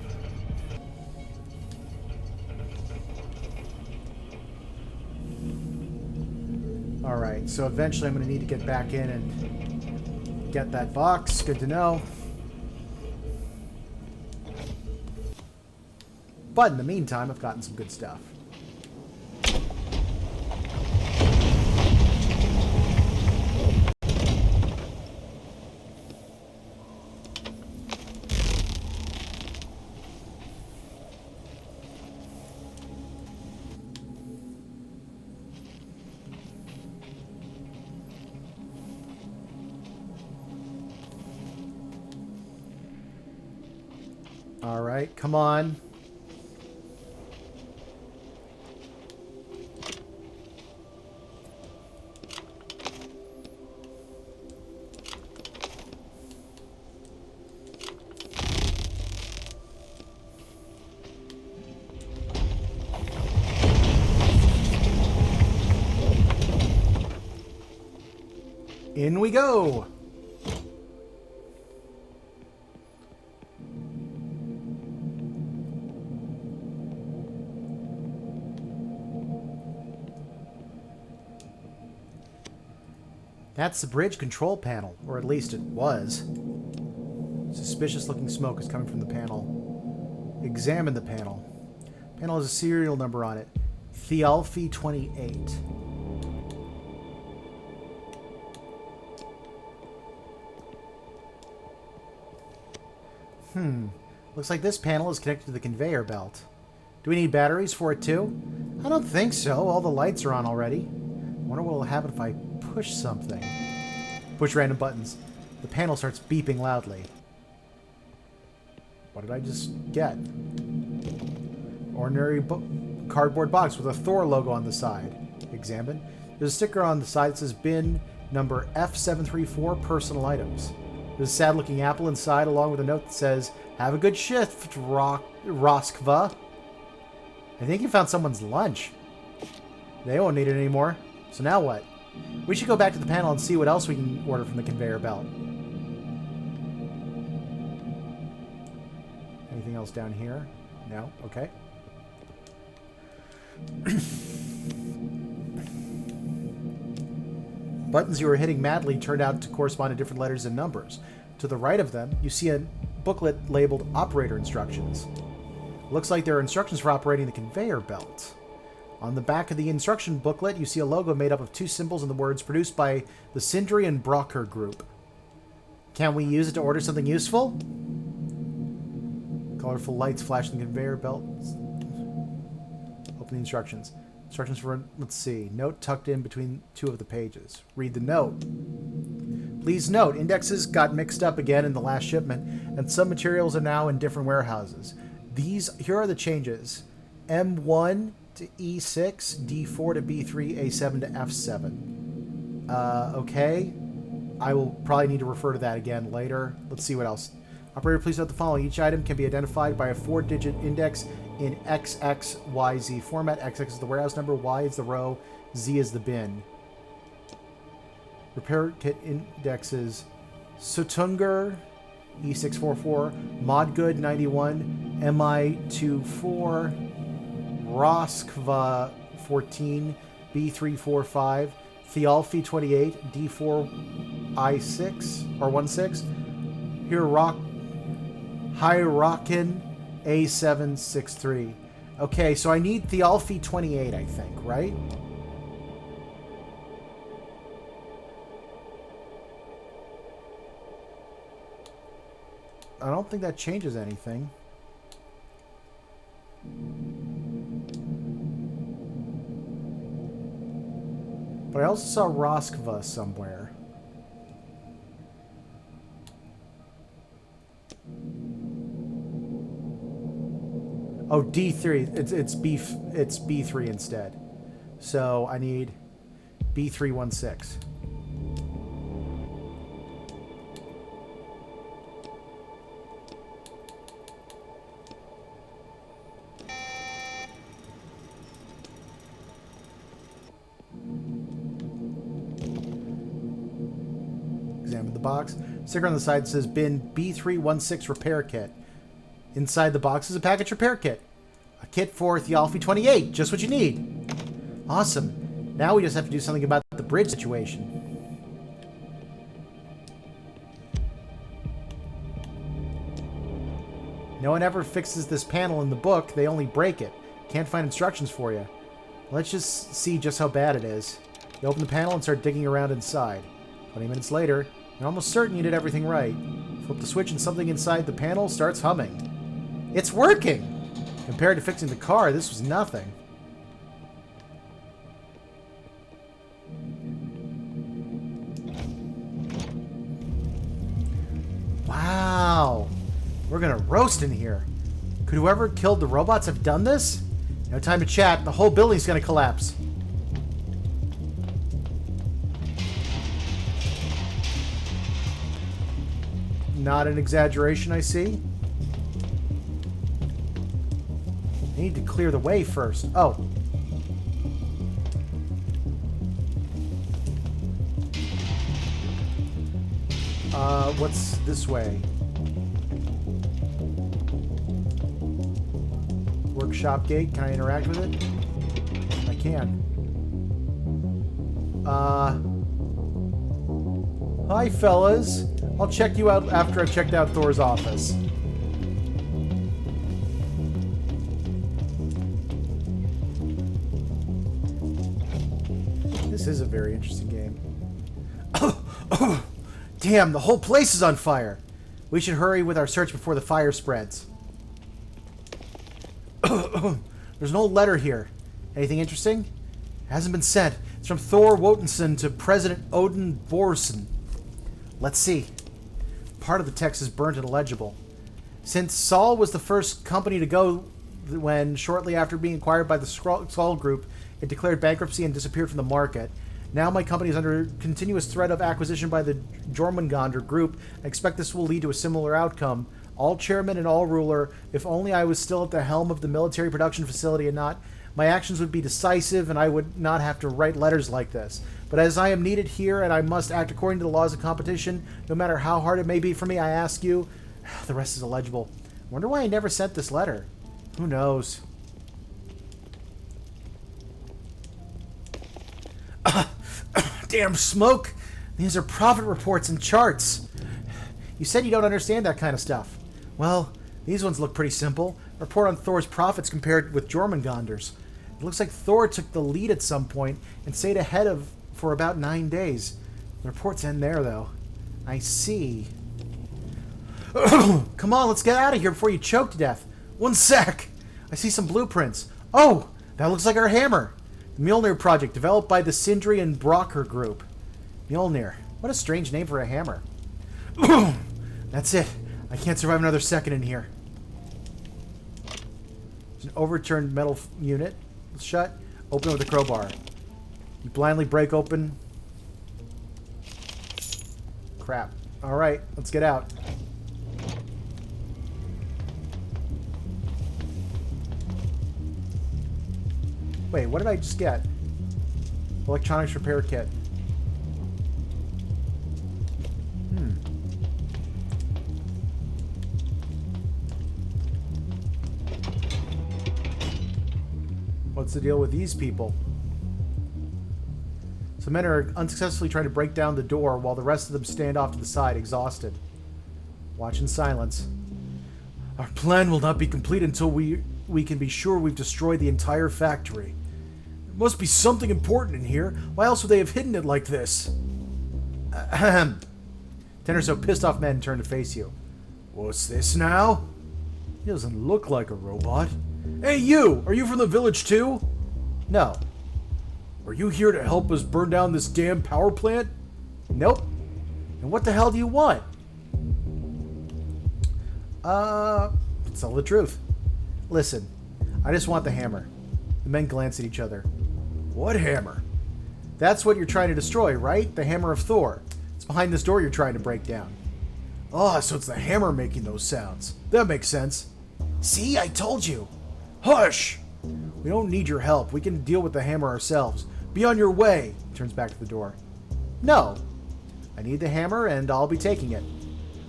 Alright, so eventually I'm going to need to get back in and get that box. Good to know. But in the meantime, I've gotten some good stuff. All right, come on. In we go! That's the bridge control panel, or at least it was. Suspicious looking smoke is coming from the panel. Examine the panel. Panel has a serial number on it. Thialfi 28. Looks like this panel is connected to the conveyor belt. Do we need batteries for it too? I don't think so. All the lights are on already. Wonder what will happen if I push something. Push random buttons. The panel starts beeping loudly. What did I just get? Ordinary cardboard box with a Thor logo on the side. Examine. There's a sticker on the side that says bin number F734 personal items. There's a sad looking apple inside along with a note that says, "Have a good shift, Roskva." I think you found someone's lunch. They won't need it anymore. So now what? We should go back to the panel and see what else we can order from the conveyor belt. Anything else down here? No? Okay. Buttons you were hitting madly turned out to correspond to different letters and numbers. To the right of them, you see a booklet labeled Operator Instructions. Looks like there are instructions for operating the conveyor belt. On the back of the instruction booklet, you see a logo made up of two symbols and the words produced by the Sindri and Brocker Group. Can we use it to order something useful? Colorful lights flash in the conveyor belt. Open the instructions. Instructions for, let's see, note tucked in between two of the pages. Read the note. Please note, indexes got mixed up again in the last shipment, and some materials are now in different warehouses. Here are the changes. M1 to E6, D4 to B3, A7 to F7. Okay. I will probably need to refer to that again later. Let's see what else. Operator, please note the following. Each item can be identified by a 4-digit index in XXYZ format. XX is the warehouse number, Y is the row, Z is the bin. Repair kit indexes Sutunger E644, Modgood 91, MI24, Roskva 14, B345, Thialfi 28, D4I6 or 16, Hyrokin A763. Okay, so I need Thialfi 28, I think, right? I don't think that changes anything. But I also saw Roskva somewhere. Oh, D3. It's B3 instead. So I need B316. Examine the box. Sticker on the side says bin B316 repair kit. Inside the box is a package repair kit. A kit for Thialfi 28. Just what you need. Awesome. Now we just have to do something about the bridge situation. No one ever fixes this panel in the book. They only break it. Can't find instructions for you. Let's just see just how bad it is. You open the panel and start digging around inside. 20 minutes later, you're almost certain you did everything right. Flip the switch and something inside the panel starts humming. It's working! Compared to fixing the car, this was nothing. Wow! We're gonna roast in here. Could whoever killed the robots have done this? No time to chat. The whole building's gonna collapse. Not an exaggeration, I see. I need to clear the way first. Oh. What's this way? Workshop gate. Can I interact with it? I can. Hi, fellas. I'll check you out after I've checked out Thor's office. This is a very interesting game. Oh, damn, the whole place is on fire. We should hurry with our search before the fire spreads. There's an old letter here. Anything interesting? It hasn't been sent. It's from Thor Wotanson to President Odin Borson. Let's see. Part of the text is burnt and illegible. Since Saul was the first company to go when, shortly after being acquired by the Saul Group, it declared bankruptcy and disappeared from the market. Now my company is under continuous threat of acquisition by the Jormungandr Group. I expect this will lead to a similar outcome. All chairman and all ruler, if only I was still at the helm of the military production facility and not, my actions would be decisive and I would not have to write letters like this. But as I am needed here and I must act according to the laws of competition, no matter how hard it may be for me, I ask you... The rest is illegible. Wonder why I never sent this letter. Who knows? Damn smoke! These are profit reports and charts. You said you don't understand that kind of stuff. Well, these ones look pretty simple. Report on Thor's profits compared with Jormungandr's. It looks like Thor took the lead at some point and stayed ahead of for about 9 days. The reports end there, though. I see. Come on, let's get out of here before you choke to death. One sec. I see some blueprints. Oh, that looks like our hammer. The Mjolnir project, developed by the Sindri and Brocker group. Mjolnir. What a strange name for a hammer. That's it. I can't survive another second in here. There's an overturned metal unit. Shut. Open with a crowbar. You blindly break open. Crap. Alright, let's get out. Wait, what did I just get? Electronics repair kit. What's the deal with these people? Some men are unsuccessfully trying to break down the door while the rest of them stand off to the side, exhausted. Watch in silence. Our plan will not be complete until we can be sure we've destroyed the entire factory. There must be something important in here. Why else would they have hidden it like this? Ahem. 10 or so pissed off men turn to face you. What's this now? He doesn't look like a robot. Hey you! Are you from the village too? No. Are you here to help us burn down this damn power plant? Nope. And what the hell do you want? Tell the truth. Listen, I just want the hammer. The men glance at each other. What hammer? That's what you're trying to destroy, right? The hammer of Thor. It's behind this door you're trying to break down. Oh, so it's the hammer making those sounds. That makes sense. See, I told you. Hush! We don't need your help. We can deal with the hammer ourselves. Be on your way. He turns back to the door. No. I need the hammer and I'll be taking it.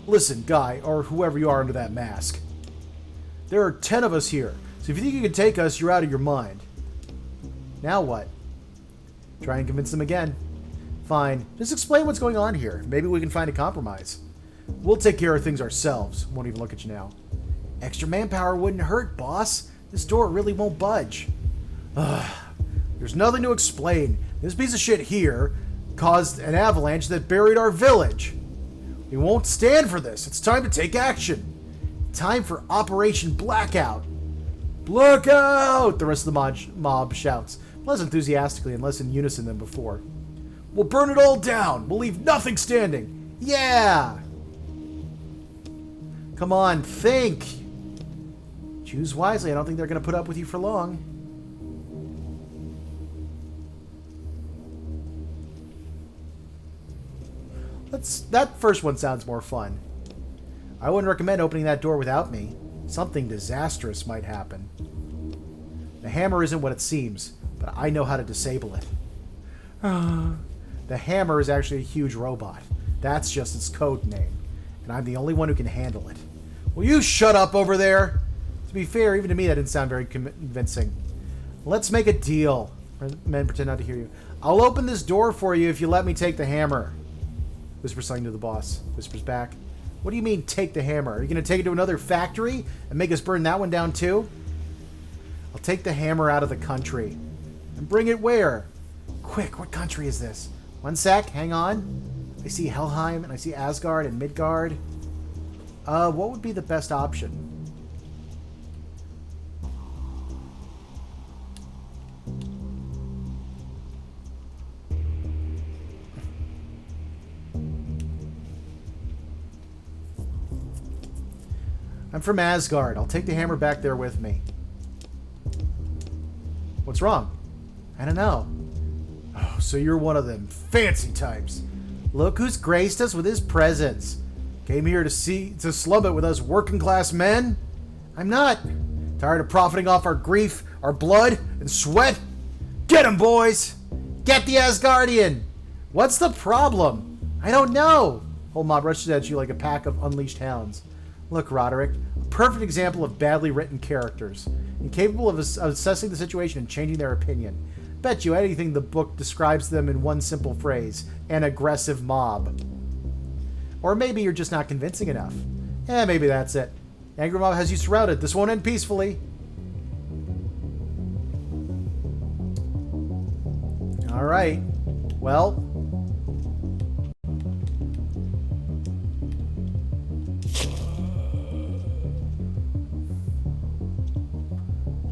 Listen, guy, or whoever you are under that mask. There are 10 of us here, so if you think you can take us, you're out of your mind. Now what? Try and convince them again. Fine. Just explain what's going on here. Maybe we can find a compromise. We'll take care of things ourselves. Won't even look at you now. Extra manpower wouldn't hurt, boss. This door really won't budge. There's nothing to explain. This piece of shit here caused an avalanche that buried our village. We won't stand for this. It's time to take action. Time for Operation Blackout. Blackout! The rest of the mob shouts, less enthusiastically and less in unison than before. We'll burn it all down. We'll leave nothing standing. Yeah! Come on, think. Choose wisely. I don't think they're going to put up with you for long. That first one sounds more fun. I wouldn't recommend opening that door without me. Something disastrous might happen. The hammer isn't what it seems, but I know how to disable it. The hammer is actually a huge robot. That's just its code name, and I'm the only one who can handle it. Will you shut up over there? To be fair, even to me that didn't sound very convincing. Let's make a deal. Men pretend not to hear you. I'll open this door for you if you let me take the hammer. Whispers something to the boss. Whispers back. What do you mean, take the hammer? Are you going to take it to another factory and make us burn that one down too? I'll take the hammer out of the country. And bring it where? Quick, what country is this? One sec, hang on. I see Helheim, and I see Asgard and Midgard. What would be the best option? I'm from Asgard. I'll take the hammer back there with me. What's wrong? I don't know. Oh, so you're one of them fancy types. Look who's graced us with his presence. Came here to slum it with us working class men? I'm not. Tired of profiting off our grief, our blood, and sweat? Get him, boys! Get the Asgardian! What's the problem? I don't know. Whole mob rushes at you like a pack of unleashed hounds. Look, Roderick, a perfect example of badly written characters, incapable of assessing the situation and changing their opinion. Bet you anything the book describes them in one simple phrase: an aggressive mob. Or maybe you're just not convincing enough. Maybe that's it. Angry mob has you surrounded. This won't end peacefully. Alright. Well...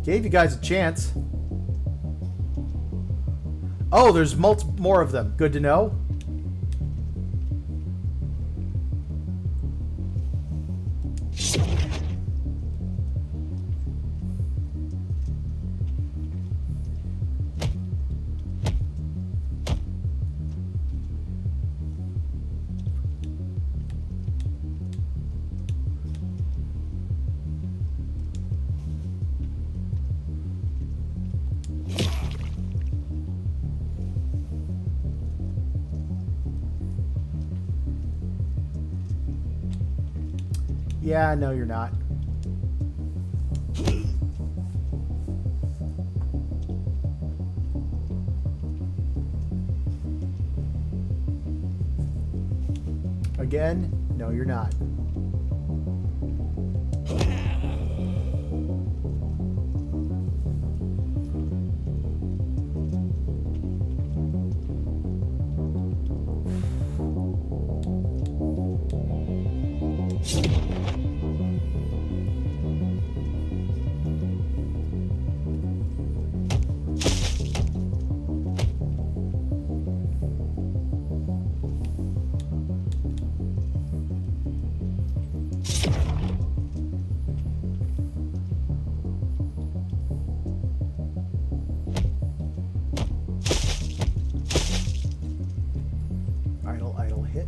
gave you guys a chance. Oh, there's more of them. Good to know. Yeah, no, you're not. Again, no, you're not. Idle hit.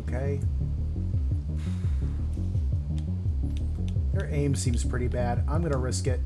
Okay. Your aim seems pretty bad. I'm gonna risk it.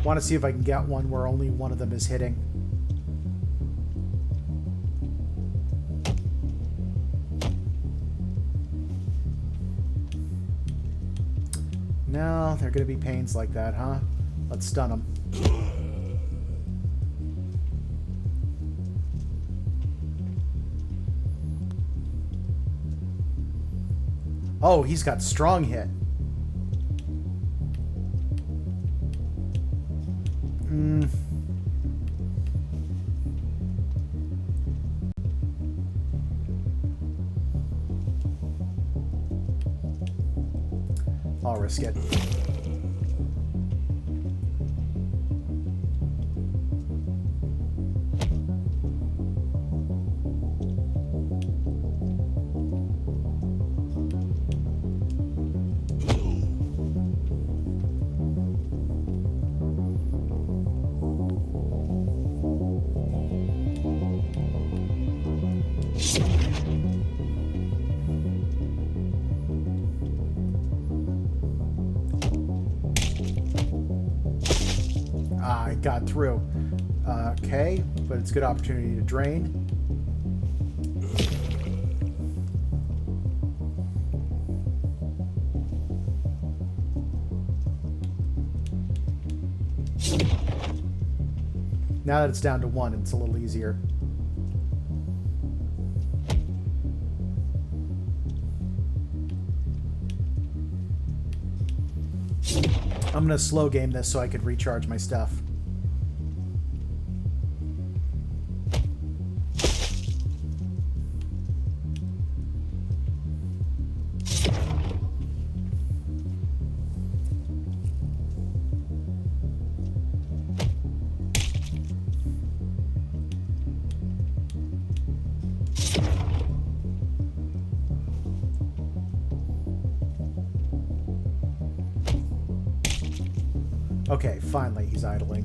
Want to see if I can get one where only one of them is hitting. No, they're going to be pains like that, huh? Let's stun them. Oh, he's got strong hit. I'll risk it. I got through. Okay, but it's a good opportunity to drain. Now that it's down to 1, it's a little easier. I'm going to slow game this so I can recharge my stuff. Okay, finally he's idling.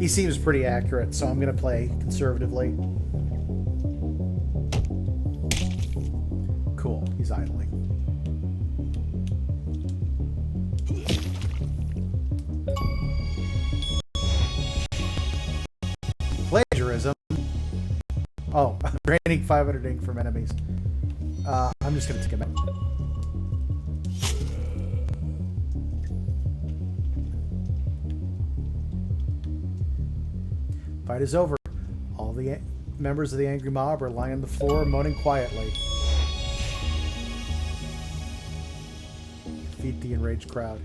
He seems pretty accurate, so I'm going to play conservatively. Cool, he's idling. Plagiarism. Oh, draining 500 ink from enemies. I'm just going to take him out. Fight is over. All the members of the angry mob are lying on the floor, moaning quietly. Defeat the enraged crowd.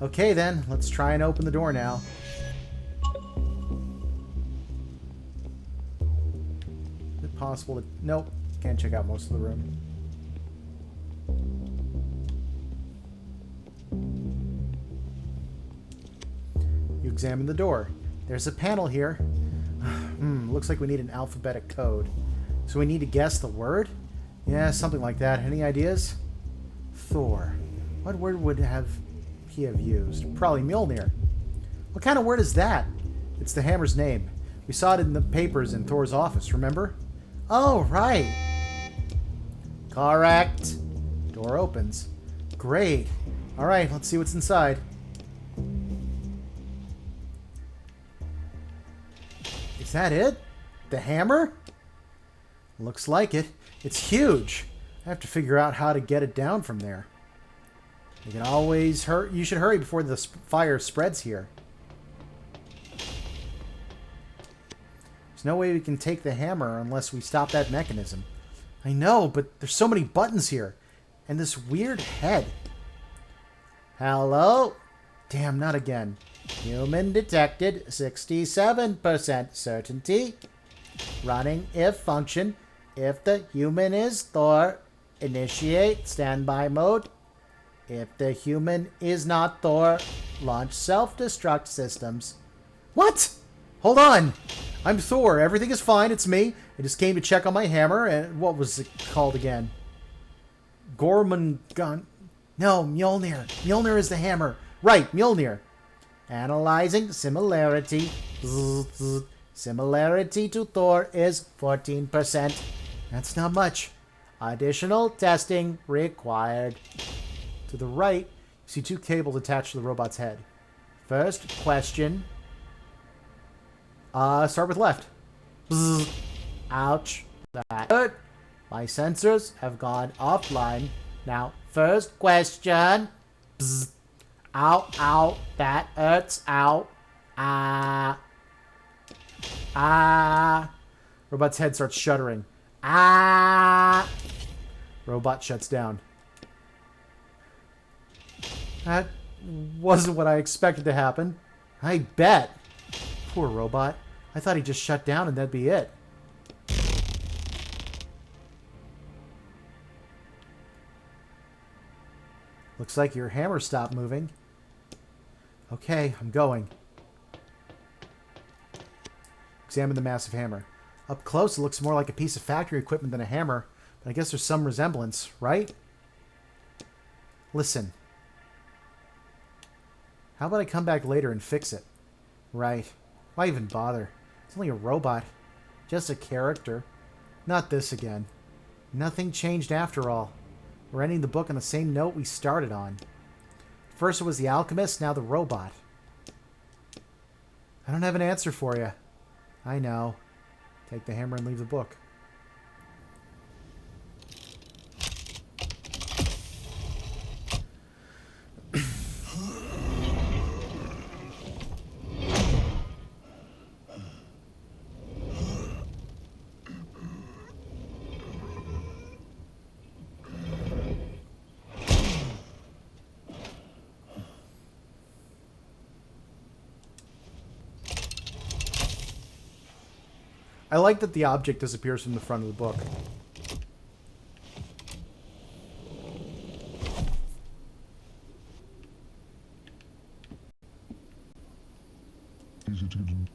Okay then, let's try and open the door now. Is it possible to... Nope. Can't check out most of the room. You examine the door. There's a panel here. Looks like we need an alphabetic code. So we need to guess the word? Yeah, something like that. Any ideas? Thor. What word would he have used? Probably Mjolnir. What kind of word is that? It's the hammer's name. We saw it in the papers in Thor's office, remember? Oh, right. Correct. Door opens. Great. All right, let's see what's inside. Is that it? The hammer? Looks like it. It's huge. I have to figure out how to get it down from there. You can always hurry. You should hurry before the fire spreads here. There's no way we can take the hammer unless we stop that mechanism. I know, but there's so many buttons here. And this weird head. Hello? Damn, not again. Human detected, 67% certainty. Running if function. If the human is Thor, initiate standby mode. If the human is not Thor, launch self-destruct systems. What? Hold on. I'm Thor. Everything is fine. It's me. I just came to check on my hammer. And what was it called again? Gorman... No, Mjolnir. Mjolnir is the hammer. Right, Mjolnir. Analyzing similarity. Similarity to Thor is 14%. That's not much. Additional testing required. To the right, you see two cables attached to the robot's head. First question. Start with left. Ouch. That hurt. My sensors have gone offline. Now, first question. Ow, ow. That hurts. Ow. Robot's head starts shuddering. Robot shuts down. That wasn't what I expected to happen. I bet. Poor robot. I thought he'd just shut down and that'd be it. Looks like your hammer stopped moving. Okay, I'm going. Examine the massive hammer. Up close, it looks more like a piece of factory equipment than a hammer, but I guess there's some resemblance, right? Listen. How about I come back later and fix it? Right. Why even bother? It's only a robot. Just a character. Not this again. Nothing changed after all. We're ending the book on the same note we started on. First it was the alchemist, now the robot. I don't have an answer for you. I know. Take the hammer and leave the book. I like that the object disappears from the front of the book. Easy to get in.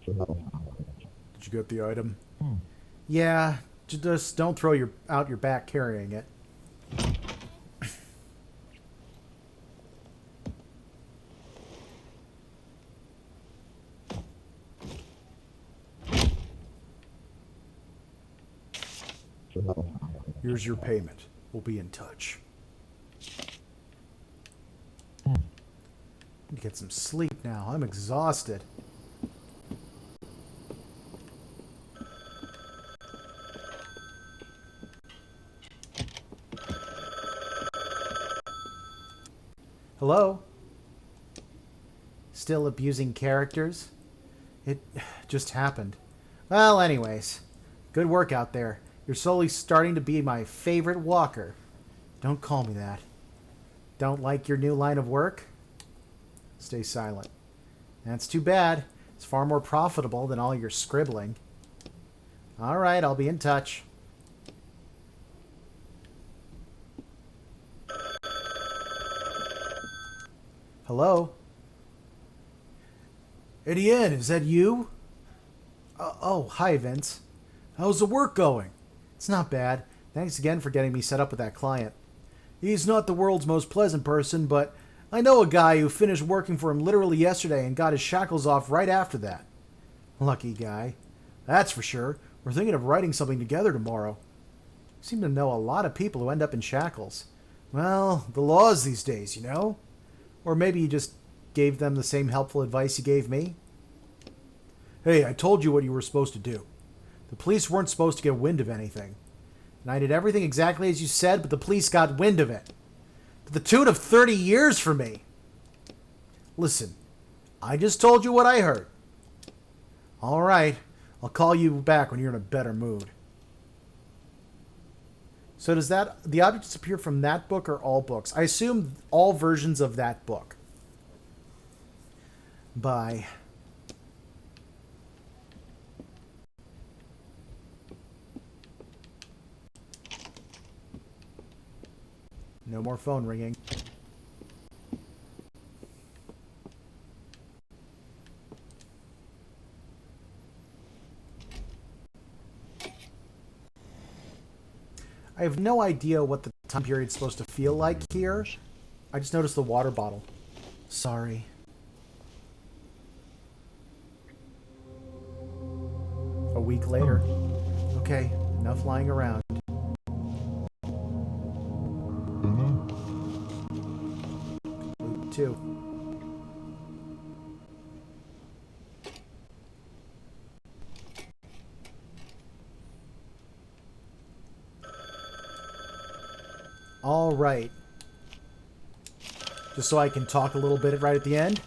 Did you get the item? Yeah, just don't throw out your back carrying it. Here's your payment. We'll be in touch. I need to get some sleep now. I'm exhausted. Hello? Still abusing characters? It just happened. Well, anyways. Good work out there. You're slowly starting to be my favorite walker. Don't call me that. Don't like your new line of work? Stay silent. That's too bad. It's far more profitable than all your scribbling. Alright, I'll be in touch. Hello? Etienne, is that you? Oh, hi, Vince. How's the work going? It's not bad. Thanks again for getting me set up with that client. He's not the world's most pleasant person, but I know a guy who finished working for him literally yesterday and got his shackles off right after that. Lucky guy. That's for sure. We're thinking of writing something together tomorrow. You seem to know a lot of people who end up in shackles. Well, the laws these days, you know? Or maybe you just gave them the same helpful advice you gave me? Hey, I told you what you were supposed to do. The police weren't supposed to get wind of anything. And I did everything exactly as you said, but the police got wind of it. To the tune of 30 years for me. Listen, I just told you what I heard. All right, I'll call you back when you're in a better mood. So does the object disappear from that book or all books? I assume all versions of that book. Bye. No more phone ringing. I have no idea what the time period's supposed to feel like here. I just noticed the water bottle. Sorry. A week later. Okay, enough lying around. Loop 2. All right. Just so I can talk a little bit right at the end.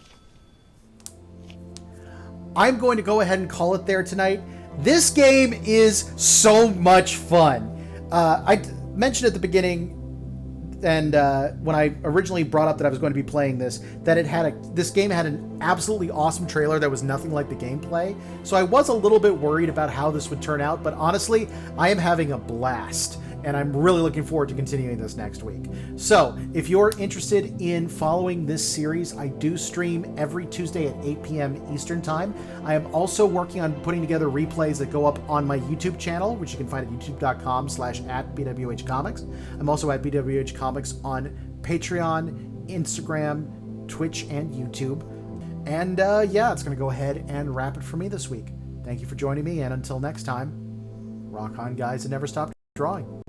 I'm going to go ahead and call it there tonight. This game is so much fun. I mentioned at the beginning, and when I originally brought up that I was going to be playing this, that this game had an absolutely awesome trailer that was nothing like the gameplay. So I was a little bit worried about how this would turn out, but honestly, I am having a blast. And I'm really looking forward to continuing this next week. So, if you're interested in following this series, I do stream every Tuesday at 8 p.m. Eastern Time. I am also working on putting together replays that go up on my YouTube channel, which you can find at youtube.com/@BWHComics. I'm also at BWHComics on Patreon, Instagram, Twitch, and YouTube. And yeah, it's going to go ahead and wrap it for me this week. Thank you for joining me, and until next time, rock on, guys, and never stop drawing.